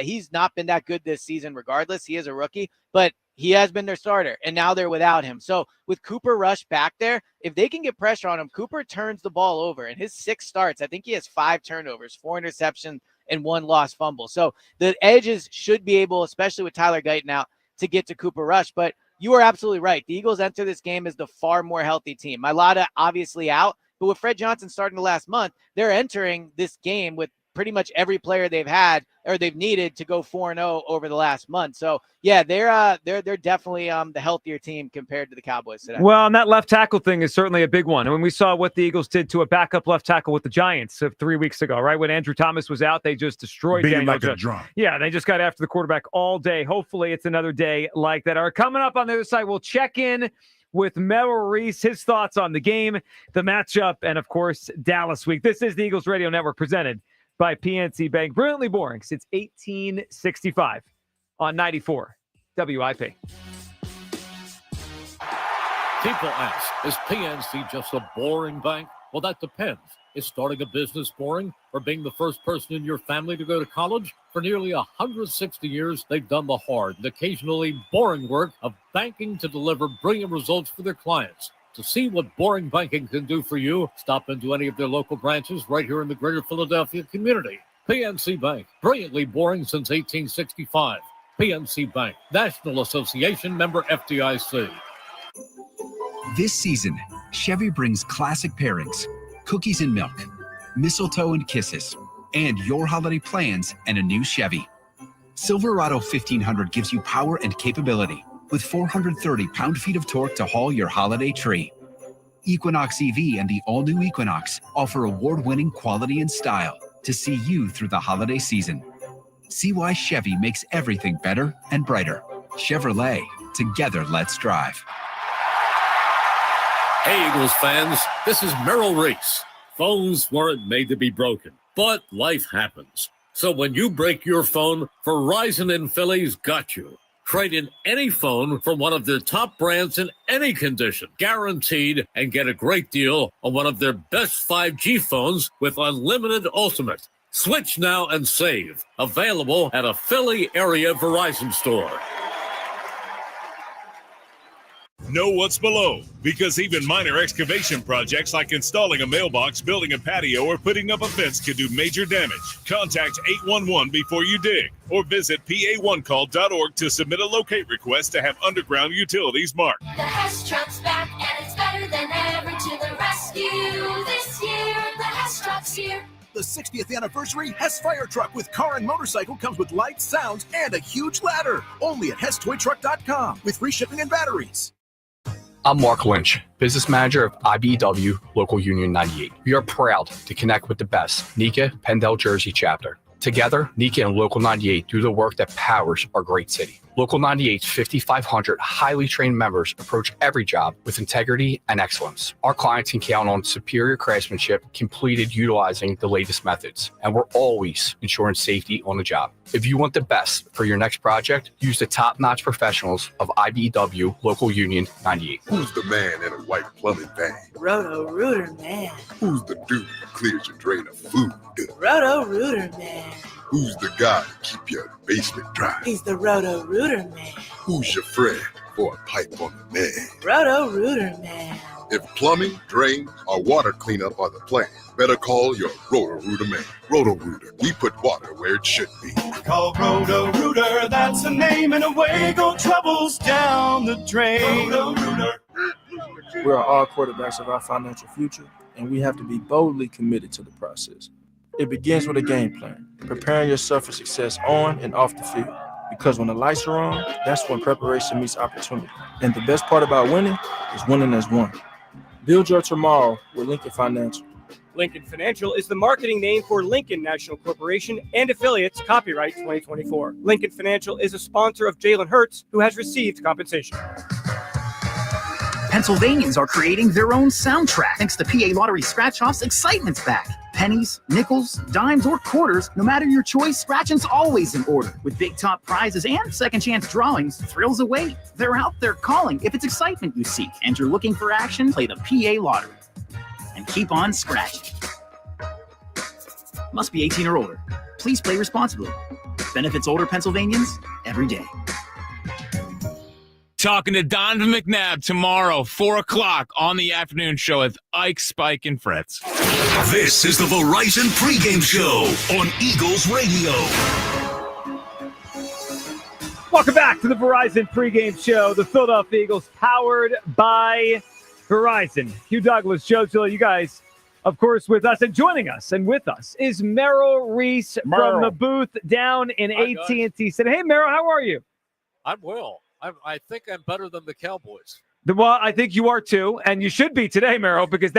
He's not been that good this season regardless. He is a rookie, but he has been their starter, and now they're without him. So with Cooper Rush back there, if they can get pressure on him, Cooper turns the ball over. In his 6 starts, I think he has 5 turnovers, 4 interceptions, and 1 lost fumble. So the edges should be able, especially with Tyler Guyton out, to get to Cooper Rush. But you are absolutely right. The Eagles enter this game as the far more healthy team. Mailata obviously out, but with Fred Johnson starting the last month, they're entering this game with pretty much every player they've had or they've needed to go 4-0 over the last month. So yeah, they're definitely the healthier team compared to the Cowboys today. Well, and that left tackle thing is certainly a big one. I mean, we saw what the Eagles did to a backup left tackle with the Giants 3 weeks ago, right? When Andrew Thomas was out, they just destroyed Daniel like a drum. Yeah, they just got after the quarterback all day. Hopefully it's another day like that. All right, coming up on the other side, we'll check in with Merrill Reese, his thoughts on the game, the matchup, and of course, Dallas week. This is the Eagles Radio Network presented by PNC Bank. Brilliantly boring since 1865 on 94 WIP. People ask, is PNC just a boring bank? Well, that depends. Is starting a business boring, or being the first person in your family to go to college? For nearly 160 years, they've done the hard and occasionally boring work of banking to deliver brilliant results for their clients. To see what boring banking can do for you, stop into any of their local branches right here in the greater Philadelphia community. PNC Bank, brilliantly boring since 1865. PNC Bank, National Association member FDIC. This season, Chevy brings classic pairings, cookies and milk, mistletoe and kisses, and your holiday plans and a new Chevy. Silverado 1500 gives you power and capability with 430 pound-feet of torque to haul your holiday tree. Equinox EV and the all-new Equinox offer award-winning quality and style to see you through the holiday season. See why Chevy makes everything better and brighter. Chevrolet, together let's drive. Hey, Eagles fans, this is Merrill Reese. Phones weren't made to be broken, but life happens. So when you break your phone, Verizon in Philly's got you. Trade in any phone from one of their top brands in any condition, guaranteed, and get a great deal on one of their best 5G phones with unlimited ultimate. Switch now and save. Available at a Philly area Verizon store. Know what's below, because even minor excavation projects like installing a mailbox, building a patio, or putting up a fence can do major damage. Contact 811 before you dig, or visit pa1call.org to submit a locate request to have underground utilities marked. The Hess truck's back and it's better than ever to the rescue. This year, the Hess truck's here. The 60th anniversary Hess Fire Truck with car and motorcycle comes with lights, sounds, and a huge ladder. Only at HessToyTruck.com with free shipping and batteries. I'm Mark Lynch, business manager of IBEW Local Union 98. We are proud to connect with the best NECA Pendle Jersey chapter. Together, NECA and Local 98 do the work that powers our great city. Local 98's 5,500 highly trained members approach every job with integrity and excellence. Our clients can count on superior craftsmanship completed utilizing the latest methods, and we're always ensuring safety on the job. If you want the best for your next project, use the top-notch professionals of IBEW Local Union 98. Who's the man in a white plumbing van? Roto-Rooter man. Who's the dude who clears your drain of food? Roto-Rooter man. Who's the guy to keep your basement dry? He's the Roto-Rooter man. Who's your friend for a pipe on the man? Roto-Rooter man. If plumbing, drain, or water cleanup are the plan, better call your Roto-Rooter man. Roto-Rooter, we put water where it should be. Call Roto-Rooter, that's the name, and away go troubles down the drain. Roto-Rooter. We are all quarterbacks of our financial future, and we have to be boldly committed to the process. It begins with a game plan, preparing yourself for success on and off the field. Because when the lights are on, that's when preparation meets opportunity. And the best part about winning is winning as one. Build your tomorrow with Lincoln Financial. Lincoln Financial is the marketing name for Lincoln National Corporation and affiliates, copyright 2024. Lincoln Financial is a sponsor of Jalen Hurts, who has received compensation. Pennsylvanians are creating their own soundtrack. Thanks to PA Lottery Scratch-Offs, excitement's back. Pennies, nickels, dimes, or quarters, no matter your choice, scratching's always in order. With big top prizes and second chance drawings, thrills await. They're out there calling. If it's excitement you seek and you're looking for action, play the PA Lottery. And keep on scratching. Must be 18 or older. Please play responsibly. Benefits older Pennsylvanians every day. Talking to Donovan McNabb tomorrow, 4 o'clock on the afternoon show with Ike, Spike, and Fritz. This is the Verizon Pregame Show on Eagles Radio. Welcome back to the Verizon Pregame Show. The Philadelphia Eagles powered by Verizon. Hugh Douglas, Joe Giglio, you guys, of course, with us. And joining us and with us is Merrill Reese from the booth down in AT&T. Said, hey, Merrill, how are you? I'm well. I think I'm better than the Cowboys. Well, I think you are too, and you should be today, Merrill, because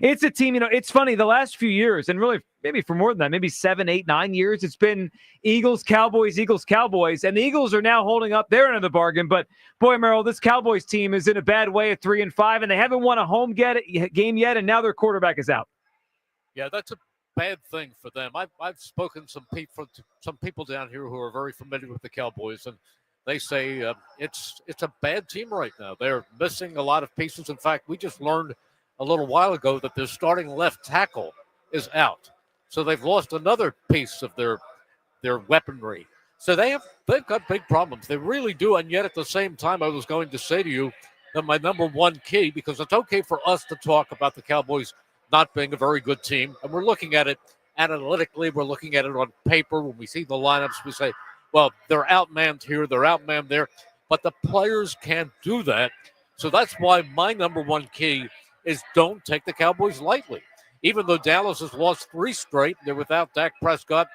it's a team, it's funny, the last few years, and really maybe for more than that, maybe 7, 8, 9 years, it's been Eagles, Cowboys, and the Eagles are now holding up their end of the bargain, but boy, Merrill, this Cowboys team is in a bad way at 3-5, and they haven't won a home game yet, and now their quarterback is out. Yeah, that's a bad thing for them. I've spoken to some people down here who are very familiar with the Cowboys, and they say it's a bad team right now. They're missing a lot of pieces. In fact, we just learned a little while ago that their starting left tackle is out. So they've lost another piece of their weaponry. So they've got big problems. They really do. And yet at the same time, I was going to say to you that my number one key, because it's okay for us to talk about the Cowboys not being a very good team. And we're looking at it analytically. We're looking at it on paper. When we see the lineups, we say, well, they're outmanned here, they're outmanned there, but the players can't do that. So that's why my number one key is don't take the Cowboys lightly. Even though Dallas has lost 3 straight, they're without Dak Prescott,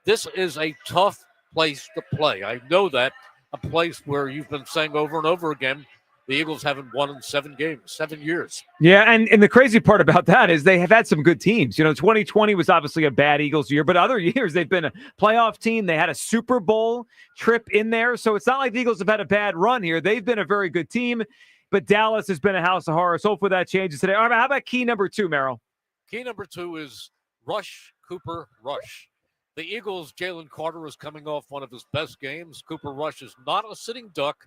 this is a tough place to play. I know that, a place where you've been saying over and over again, the Eagles haven't won in 7 years. Yeah, and the crazy part about that is they have had some good teams. 2020 was obviously a bad Eagles year, but other years they've been a playoff team. They had a Super Bowl trip in there, so it's not like the Eagles have had a bad run here. They've been a very good team. but Dallas has been a house of horrors. Hopefully that changes today. All right, how about key number 2, Merrill? Key number 2 is rush, Cooper, rush. The Eagles' Jalen Carter is coming off one of his best games. Cooper Rush is not a sitting duck,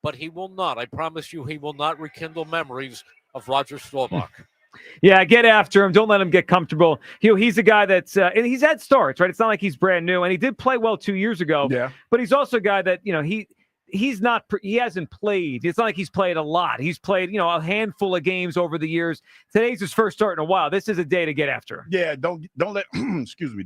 but he will not. I promise you he will not rekindle memories of Roger Staubach. Yeah, get after him. Don't let him get comfortable. He's a guy that's and he's had starts, right? It's not like he's brand new, and he did play well 2 years ago. Yeah. But he's also a guy that, he hasn't played. It's not like he's played a lot. He's played, a handful of games over the years. Today's his first start in a while. This is a day to get after him. Yeah, don't let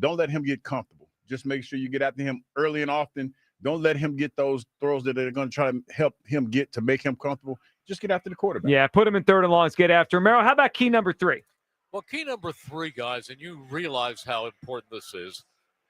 don't let him get comfortable. Just make sure you get after him early and often. Don't let him get those throws that are going to try to help him get to make him comfortable. Just get after the quarterback. Yeah, put him in third and longs, get after him. Merrill, how about key number 3? Well, key number 3, guys, and you realize how important this is,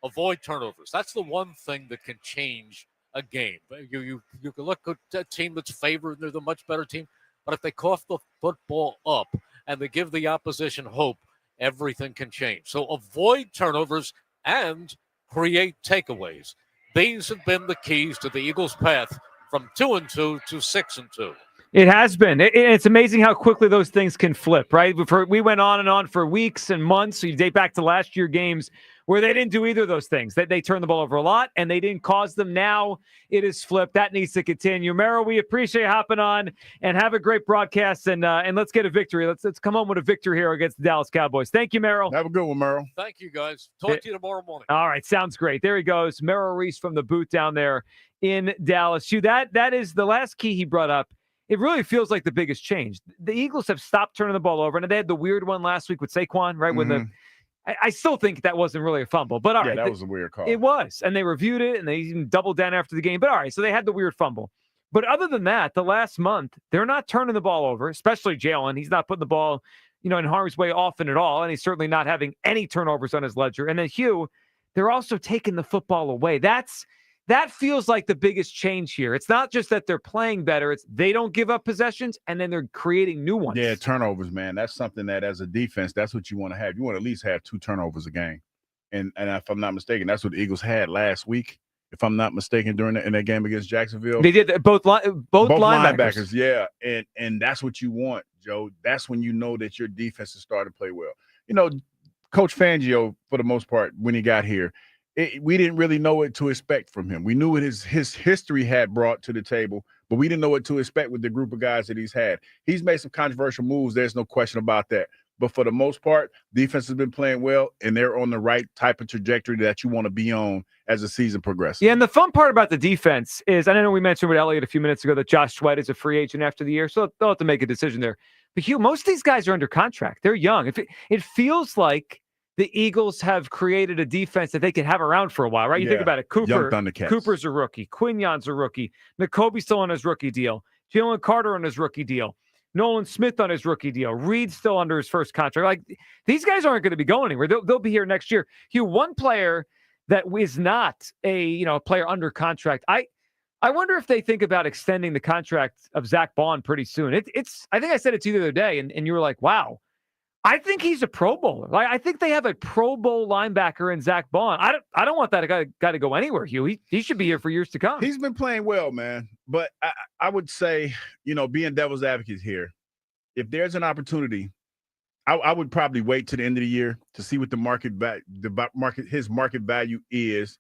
avoid turnovers. That's the one thing that can change a game. You can look at a team that's favored, they're the much better team, but if they cough the football up and they give the opposition hope, everything can change. So avoid turnovers and create takeaways. These have been the keys to the Eagles' path from 2-2 to 6-2. It has been. It's amazing how quickly those things can flip, right? We went on and on for weeks and months. So you date back to last year games where they didn't do either of those things. They turned the ball over a lot, and they didn't cause them. Now it is flipped. That needs to continue. Merrill, we appreciate you hopping on, and have a great broadcast, and let's get a victory. Let's come home with a victory here against the Dallas Cowboys. Thank you, Merrill. Have a good one, Merrill. Thank you, guys. Talk to you tomorrow morning. All right, sounds great. There he goes, Merrill Reese from the booth down there in Dallas. Hugh, that is the last key he brought up. It really feels like the biggest change. The Eagles have stopped turning the ball over, and they had the weird one last week with Saquon, right? When I still think that wasn't really a fumble, but all right. Yeah, that was a weird call. It was, and they reviewed it, and they even doubled down after the game. But all right, so they had the weird fumble. But other than that, the last month, they're not turning the ball over, especially Jalen. He's not putting the ball, in harm's way often at all, and he's certainly not having any turnovers on his ledger. And then Hugh, they're also taking the football away. That feels like the biggest change here. It's not just that they're playing better. It's they don't give up possessions, and then they're creating new ones. Yeah, turnovers, man. That's something that as a defense, that's what you want to have. You want to at least have 2 turnovers a game. And if I'm not mistaken, that's what the Eagles had last week. If I'm not mistaken, in that game against Jacksonville. They did both linebackers. Yeah. And that's what you want, Joe. That's when you know that your defense is starting to play well. Coach Fangio, for the most part, when he got here, we didn't really know what to expect from him. We knew what his history had brought to the table, but we didn't know what to expect with the group of guys that he's had. He's made some controversial moves. There's no question about that. But for the most part, defense has been playing well, and they're on the right type of trajectory that you want to be on as the season progresses. Yeah, and the fun part about the defense is, I know we mentioned with Eliot a few minutes ago that Josh Sweat is a free agent after the year, so they'll have to make a decision there. But Hugh, most of these guys are under contract. They're young. It feels like the Eagles have created a defense that they can have around for a while, right? You think about it. Cooper's a rookie. Quignon's a rookie. Nakobe's still on his rookie deal. Jalen Carter on his rookie deal. Nolan Smith on his rookie deal. Reed's still under his first contract. Like, these guys aren't going to be going anywhere. They'll be here next year. Hugh, one player that is not a player under contract. I wonder if they think about extending the contract of Zach Bond pretty soon. I think I said it to you the other day, and you were like, wow. I think he's a Pro Bowler. I think they have a Pro Bowl linebacker in Zach Bond. I don't want that guy to go anywhere, Hugh. He should be here for years to come. He's been playing well, man. But I would say, being devil's advocate here, if there's an opportunity, I would probably wait to the end of the year to see what his market value is,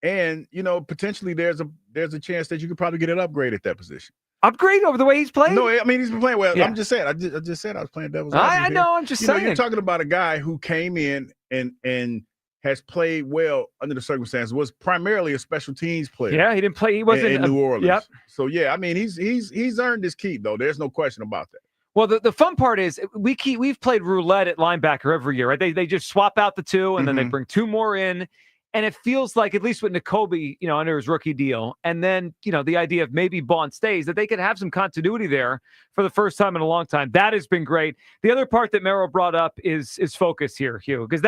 and potentially there's a chance that you could probably get an upgrade at that position. Upgrade over the way he's playing? No, I mean, he's been playing well. Yeah. I'm just saying. I just said I was playing devil's advocate. I know. I'm just saying. You're talking about a guy who came in and has played well under the circumstances. Was primarily a special teams player. Yeah, he didn't play. He wasn't in New Orleans. Yep. So yeah, I mean, he's earned his keep though. There's no question about that. Well, the fun part is we've played roulette at linebacker every year, right? They just swap out the 2 and then they bring 2 more in. And it feels like, at least with Nakobe, under his rookie deal, and then, the idea of maybe Bond stays, that they could have some continuity there for the first time in a long time. That has been great. The other part that Merrill brought up is focus here, Hugh, because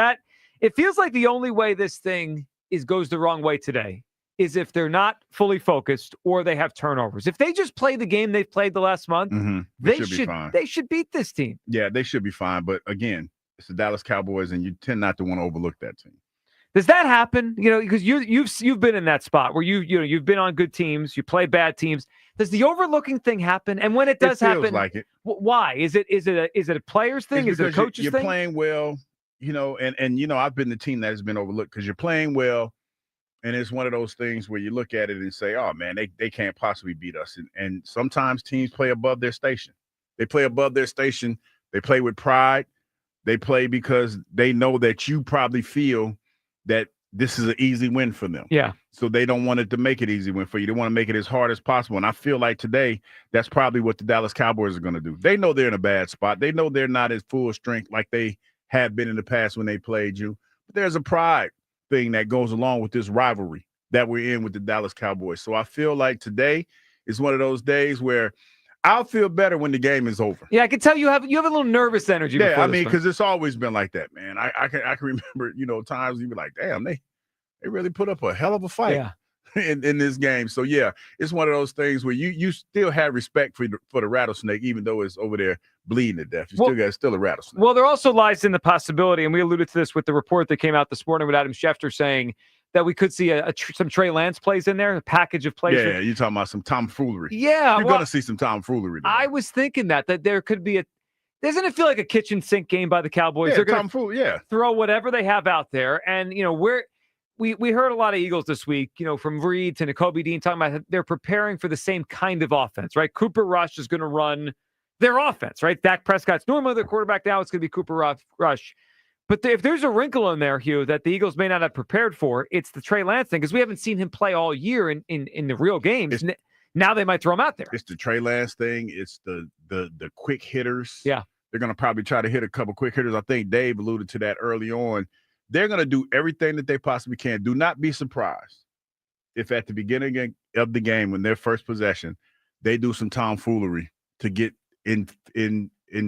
it feels like the only way this thing goes the wrong way today is if they're not fully focused or they have turnovers. If they just play the game they've played the last month, they should beat this team. Yeah, they should be fine. But again, it's the Dallas Cowboys, and you tend not to want to overlook that team. Does that happen? Because you've been in that spot where you've been on good teams, you play bad teams. Does the overlooking thing happen? And when it does happen, like it. Why? Is it a player's thing? Is it a coach's you're thing? You're playing well, and I've been the team that has been overlooked because you're playing well, and it's one of those things where you look at it and say, oh, man, they can't possibly beat us. And sometimes teams play above their station. They play above their station. They play with pride. They play because they know that you probably feel that this is an easy win for them. Yeah. So they don't want it to make it easy win for you. They want to make it as hard as possible. And I feel like today, that's probably what the Dallas Cowboys are going to do. They know they're in a bad spot. They know they're not at full strength like they have been in the past when they played you. But there's a pride thing that goes along with this rivalry that we're in with the Dallas Cowboys. So I feel like today is one of those days where I'll feel better when the game is over. Yeah, I can tell you have a little nervous energy. Yeah, I mean, because it's always been like that, man. I can remember, times you'd be like, damn, they really put up a hell of a fight in this game. So yeah, it's one of those things where you still have respect for the rattlesnake, even though it's over there bleeding to death. You still a rattlesnake. Well, there also lies in the possibility, and we alluded to this with the report that came out this morning with Adam Schefter saying that we could see some Trey Lance plays in there, a package of plays. Yeah, you're talking about some tomfoolery. Yeah. You're going to see some tomfoolery today. I was thinking that there could be doesn't it feel like a kitchen sink game by the Cowboys? Yeah, they're going to throw whatever they have out there. And, we heard a lot of Eagles this week, from Reed to Nakobe Dean talking about they're preparing for the same kind of offense, right? Cooper Rush is going to run their offense, right? Dak Prescott's normally their quarterback. Now it's going to be Cooper Rush. But if there's a wrinkle in there, Hugh, that the Eagles may not have prepared for, it's the Trey Lance thing, because we haven't seen him play all year in the real games. Now they might throw him out there. It's the Trey Lance thing. It's the quick hitters. Yeah. They're going to probably try to hit a couple quick hitters. I think Dave alluded to that early on. They're going to do everything that they possibly can. Do not be surprised if at the beginning of the game, when their first possession, they do some tomfoolery to get in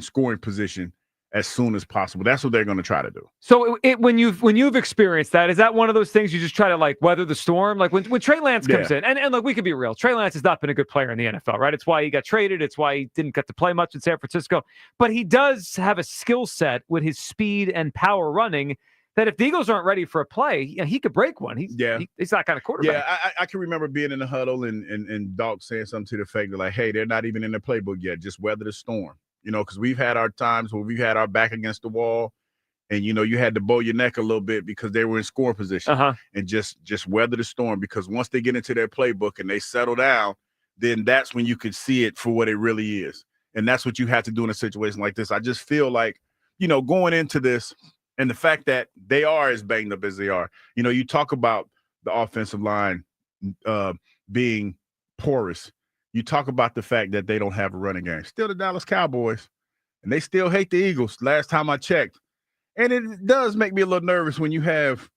scoring position as soon as possible. That's what they're going to try to do. So when you've experienced that, is that one of those things you just try to weather the storm? Like when Trey Lance comes in, and look, we could be real. Trey Lance has not been a good player in the NFL, right? It's why he got traded. It's why he didn't get to play much in San Francisco. But he does have a skill set with his speed and power running that if the Eagles aren't ready for a play, he could break one. He's that kind of quarterback. Yeah, I can remember being in the huddle and Doc saying something to the effect of hey, they're not even in the playbook yet. Just weather the storm. Because we've had our times where we've had our back against the wall and, you had to bow your neck a little bit because they were in scoring position and just weather the storm, because once they get into their playbook and they settle down, then that's when you could see it for what it really is. And that's what you have to do in a situation like this. I just feel like, going into this and the fact that they are as banged up as they are, you talk about the offensive line being porous. You talk about the fact that they don't have a running game. Still the Dallas Cowboys, and they still hate the Eagles last time I checked. And it does make me a little nervous when you have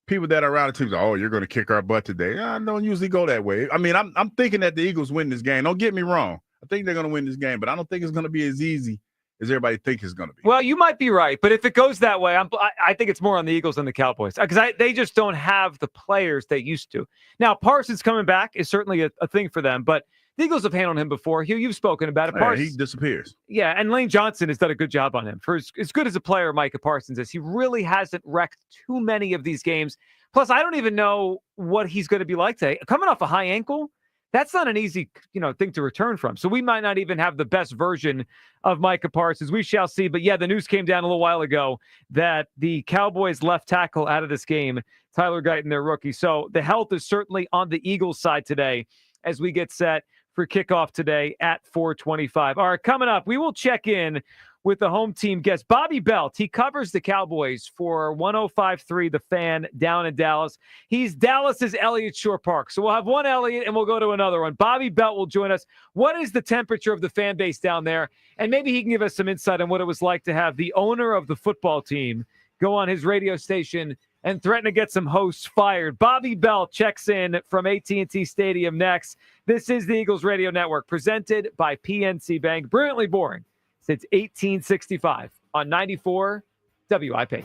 people that are around the team say, oh, you're going to kick our butt today. I don't usually go that way. I mean, I'm thinking that the Eagles win this game. Don't get me wrong. I think they're going to win this game, but I don't think it's going to be as easy as everybody thinks it's going to be. Well, you might be right, but if it goes that way, I think it's more on the Eagles than the Cowboys, because they just don't have the players they used to. Now, Parsons coming back is certainly a thing for them, but the Eagles have handled him before. Hugh, you've spoken about it. Yeah, he disappears. Yeah, and Lane Johnson has done a good job on him. For as good as a player Micah Parsons is, he really hasn't wrecked too many of these games. Plus, I don't even know what he's going to be like today. Coming off a high ankle, that's not an easy thing to return from. So we might not even have the best version of Micah Parsons. We shall see. But yeah, the news came down a little while ago that the Cowboys left tackle out of this game, Tyler Guyton, their rookie. So the health is certainly on the Eagles side today as we get set for kickoff today at 4:25. All right, coming up, we will check in with the home team guest, Bobby Belt. He covers the Cowboys for 105.3 The Fan down in Dallas. He's Dallas's Eliot Shorr-Parks. So we'll have one Eliot and we'll go to another one. Bobby Belt will join us. What is the temperature of the fan base down there? And maybe he can give us some insight on what it was like to have the owner of the football team go on his radio station and threaten to get some hosts fired. Bobby Belt checks in from AT&T Stadium next. This is the Eagles Radio Network, presented by PNC Bank. Brilliantly boring since 1865 on 94 WIP. The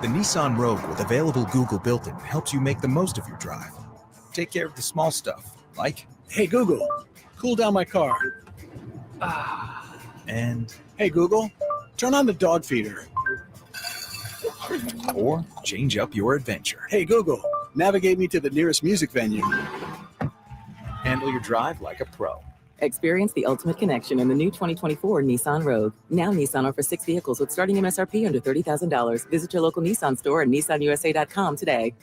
Nissan Rogue with available Google built-in helps you make the most of your drive. Take care of the small stuff, like, hey, Google, cool down my car. And, hey, Google, turn on the dog feeder. Or change up your adventure. Hey, Google, navigate me to the nearest music venue. handle your drive like a pro. Experience the ultimate connection in the new 2024 Nissan Rogue. Now Nissan offers 6 vehicles with starting MSRP under $30,000. Visit your local Nissan store and nissanusa.com today.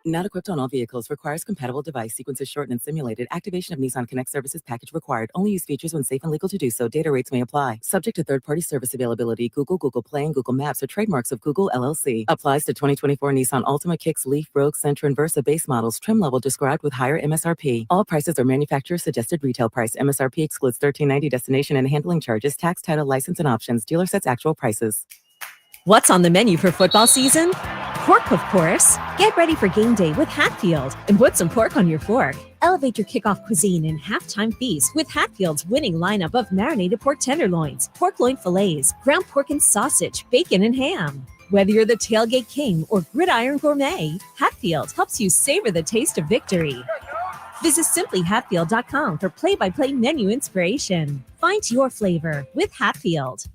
Not equipped on all vehicles. Requires compatible device. Sequences shortened and simulated. Activation of Nissan Connect services package required. Only use features when safe and legal to do so. Data rates may apply. Subject to third-party service availability. Google, Google Play, and Google Maps are trademarks of Google LLC. Applies to 2024 Nissan Altima, Kicks, Leaf, Rogue, Sentra, and Versa base models. Trim level described with higher MSRP. All prices are manufacturer suggested retail price. MSRP excludes $13.90 destination and handling charges, tax, title, license, and options. Dealer sets actual prices. What's on the menu for football season? Pork, of course. Get ready for game day with Hatfield and put some pork on your fork. Elevate your kickoff cuisine and halftime feast with Hatfield's winning lineup of marinated pork tenderloins, pork loin fillets, ground pork and sausage, bacon and ham. Whether you're the tailgate king or gridiron gourmet, Hatfield helps you savor the taste of victory. Visit simplyhatfield.com for play-by-play menu inspiration. Find your flavor with Hatfield.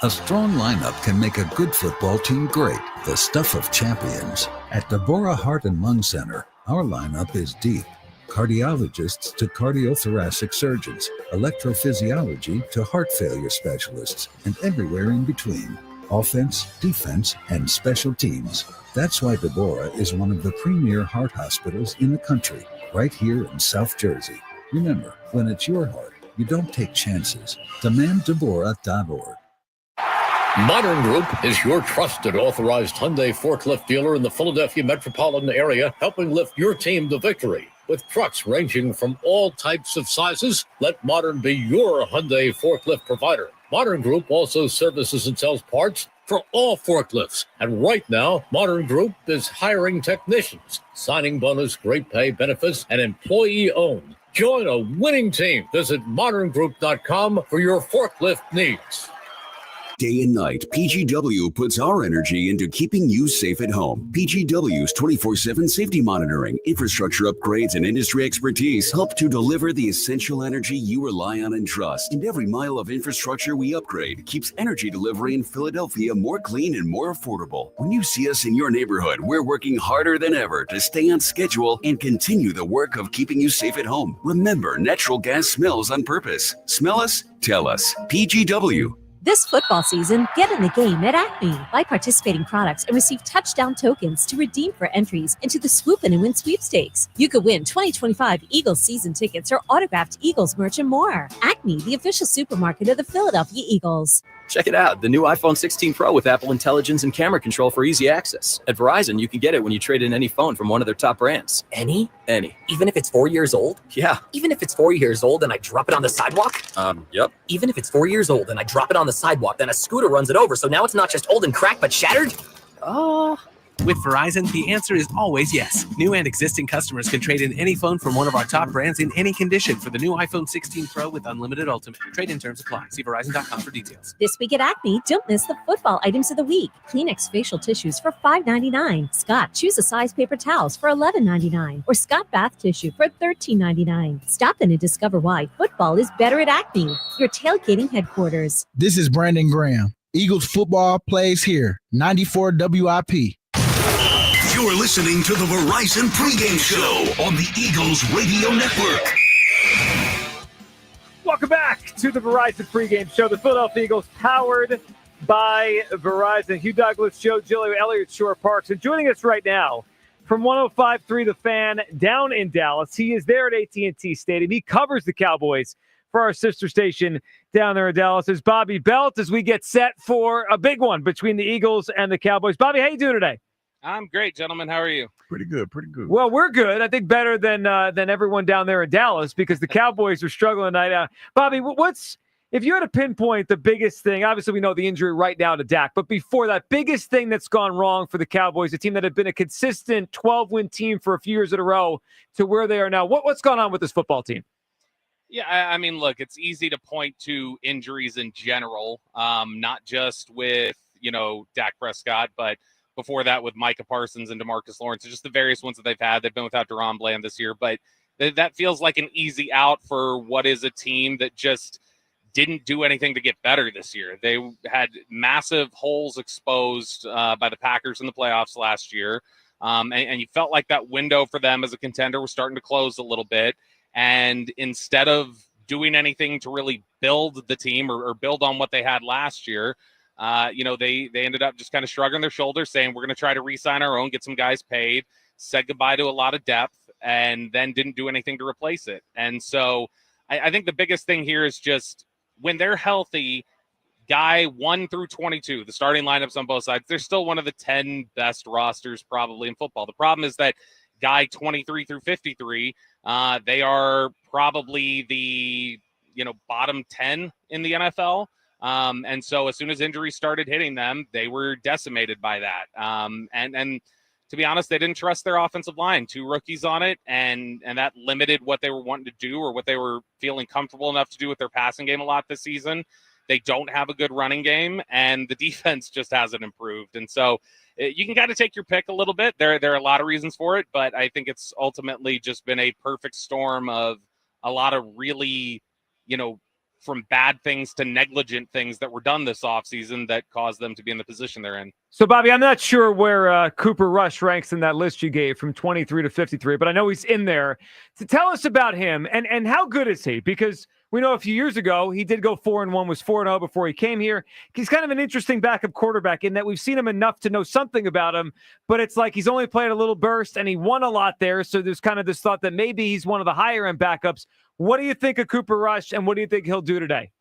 A strong lineup can make a good football team great. The stuff of champions. At Deborah Heart and Lung Center, our lineup is deep. Cardiologists to cardiothoracic surgeons, electrophysiology to heart failure specialists, and everywhere in between. Offense, defense, and special teams. That's why Deborah is one of the premier heart hospitals in the country, right here in South Jersey. Remember, when it's your heart, you don't take chances. DemandDeborah.org. Modern Group is your trusted authorized Hyundai forklift dealer in the Philadelphia metropolitan area, helping lift your team to victory. With trucks ranging from all types of sizes, let Modern be your Hyundai forklift provider. Modern Group also services and sells parts for all forklifts. And right now, Modern Group is hiring technicians. Signing bonus, great pay, benefits, and employee-owned. Join a winning team. Visit moderngroup.com for your forklift needs. Day and night, PGW puts our energy into keeping you safe at home. PGW's 24/7 safety monitoring, infrastructure upgrades, and industry expertise help to deliver the essential energy you rely on and trust. And every mile of infrastructure we upgrade keeps energy delivery in Philadelphia more clean and more affordable. When you see us in your neighborhood, we're working harder than ever to stay on schedule and continue the work of keeping you safe at home. Remember, natural gas smells on purpose. Smell us? Tell us. PGW. This football season, get in the game at Acme. Buy participating products and receive touchdown tokens to redeem for entries into the Swoopin' and Win sweepstakes. You could win 2025 Eagles season tickets or autographed Eagles merch and more. Acme, the official supermarket of the Philadelphia Eagles. Check it out, the new iPhone 16 Pro with Apple Intelligence and camera control for easy access. At Verizon, you can get it when you trade in any phone from one of their top brands. Any? Any. Even if it's 4 years old? Yeah. Even if it's 4 years old and I drop it on the sidewalk? Yep. Even if it's 4 years old and I drop it on the sidewalk, then a scooter runs it over, so now it's not just old and cracked, but shattered? With Verizon, the answer is always yes. New and existing customers can trade in any phone from one of our top brands in any condition for the new iPhone 16 Pro with unlimited ultimate. Trade-in terms apply. See Verizon.com for details. This week at Acme, don't miss the football items of the week. Kleenex facial tissues for $5.99. Scott choose a size paper towels for $11.99. Or Scott bath tissue for $13.99. Stop in and discover why football is better at Acme, your tailgating headquarters. This is Brandon Graham. Eagles football plays here. 94 WIP. You're listening to the Verizon Pregame Show on the Eagles Radio Network. Welcome back to the Verizon Pregame Show. The Philadelphia Eagles powered by Verizon. Hugh Douglas, Joe Giglio, Eliot, Shorr-Parks. And joining us right now from 105.3 The Fan down in Dallas. He is there at AT&T Stadium. He covers the Cowboys for our sister station down there in Dallas. Is Bobby Belt as we get set for a big one between the Eagles and the Cowboys. Bobby, how you doing today? I'm great, gentlemen. How are you? Pretty good, pretty good. Well, we're good. I think better than everyone down there in Dallas because the Cowboys are struggling tonight. Bobby, if you had to pinpoint the biggest thing? Obviously, we know the injury right now to Dak, but before that, biggest thing that's gone wrong for the Cowboys, a team that had been a consistent 12-win team for a few years in a row, to where they are now. What's gone on with this football team? Yeah, I mean, look, it's easy to point to injuries in general, not just with Dak Prescott, but before that with Micah Parsons and DeMarcus Lawrence, and just the various ones that they've had. They've been without Deron Bland this year, but that feels like an easy out for what is a team that just didn't do anything to get better this year. They had massive holes exposed by the Packers in the playoffs last year. And you felt like that window for them as a contender was starting to close a little bit. And instead of doing anything to really build the team or build on what they had last year, they ended up just kind of shrugging their shoulders, saying we're going to try to re-sign our own, get some guys paid, said goodbye to a lot of depth, and then didn't do anything to replace it. And so I think the biggest thing here is just when they're healthy, guy 1 through 22, the starting lineups on both sides, they're still one of the 10 best rosters probably in football. The problem is that guy 23 through 53, they are probably the bottom 10 in the NFL. And so as soon as injuries started hitting them, they were decimated by that. And to be honest, they didn't trust their offensive line. 2 rookies on it, and that limited what they were wanting to do or what they were feeling comfortable enough to do with their passing game a lot this season. They don't have a good running game, and the defense just hasn't improved. And so you can kind of take your pick a little bit. There are a lot of reasons for it, but I think it's ultimately just been a perfect storm of a lot of really, from bad things to negligent things that were done this offseason that caused them to be in the position they're in. So, Bobby, I'm not sure where Cooper Rush ranks in that list you gave from 23 to 53, but I know he's in there. So tell us about him and how good is he? Because we know a few years ago he did go 4-1, was 4-0 before he came here. He's kind of an interesting backup quarterback in that we've seen him enough to know something about him, but it's like he's only played a little burst and he won a lot there. So there's kind of this thought that maybe he's one of the higher end backups. What do you think of Cooper Rush, and what do you think he'll do today?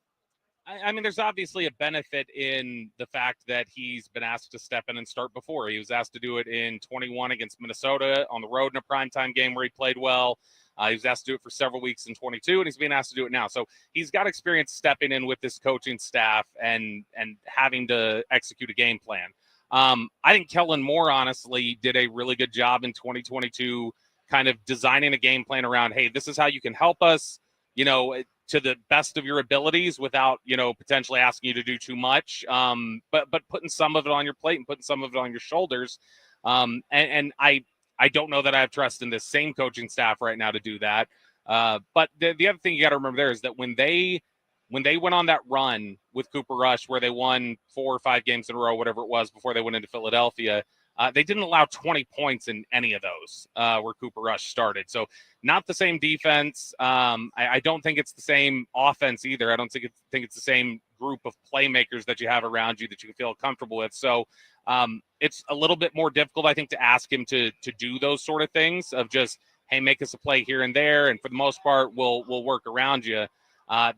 I mean, there's obviously a benefit in the fact that he's been asked to step in and start before. He was asked to do it in 21 against Minnesota on the road in a primetime game where he played well. He was asked to do it for several weeks in 22, and he's being asked to do it now. So he's got experience stepping in with this coaching staff and having to execute a game plan. I think Kellen Moore, honestly, did a really good job in 2022 kind of designing a game plan around, hey, this is how you can help us, to the best of your abilities without, potentially asking you to do too much, but putting some of it on your plate and putting some of it on your shoulders. And I don't know that I have trust in this same coaching staff right now to do that. But the other thing you got to remember there is that when they went on that run with Cooper Rush, where they won 4 or 5 games in a row, whatever it was, before they went into Philadelphia, they didn't allow 20 points in any of those where Cooper Rush started. So not the same defense. I don't think it's the same offense either. I don't think it's the same group of playmakers that you have around you that you can feel comfortable with. So it's a little bit more difficult, I think, to ask him to do those sort of things of just, hey, make us a play here and there. And for the most part, we'll work around you.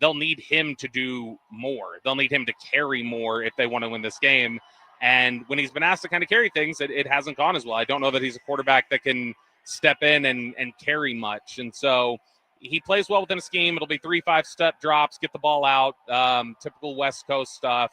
They'll need him to do more. They'll need him to carry more if they want to win this game. And when he's been asked to kind of carry things, it hasn't gone as well. I don't know that he's a quarterback that can step in and carry much. And so he plays well within a scheme. It'll be 3-5 step drops, get the ball out, typical West Coast stuff.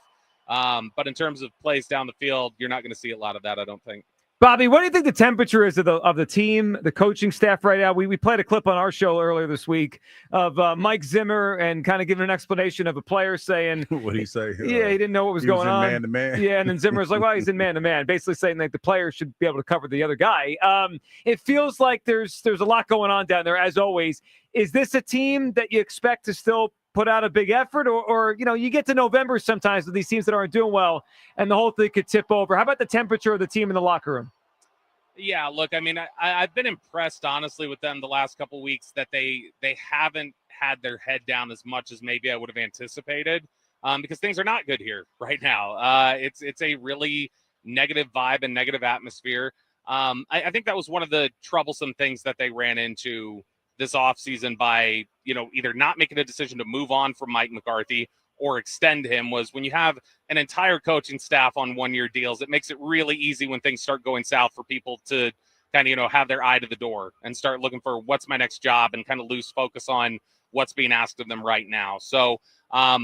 But in terms of plays down the field, you're not going to see a lot of that, I don't think. Bobby, what do you think the temperature is of the team, the coaching staff right now? We played a clip on our show earlier this week of Mike Zimmer and kind of giving an explanation of a player saying, what did he say? Yeah, he didn't know what was going on. Man-to-man. Yeah, and then Zimmer's like, well, he's in man-to-man, basically saying that the player should be able to cover the other guy. It feels like there's a lot going on down there, as always. Is this a team that you expect to still put out a big effort, or you get to November sometimes with these teams that aren't doing well and the whole thing could tip over? How about the temperature of the team in the locker room? Yeah, look, I mean, I've been impressed, honestly, with them the last couple of weeks that they haven't had their head down as much as maybe I would have anticipated, because things are not good here right now. It's a really negative vibe and negative atmosphere. I think that was one of the troublesome things that they ran into this offseason by, either not making a decision to move on from Mike McCarthy or extend him, was when you have an entire coaching staff on one-year deals, it makes it really easy when things start going south for people to kind of, have their eye to the door and start looking for what's my next job and kind of lose focus on what's being asked of them right now. So, I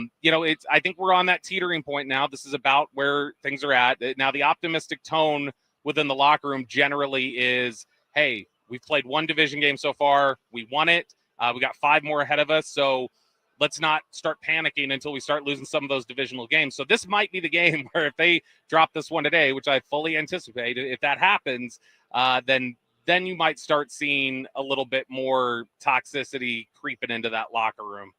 think we're on that teetering point now. This is about where things are at. Now, the optimistic tone within the locker room generally is, hey, we've played 1 division game so far. We won it. We got 5 more ahead of us. So let's not start panicking until we start losing some of those divisional games. So this might be the game where if they drop this one today, which I fully anticipate, if that happens, then you might start seeing a little bit more toxicity creeping into that locker room.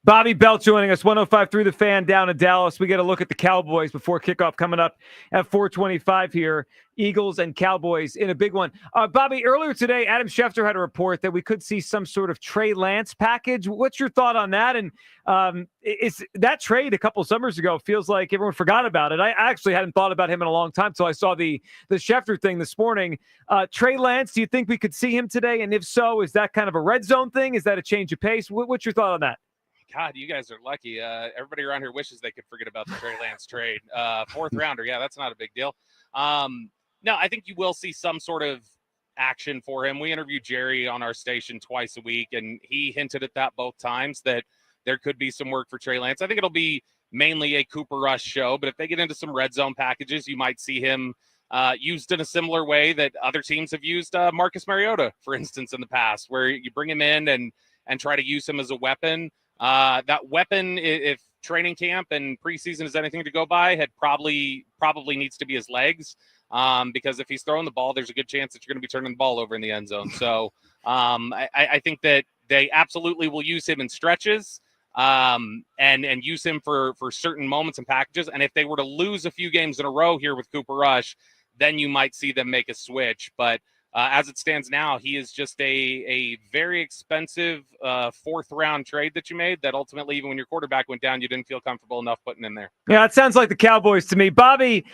Bobby Belt joining us, 105.3 The Fan down in Dallas. We get a look at the Cowboys before kickoff coming up at 4:25 here. Eagles and Cowboys in a big one. Bobby, earlier today, Adam Schefter had a report that we could see some sort of Trey Lance package. What's your thought on that? And is that trade a couple summers ago feels like everyone forgot about it. I actually hadn't thought about him in a long time until I saw the Schefter thing this morning. Trey Lance, do you think we could see him today? And if so, is that kind of a red zone thing? Is that a change of pace? What's your thought on that? God, you guys are lucky. Everybody around here wishes they could forget about the Trey Lance trade. Fourth rounder, yeah, that's not a big deal. No, I think you will see some sort of action for him. We interviewed Jerry on our station twice a week, and he hinted at that both times, that there could be some work for Trey Lance. I think it'll be mainly a Cooper Rush show, but if they get into some red zone packages, you might see him used in a similar way that other teams have used Marcus Mariota, for instance, in the past, where you bring him in and try to use him as a weapon. That weapon, if training camp and preseason is anything to go by, had probably needs to be his legs. Because if he's throwing the ball, there's a good chance that you're going to be turning the ball over in the end zone. So I think that they absolutely will use him in stretches and use him for certain moments and packages. And if they were to lose a few games in a row here with Cooper Rush, then you might see them make a switch. But as it stands now, he is just a very expensive fourth-round trade that you made that ultimately, even when your quarterback went down, you didn't feel comfortable enough putting in there. Yeah, it sounds like the Cowboys to me. Bobby,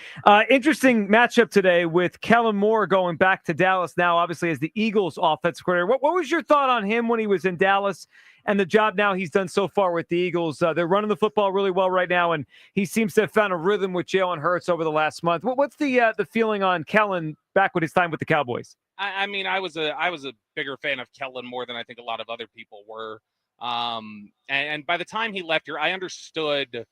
interesting matchup today with Kellen Moore going back to Dallas now, obviously, as the Eagles' offensive coordinator. What was your thought on him when he was in Dallas and the job now he's done so far with the Eagles? They're running the football really well right now, and he seems to have found a rhythm with Jalen Hurts over the last month. What's the feeling on Kellen back with his time with the Cowboys? I mean, I was a bigger fan of Kellen more than I think a lot of other people were. And by the time he left here, I understood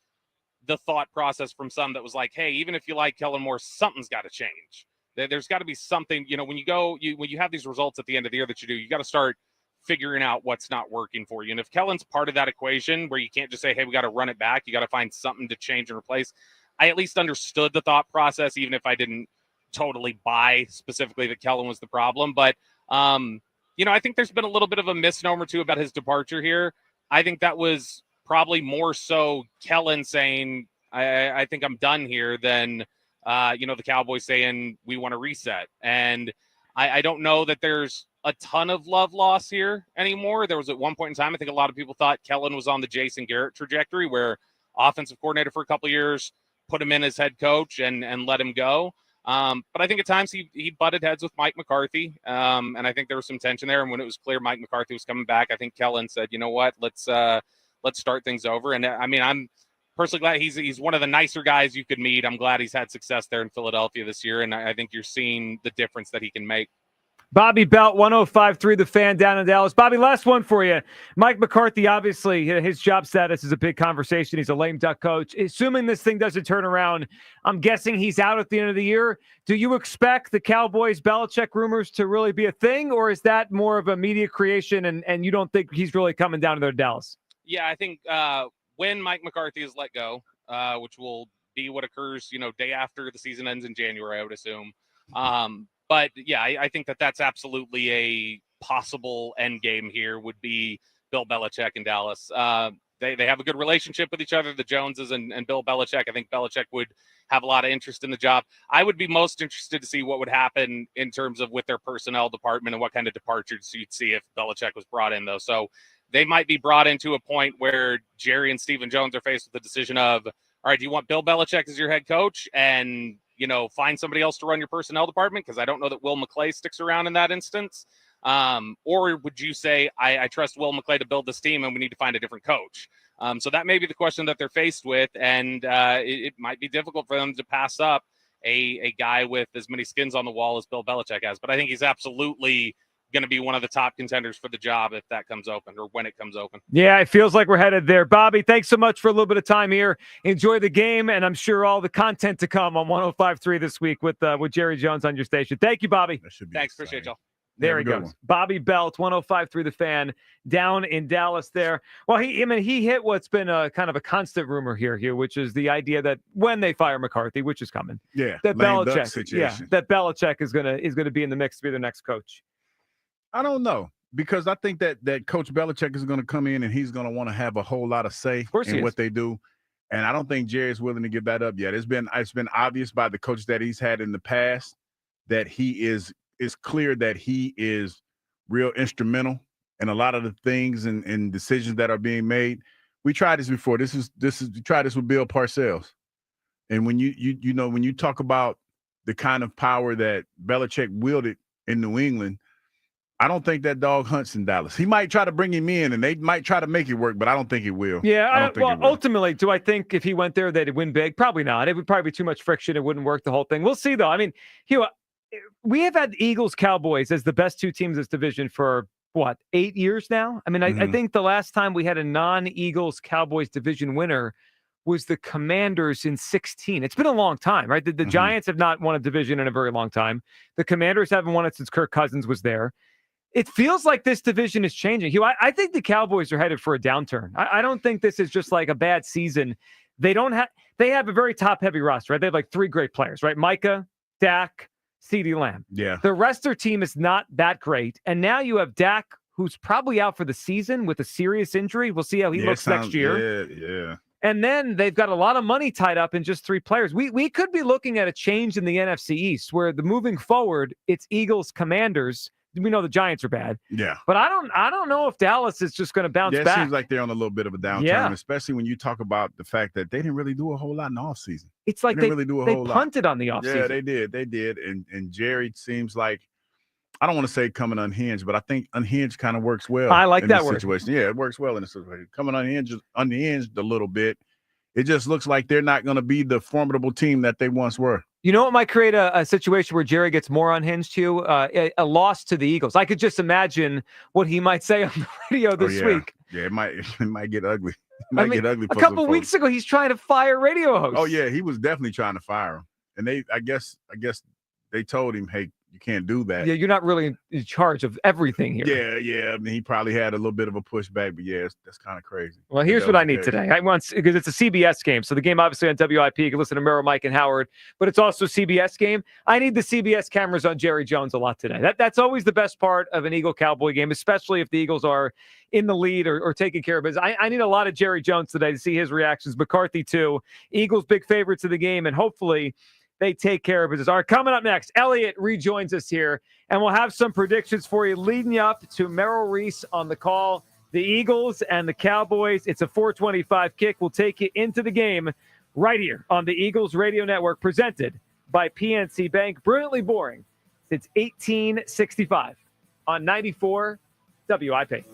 the thought process from some that was like, hey, even if you like Kellen Moore, something's got to change. There's got to be something, when you have these results at the end of the year that you got to start figuring out what's not working for you. And if Kellen's part of that equation where you can't just say, hey, we got to run it back, you got to find something to change and replace. I at least understood the thought process, even if I didn't totally buy specifically that Kellen was the problem. But, I think there's been a little bit of a misnomer too about his departure here. I think that was probably more so Kellen saying, I think I'm done here than, the Cowboys saying we want to reset. And I don't know that there's a ton of love loss here anymore. There was at one point in time, I think a lot of people thought Kellen was on the Jason Garrett trajectory where offensive coordinator for a couple of years, put him in as head coach and let him go. But I think at times he butted heads with Mike McCarthy, and I think there was some tension there. And when it was clear Mike McCarthy was coming back, I think Kellen said, you know what, let's start things over. And I mean, I'm personally glad he's one of the nicer guys you could meet. I'm glad he's had success there in Philadelphia this year, and I think you're seeing the difference that he can make. Bobby Belt, 105.3 The Fan down in Dallas. Bobby, last one for you. Mike McCarthy, obviously, his job status is a big conversation. He's a lame duck coach. Assuming this thing doesn't turn around, I'm guessing he's out at the end of the year. Do you expect the Cowboys Belichick rumors to really be a thing, or is that more of a media creation and you don't think he's really coming down to there to Dallas? Yeah, I think when Mike McCarthy is let go, which will be what occurs, day after the season ends in January, I would assume. But yeah, I think that's absolutely a possible end game here would be Bill Belichick in Dallas. They have a good relationship with each other, the Joneses and Bill Belichick. I think Belichick would have a lot of interest in the job. I would be most interested to see what would happen in terms of with their personnel department and what kind of departures you'd see if Belichick was brought in, though. So they might be brought into a point where Jerry and Stephen Jones are faced with the decision of, all right, do you want Bill Belichick as your head coach and find somebody else to run your personnel department? Because I don't know that Will McClay sticks around in that instance. Or would you say, I trust Will McClay to build this team and we need to find a different coach? So that may be the question that they're faced with. And it might be difficult for them to pass up a guy with as many skins on the wall as Bill Belichick has. But I think he's absolutely going to be one of the top contenders for the job if that comes open or when it comes open. Yeah, it feels like we're headed there. Bobby, thanks so much for a little bit of time here. Enjoy the game, and I'm sure all the content to come on 105.3 this week with Jerry Jones on your station. Thank you, Bobby. Thanks, appreciate y'all. There he goes. One. Bobby Belt, 105.3 The Fan, down in Dallas there. Well, he hit what's been a kind of a constant rumor here, Hugh, which is the idea that when they fire McCarthy, which is coming, that Belichick is gonna be in the mix to be the next coach. I don't know. because I think that Coach Belichick is going to come in and he's going to want to have a whole lot of say in what they do. And I don't think Jerry's willing to give that up yet. It's been obvious by the coach that he's had in the past that it's clear that he is real instrumental in a lot of the things and decisions that are being made. We tried this before. We tried this with Bill Parcells. And when you talk about the kind of power that Belichick wielded in New England, I don't think that dog hunts in Dallas. He might try to bring him in, and they might try to make it work, but I don't think he will. Yeah, ultimately, do I think if he went there, they'd win big? Probably not. It would probably be too much friction. It wouldn't work, the whole thing. We'll see, though. I mean, Hugh, we have had Eagles, Cowboys as the best two teams in this division for, 8 years now? I mean, I think the last time we had a non-Eagles, Cowboys division winner was the Commanders in 2016. It's been a long time, right? The Giants have not won a division in a very long time. The Commanders haven't won it since Kirk Cousins was there. It feels like this division is changing. Hugh, I think the Cowboys are headed for a downturn. I don't think this is just like a bad season. They have a very top-heavy roster, right? They have like 3 great players, right? Micah, Dak, CeeDee Lamb. Yeah. The rest of their team is not that great. And now you have Dak, who's probably out for the season with a serious injury. We'll see how he looks next year. Yeah. And then they've got a lot of money tied up in just 3 players. We could be looking at a change in the NFC East where moving forward, it's Eagles, Commanders. We know the Giants are bad. Yeah. But I don't know if Dallas is just going to bounce back. It seems like they're on a little bit of a downturn, especially when you talk about the fact that they didn't really do a whole lot in the offseason. It's like they punted on the offseason. Yeah, they did. And Jerry seems like, I don't want to say coming unhinged, but I think unhinged kind of works well. I like that word. Situation. Yeah, it works well in the situation. Coming unhinged a little bit. It just looks like they're not going to be the formidable team that they once were. You know what might create a situation where Jerry gets more unhinged, Hugh? A loss to the Eagles. I could just imagine what he might say on the radio this week. Yeah, it might get ugly. It might get ugly. A couple weeks ago, he's trying to fire radio hosts. Oh yeah, he was definitely trying to fire him. And I guess they told him, hey, you can't do that. Yeah, you're not really in charge of everything here. Yeah. I mean, he probably had a little bit of a pushback, but that's kind of crazy. Well, here's what I need today. Because it's a CBS game, so the game obviously on WIP. You can listen to Merrill, Mike, and Howard, but it's also a CBS game. I need the CBS cameras on Jerry Jones a lot today. That's always the best part of an Eagle-Cowboy game, especially if the Eagles are in the lead or taking care of business. I need a lot of Jerry Jones today to see his reactions. McCarthy, too. Eagles, big favorites of the game, and hopefully they take care of business. All right, coming up next, Eliot rejoins us here, and we'll have some predictions for you leading you up to Merrill Reese on the call. The Eagles and the Cowboys. It's a 425 kick. We'll take you into the game right here on the Eagles Radio Network, presented by PNC Bank. Brilliantly boring since 1865 on 94 WIP.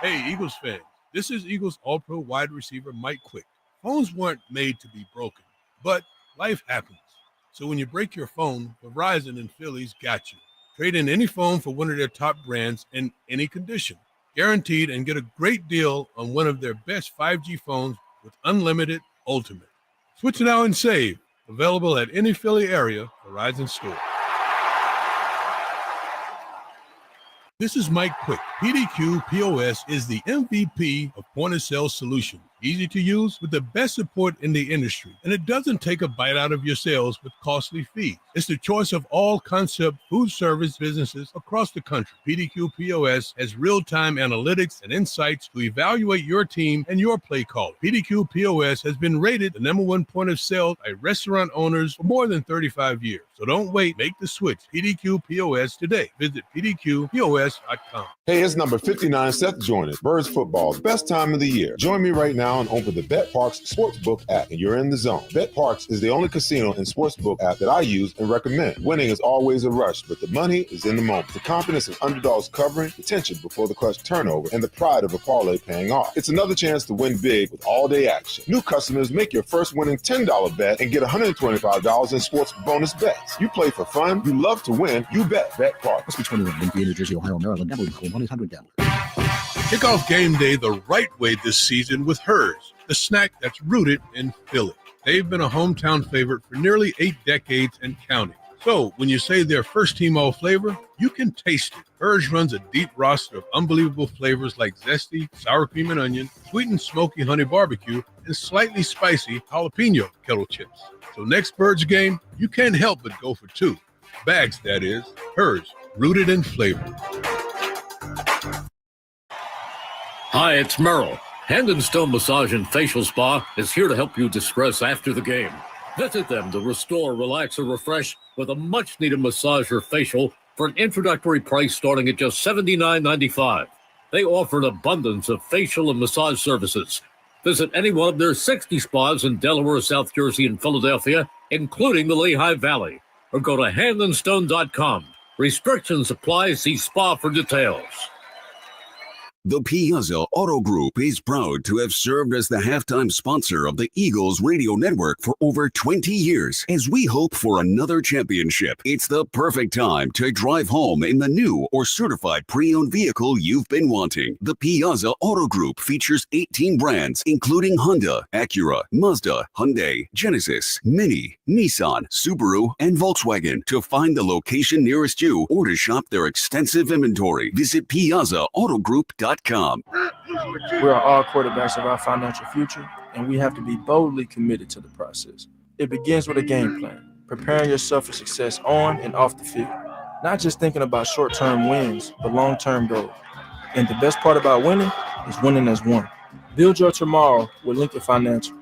Hey, Eagles fans. This is Eagles All-Pro wide receiver Mike Quick. Phones weren't made to be broken, but life happens. So when you break your phone, Verizon and Philly's got you. Trade in any phone for one of their top brands in any condition. Guaranteed, and get a great deal on one of their best 5G phones with unlimited ultimate. Switch now and save. Available at any Philly area Verizon store. This is Mike Quick. PDQ POS is the MVP of point-of-sale solution. Easy to use with the best support in the industry. And it doesn't take a bite out of your sales with costly fees. It's the choice of all concept food service businesses across the country. PDQ POS has real-time analytics and insights to evaluate your team and your play call. PDQ POS has been rated the #1 point of sale by restaurant owners for more than 35 years. So don't wait. Make the switch. PDQ POS today. Visit PDQPOS.com. Hey, it's number 59, Seth Joyner. Birds football, best time of the year. Join me right now and open the BetParks Sportsbook app, and you're in the zone. BetParks is the only casino and sportsbook app that I use and recommend. Winning is always a rush, but the money is in the moment. The confidence of underdogs covering, the tension before the clutch turnover, and the pride of a parlay paying off. It's another chance to win big with all-day action. New customers make your first winning $10 bet and get $125 in sports bonus bets. You play for fun, you love to win, you bet. BetParks. Must be 21 in New Jersey, Ohio, Maryland. Gambling code 1-800-GAMBLER. Kick off game day the right way this season with Hers, the snack that's rooted in Philly. They've been a hometown favorite for nearly 8 decades and counting. So when you say their first team all flavor, you can taste it. Hers runs a deep roster of unbelievable flavors like zesty, sour cream and onion, sweet and smoky honey barbecue, and slightly spicy jalapeno kettle chips. So next Birds game, you can't help but go for 2. Bags, that is. Hers, rooted in flavor. Hi, it's Merrill. Hand and Stone Massage and Facial Spa is here to help you distress after the game. Visit them to restore, relax, or refresh with a much-needed massage or facial for an introductory price starting at just $79.95. They offer an abundance of facial and massage services. Visit any one of their 60 spas in Delaware, South Jersey, and Philadelphia, including the Lehigh Valley, or go to handandstone.com. Restrictions apply. See spa for details. The Piazza Auto Group is proud to have served as the halftime sponsor of the Eagles radio network for over 20 years. As we hope for another championship, it's the perfect time to drive home in the new or certified pre-owned vehicle you've been wanting. The Piazza Auto Group features 18 brands, including Honda, Acura, Mazda, Hyundai, Genesis, Mini, Nissan, Subaru, and Volkswagen. To find the location nearest you or to shop their extensive inventory, visit PiazzaAutoGroup.com. We are all quarterbacks of our financial future, and we have to be boldly committed to the process. It begins with a game plan, preparing yourself for success on and off the field. Not just thinking about short-term wins, but long-term goals. And the best part about winning is winning as one. Build your tomorrow with Lincoln Financial.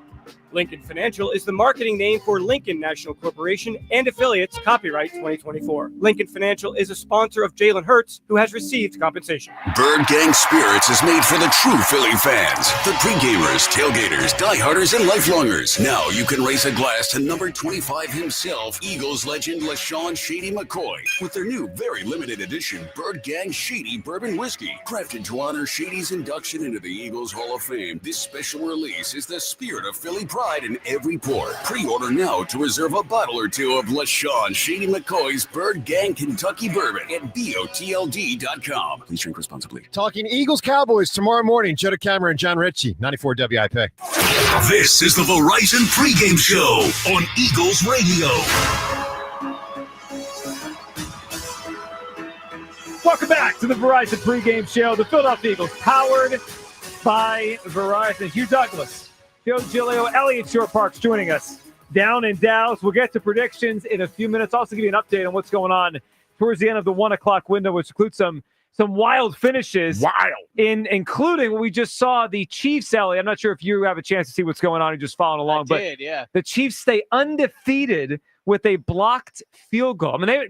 Lincoln Financial is the marketing name for Lincoln National Corporation and affiliates, copyright 2024. Lincoln Financial is a sponsor of Jalen Hurts, who has received compensation. Bird Gang Spirits is made for the true Philly fans, the pre-gamers, tailgaters, dieharders, and lifelongers. Now you can raise a glass to number 25 himself, Eagles legend LaShawn Shady McCoy, with their new very limited edition Bird Gang Shady Bourbon Whiskey. Crafted to honor Shady's induction into the Eagles Hall of Fame, this special release is the spirit of Philly pride in every pour. Pre-order now to reserve a bottle or two of LaShawn Shady McCoy's Bird Gang Kentucky Bourbon at BOTLD.com. Please drink responsibly. Talking Eagles Cowboys tomorrow morning. Joe DeCamera and John Ritchie, 94 WIP. This is the Verizon Pregame Show on Eagles Radio. Welcome back to the Verizon Pregame Show. The Philadelphia Eagles, powered by Verizon. Hugh Douglas, Joe Giglio, Eliot Shorr-Parks joining us down in Dallas. We'll get to predictions in a few minutes. Also give you an update on what's going on towards the end of the 1 o'clock window, which includes some wild finishes. Including what we just saw, the Chiefs, Eliot. I'm not sure if you have a chance to see what's going on and just following along. I did, yeah. The Chiefs stay undefeated with a blocked field goal. I mean,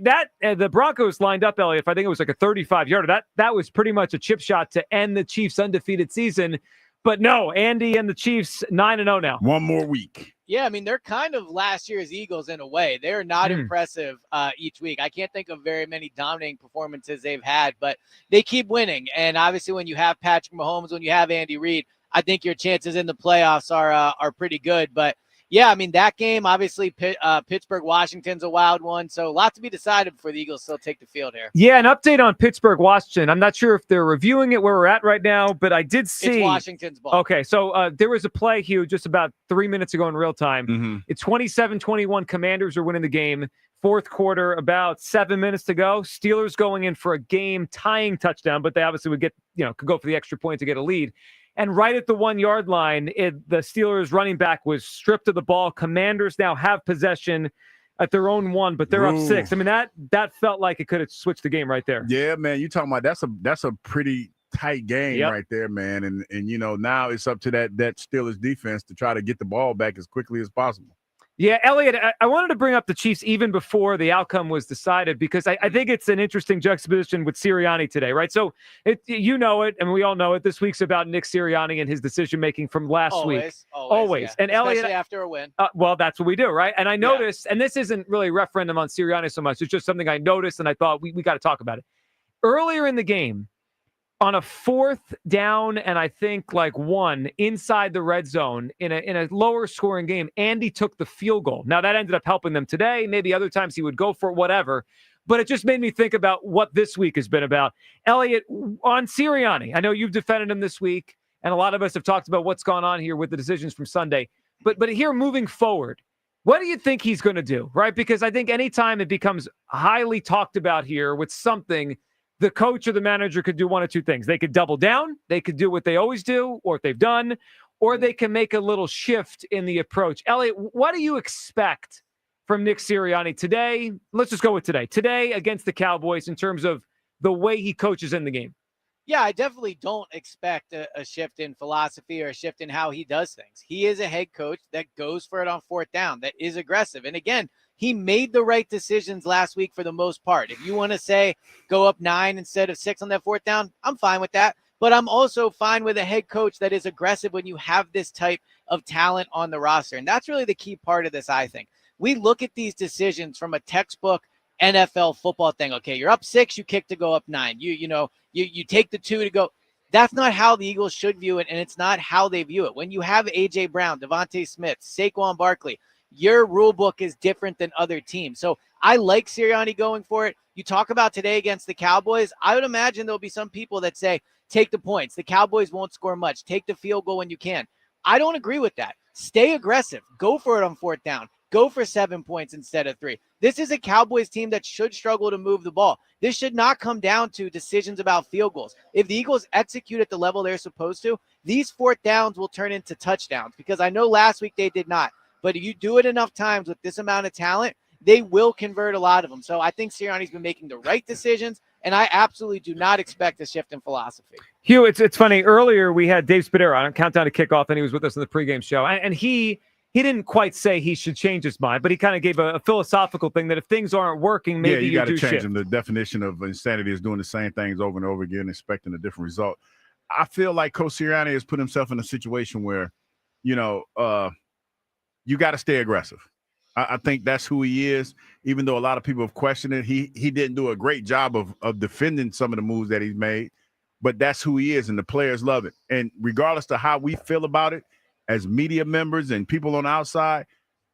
the Broncos lined up, Eliot, I think it was like a 35-yarder. That was pretty much a chip shot to end the Chiefs' undefeated season. But no, Andy and the Chiefs 9-0 now. One more week. Yeah, I mean, they're kind of last year's Eagles in a way. They're not impressive each week. I can't think of very many dominating performances they've had, but they keep winning. And obviously when you have Patrick Mahomes, when you have Andy Reid, I think your chances in the playoffs are pretty good. But yeah, I mean, that game, obviously, Pittsburgh, Washington's a wild one. So a lot to be decided before the Eagles still take the field here. Yeah, an update on Pittsburgh, Washington. I'm not sure if they're reviewing it where we're at right now, but I did see. It's Washington's ball. Okay, so there was a play, Hugh, just about 3 minutes ago in real time. Mm-hmm. It's 27-21. Commanders are winning the game. Fourth quarter, about 7 minutes to go. Steelers going in for a game-tying touchdown, but they obviously would could go for the extra point to get a lead. And right at the 1 yard line, the Steelers running back was stripped of the ball. Commanders now have possession at their own 1, but they're up 6. I mean, that felt like it could have switched the game right there. Yeah, man. You talking about that's a pretty tight game right there, man. And now it's up to that Steelers defense to try to get the ball back as quickly as possible. Yeah, Eliot, I wanted to bring up the Chiefs even before the outcome was decided because I think it's an interesting juxtaposition with Sirianni today, right? So you know it, and we all know it. This week's about Nick Sirianni and his decision-making from last week. Always. Yeah. And especially Eliot, after a win. Well, that's what we do, right? And I noticed, and this isn't really a referendum on Sirianni so much. It's just something I noticed, and I thought we got to talk about it. Earlier in the game, on a 4th down and I think like 1 inside the red zone in a lower scoring game, Andy took the field goal. Now that ended up helping them today. Maybe other times he would go for it, whatever. But it just made me think about what this week has been about. Eliot, on Sirianni, I know you've defended him this week, and a lot of us have talked about what's gone on here with the decisions from Sunday. But here moving forward, what do you think he's going to do, right? Because I think anytime it becomes highly talked about here with something, the coach or the manager could do one of two things. They could double down. They could do what they always do or what they've done, or they can make a little shift in the approach. Eliot, what do you expect from Nick Sirianni today. Let's just go with today. Today against the Cowboys in terms of the way he coaches in the game. Yeah, I definitely don't expect a shift in philosophy or a shift in how he does things. He is a head coach that goes for it on fourth down, that is aggressive. And again, he made the right decisions last week for the most part. If you want to say go up 9 instead of 6 on that fourth down, I'm fine with that. But I'm also fine with a head coach that is aggressive when you have this type of talent on the roster. And that's really the key part of this, I think. We look at these decisions from a textbook NFL football thing. Okay, you're up 6, you kick to go up 9. You take the 2 to go. That's not how the Eagles should view it, and it's not how they view it. When you have A.J. Brown, Devontae Smith, Saquon Barkley, your rule book is different than other teams. So I like Sirianni going for it. You talk about today against the Cowboys, I would imagine there'll be some people that say, take the points. The Cowboys won't score much. Take the field goal when you can. I don't agree with that. Stay aggressive. Go for it on fourth down. Go for 7 points instead of 3. This is a Cowboys team that should struggle to move the ball. This should not come down to decisions about field goals. If the Eagles execute at the level they're supposed to, these fourth downs will turn into touchdowns, because I know last week they did not. But if you do it enough times with this amount of talent, they will convert a lot of them. So I think Sirianni's been making the right decisions, and I absolutely do not expect a shift in philosophy. Hugh, it's funny. Earlier we had Dave Spadero on Countdown to Kickoff, and he was with us in the pregame show. And he didn't quite say he should change his mind, but he kind of gave a philosophical thing that if things aren't working, maybe you got to do change shift. them. The definition of insanity is doing the same things over and over again, expecting a different result. I feel like Coach Sirianni has put himself in a situation where, you got to stay aggressive. I think that's who he is. Even though a lot of people have questioned it, he didn't do a great job of defending some of the moves that he's made, but that's who he is, and the players love it. And regardless of how we feel about it, as media members and people on the outside,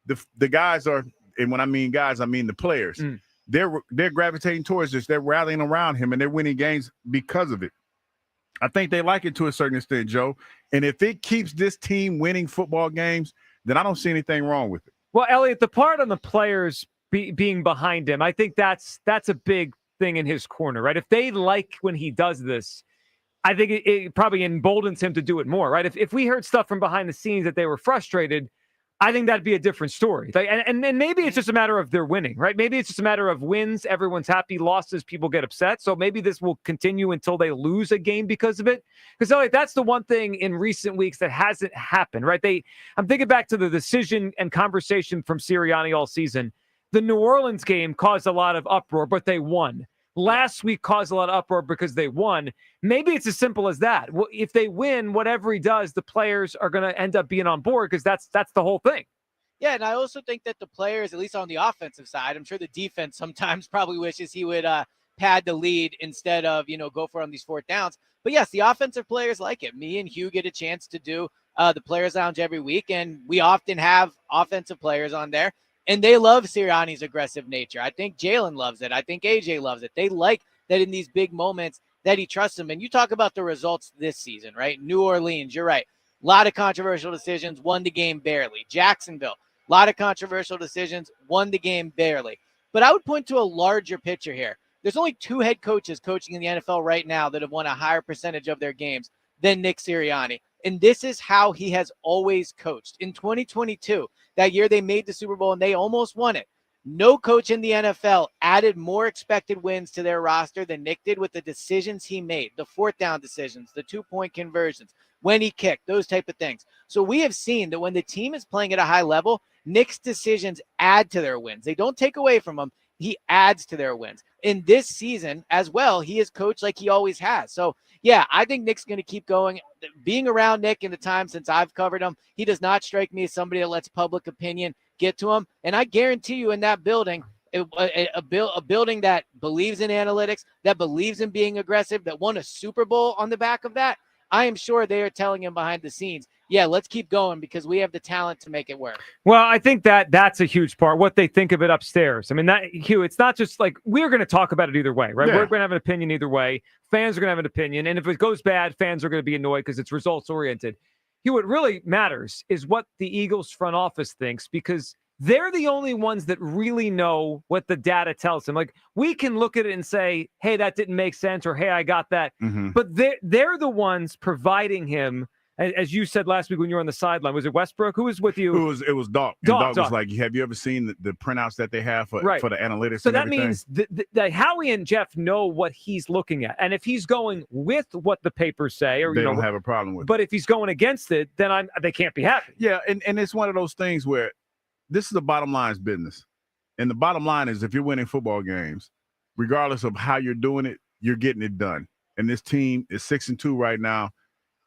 the guys are, and when I mean guys, I mean the players. They're gravitating towards this. They're rallying around him, and they're winning games because of it. I think they like it to a certain extent, Joe. And if it keeps this team winning football games, then I don't see anything wrong with it. Well, Eliot, the part on the players being behind him, I think that's a big thing in his corner, right? If they like when he does this, I think it probably emboldens him to do it more, right? If we heard stuff from behind the scenes that they were frustrated, I think that'd be a different story. And maybe it's just a matter of they're winning, right? Maybe it's just a matter of wins, everyone's happy, losses, people get upset. So maybe this will continue until they lose a game because of it. Because Eliot, that's the one thing in recent weeks that hasn't happened, right? I'm thinking back to the decision and conversation from Sirianni all season. The New Orleans game caused a lot of uproar, but they won. Last week caused a lot of uproar because they won. Maybe it's as simple as that. Well, if they win, whatever he does, the players are going to end up being on board, because that's the whole thing. Yeah, and I also think that the players, at least on the offensive side, I'm sure the defense sometimes probably wishes he would pad the lead instead of, go for it on these fourth downs. But yes, the offensive players like it. Me and Hugh get a chance to do the Players Lounge every week, and we often have offensive players on there. And they love Sirianni's aggressive nature. I think Jalen loves it. I think AJ loves it. They like that in these big moments that he trusts them. And you talk about the results this season, right? New Orleans, you're right. A lot of controversial decisions, won the game barely. Jacksonville, a lot of controversial decisions, won the game barely. But I would point to a larger picture here. There's only 2 head coaches coaching in the NFL right now that have won a higher percentage of their games than Nick Sirianni. And this is how he has always coached. In 2022, that year they made the Super Bowl and they almost won it. No coach in the NFL added more expected wins to their roster than Nick did with the decisions he made, the fourth down decisions, the 2-point conversions, when he kicked, those type of things. So we have seen that when the team is playing at a high level, Nick's decisions add to their wins. They don't take away from them. He adds to their wins. In this season as well, he is coached like he always has. So, yeah, I think Nick's going to keep going. Being around Nick in the time since I've covered him, he does not strike me as somebody that lets public opinion get to him. And I guarantee you in that building, a building that believes in analytics, that believes in being aggressive, that won a Super Bowl on the back of that, I am sure they are telling him behind the scenes, yeah, let's keep going because we have the talent to make it work. Well, I think that's a huge part, what they think of it upstairs. I mean, Hugh, it's not just like we're going to talk about it either way, right? Yeah. We're going to have an opinion either way. Fans are going to have an opinion. And if it goes bad, fans are going to be annoyed because it's results-oriented. Hugh, what really matters is what the Eagles front office thinks, because they're the only ones that really know what the data tells them. Like, we can look at it and say, hey, that didn't make sense, or hey, I got that. Mm-hmm. But they're the ones providing him as you said last week when you were on the sideline, was it Westbrook? Who was with you? It was Doc. And Doc was like, have you ever seen the printouts that they have for the analytics? So and that everything? means that Howie and Jeff know what he's looking at. And if he's going with what the papers say, or they don't have a problem with it. But if he's going against it, then they can't be happy. Yeah, and it's one of those things where this is a bottom line's business. And the bottom line is if you're winning football games, regardless of how you're doing it, you're getting it done. And this team is 6-2 right now,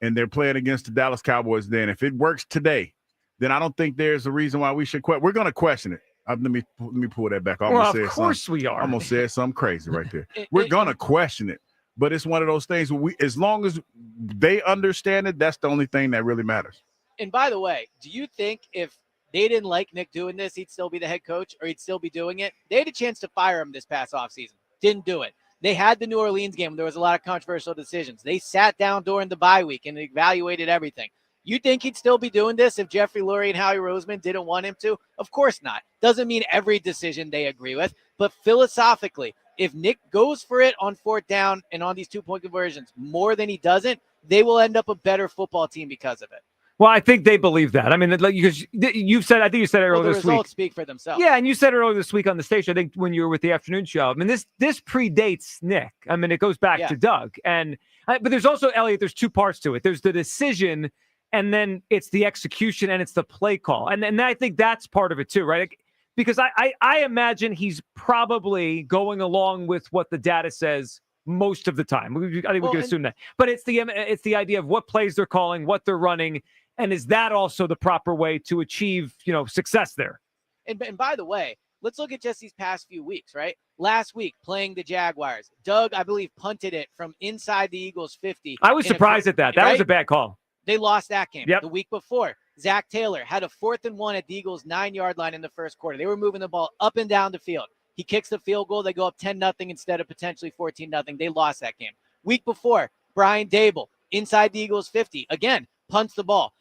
and they're playing against the Dallas Cowboys then. If it works today, then I don't think there's a reason why we should quit. We're going to question it. Let me pull that back. Of course we are. I'm going to say something crazy right there. We're going to question it. But it's one of those things where as long as they understand it, that's the only thing that really matters. And by the way, do you think if they didn't like Nick doing this, he'd still be the head coach or he'd still be doing it? They had a chance to fire him this past offseason. Didn't do it. They had the New Orleans game. There was a lot of controversial decisions. They sat down during the bye week and evaluated everything. You think he'd still be doing this if Jeffrey Lurie and Howie Roseman didn't want him to? Of course not. Doesn't mean every decision they agree with. But philosophically, if Nick goes for it on 4th down and on these 2-point conversions more than he doesn't, they will end up a better football team because of it. Well, I think they believe that. I mean, because I think you said it earlier this week. The results speak for themselves. Yeah, and you said it earlier this week on the station, I think when you were with the afternoon show. I mean, this predates Nick. I mean, it goes back to Doug. But there's also, Eliot, there's 2 parts to it. There's the decision, and then it's the execution, and it's the play call. And I think that's part of it too, right? Because I imagine he's probably going along with what the data says most of the time. I think we can assume that. But it's the idea of what plays they're calling, what they're running, and is that also the proper way to achieve, success there? And by the way, let's look at just these past few weeks, right? Last week, playing the Jaguars, Doug, I believe, punted it from inside the Eagles' 50. I was surprised at that. That was a bad call. They lost that game. Yep. The week before, Zach Taylor had a 4th and 1 at the Eagles' 9-yard line in the first quarter. They were moving the ball up and down the field. He kicks the field goal. They go up 10-0 instead of potentially 14-0. They lost that game. Week before, Brian Dable, inside the Eagles' 50. Again, punts the ball.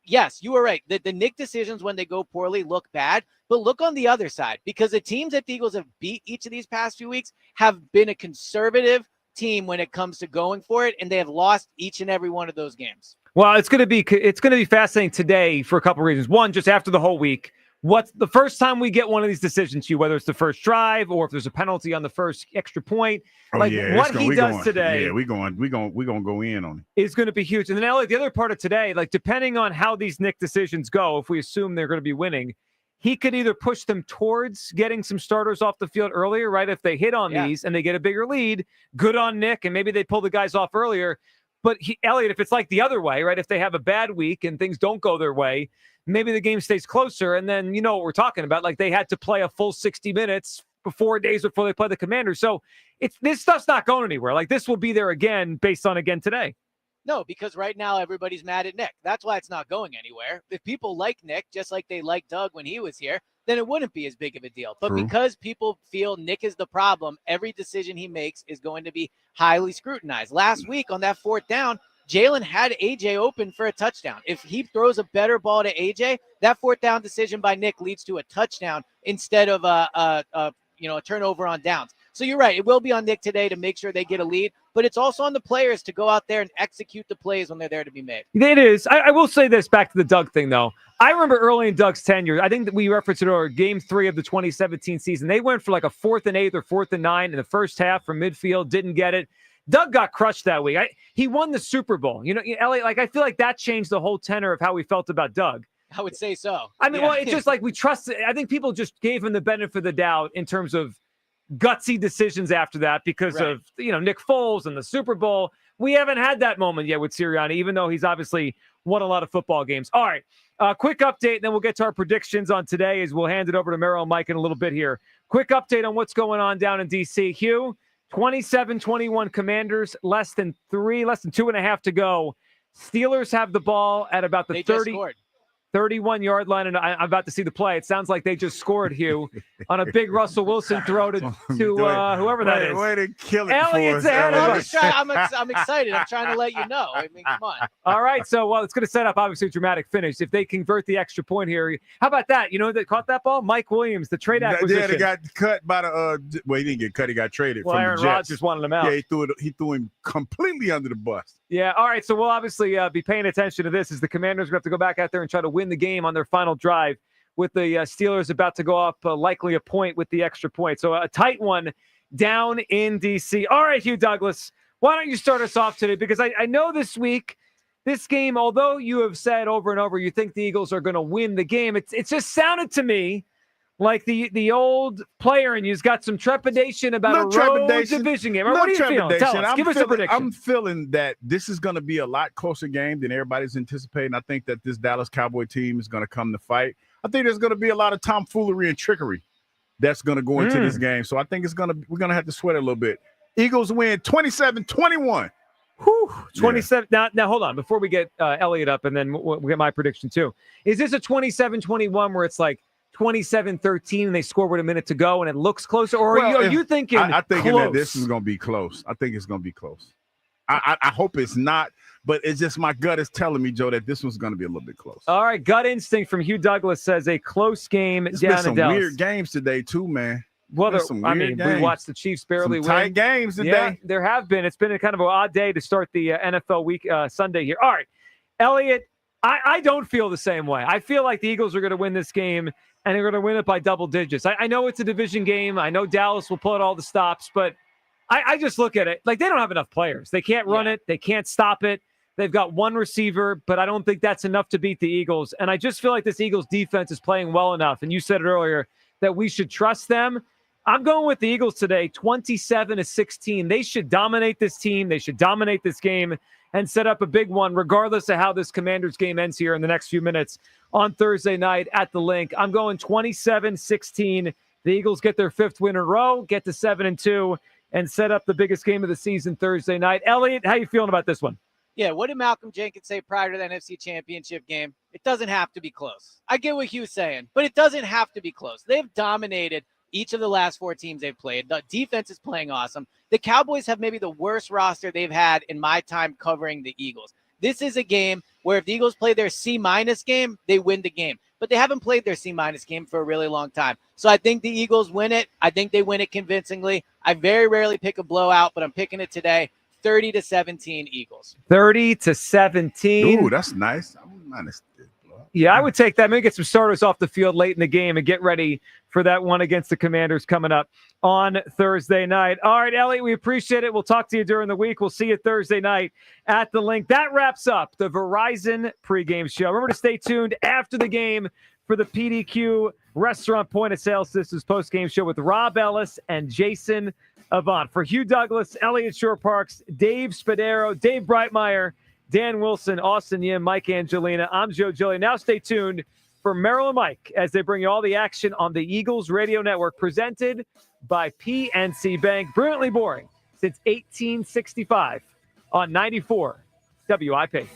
Yes, you were right. The Nick decisions when they go poorly look bad, but look on the other side, because the teams that the Eagles have beat each of these past few weeks have been a conservative team when it comes to going for it, and they have lost each and every one of those games. Well, it's going to be fascinating today for a couple of reasons. One, just after the whole week, what's the first time we get one of these decisions, Hugh, whether it's the first drive or if there's a penalty on the first extra point, what he does today. Yeah, we're going to go in on it. Is going to be huge. And then, Eliot, the other part of today, depending on how these Nick decisions go, if we assume they're going to be winning, he could either push them towards getting some starters off the field earlier, right? If they hit on these and they get a bigger lead, good on Nick, and maybe they pull the guys off earlier. But Eliot, if it's like the other way, right? If they have a bad week and things don't go their way, maybe the game stays closer. And then you know what we're talking about. They had to play a full 60 minutes 4 days before they play the Commanders. So this stuff's not going anywhere. This will be there again based on again today. No, because right now everybody's mad at Nick. That's why it's not going anywhere. If people like Nick, just like they liked Doug when he was here, then it wouldn't be as big of a deal. But because people feel Nick is the problem, every decision he makes is going to be highly scrutinized. Last week on that 4th down, Jalen had AJ open for a touchdown. If he throws a better ball to AJ, that 4th down decision by Nick leads to a touchdown instead of a turnover on downs. So you're right. It will be on Nick today to make sure they get a lead, but it's also on the players to go out there and execute the plays when they're there to be made. It is. I will say this back to the Doug thing, though. I remember early in Doug's tenure, I think that we referenced it over Game 3 of the 2017 season. They went for a 4th and 8 or 4th and 9 in the first half from midfield, didn't get it. Doug got crushed that week. He won the Super Bowl. Eliot, I feel like that changed the whole tenor of how we felt about Doug. I would say so. Well, it's just we trusted. I think people just gave him the benefit of the doubt in terms of gutsy decisions after that because of Nick Foles and the Super Bowl. We haven't had that moment yet with Sirianni, even though he's obviously won a lot of football games. All right, quick update, then we'll get to our predictions on today as we'll hand it over to Merrill and Mike in a little bit here. Quick update on what's going on down in D.C. Hugh, 27-21 Commanders, less than 2.5 to go. Steelers have the ball at about the 31-yard line, and I'm about to see the play. It sounds like they just scored, Hugh, on a big Russell Wilson throw to whoever that is. Way to kill it Eliot's ahead of us. I'm excited. I'm trying to let you know. Come on. All right, so it's going to set up, obviously, a dramatic finish. If they convert the extra point here, how about that? You know that caught that ball? Mike Williams, the trade acquisition. Yeah, they got cut by the he didn't get cut. He got traded from Aaron the Jets. Rodgers wanted him out. Yeah, he threw him completely under the bus. Yeah, all right, so we'll obviously be paying attention to this as the Commanders are going to have to go back out there and try to win the game on their final drive with the Steelers about to go up likely a point with the extra point. So a tight one down in D.C. All right, Hugh Douglas, why don't you start us off today? Because I know this week, this game, although you have said over and over you think the Eagles are going to win the game, it just sounded to me like the old player and you've got some trepidation about a road division game. What are you feeling? Tell us. Give us a prediction. I'm feeling that this is going to be a lot closer game than everybody's anticipating. I think that this Dallas Cowboy team is going to come to fight. I think there's going to be a lot of tomfoolery and trickery that's going to go into this game. So I think we're going to have to sweat it a little bit. Eagles win 27-21. 27. Yeah. Now, hold on. Before we get Eliot up, and then we'll get my prediction too. Is this a 27-21 where it's like 27-13 and they score with a minute to go and it looks closer? Or are you thinking I think close? that this is going to be close. I think it's going to be close. I hope it's not, but it's just my gut is telling me, Joe, that this one's going to be a little bit close. All right. Gut instinct from Hugh Douglas says a close game There's down been some in Dallas. weird games today too, man. Well, we watched the Chiefs barely win. Tight games today. Yeah, there have been. It's been a kind of an odd day to start the NFL week Sunday here. All right, Eliot, I don't feel the same way. I feel like the Eagles are going to win this game, and they're going to win it by double digits. I know it's a division game. I know Dallas will pull out all the stops, but I just look at it like they don't have enough players. They can't run it. They can't stop it. They've got one receiver, but I don't think that's enough to beat the Eagles. And I just feel like this Eagles defense is playing well enough, and you said it earlier, that we should trust them. I'm going with the Eagles today, 27-16. They should dominate this team. They should dominate this game and set up a big one, regardless of how this Commanders game ends here in the next few minutes on Thursday night at the Link. I'm going 27-16. The Eagles get their fifth win in a row, get to 7-2, and set up the biggest game of the season Thursday night. Eliot, how you feeling about this one? Yeah, what did Malcolm Jenkins say prior to the NFC Championship game? It doesn't have to be close. I get what Hugh's saying, but it doesn't have to be close. They've dominated each of the last four teams they've played. The defense is playing awesome. The Cowboys have maybe the worst roster they've had in my time covering the Eagles. This is a game where if the Eagles play their C- game, they win the game. But they haven't played their C- game for a really long time. So I think the Eagles win it. I think they win it convincingly. I very rarely pick a blowout, but I'm picking it today. 30-17 Eagles. 30-17. Ooh, that's nice. I wouldn't mind this. Yeah, I would take that. Maybe get some starters off the field late in the game and get ready for that one against the Commanders coming up on Thursday night. All right, Eliot, we appreciate it. We'll talk to you during the week. We'll see you Thursday night at the Link. That wraps up the Verizon pregame show. Remember to stay tuned after the game for the PDQ Restaurant Point of Sale Systems postgame show with Rob Ellis and Jason Avant. For Hugh Douglas, Eliot Shorr-Parks, Dave Spadaro, Dave Breitmeyer, Dan Wilson, Austin Yim, Mike Angelina. I'm Joe Giglio. Now stay tuned for Merrill and Mike as they bring you all the action on the Eagles Radio Network, presented by PNC Bank. Brilliantly boring since 1865 on 94 WIP.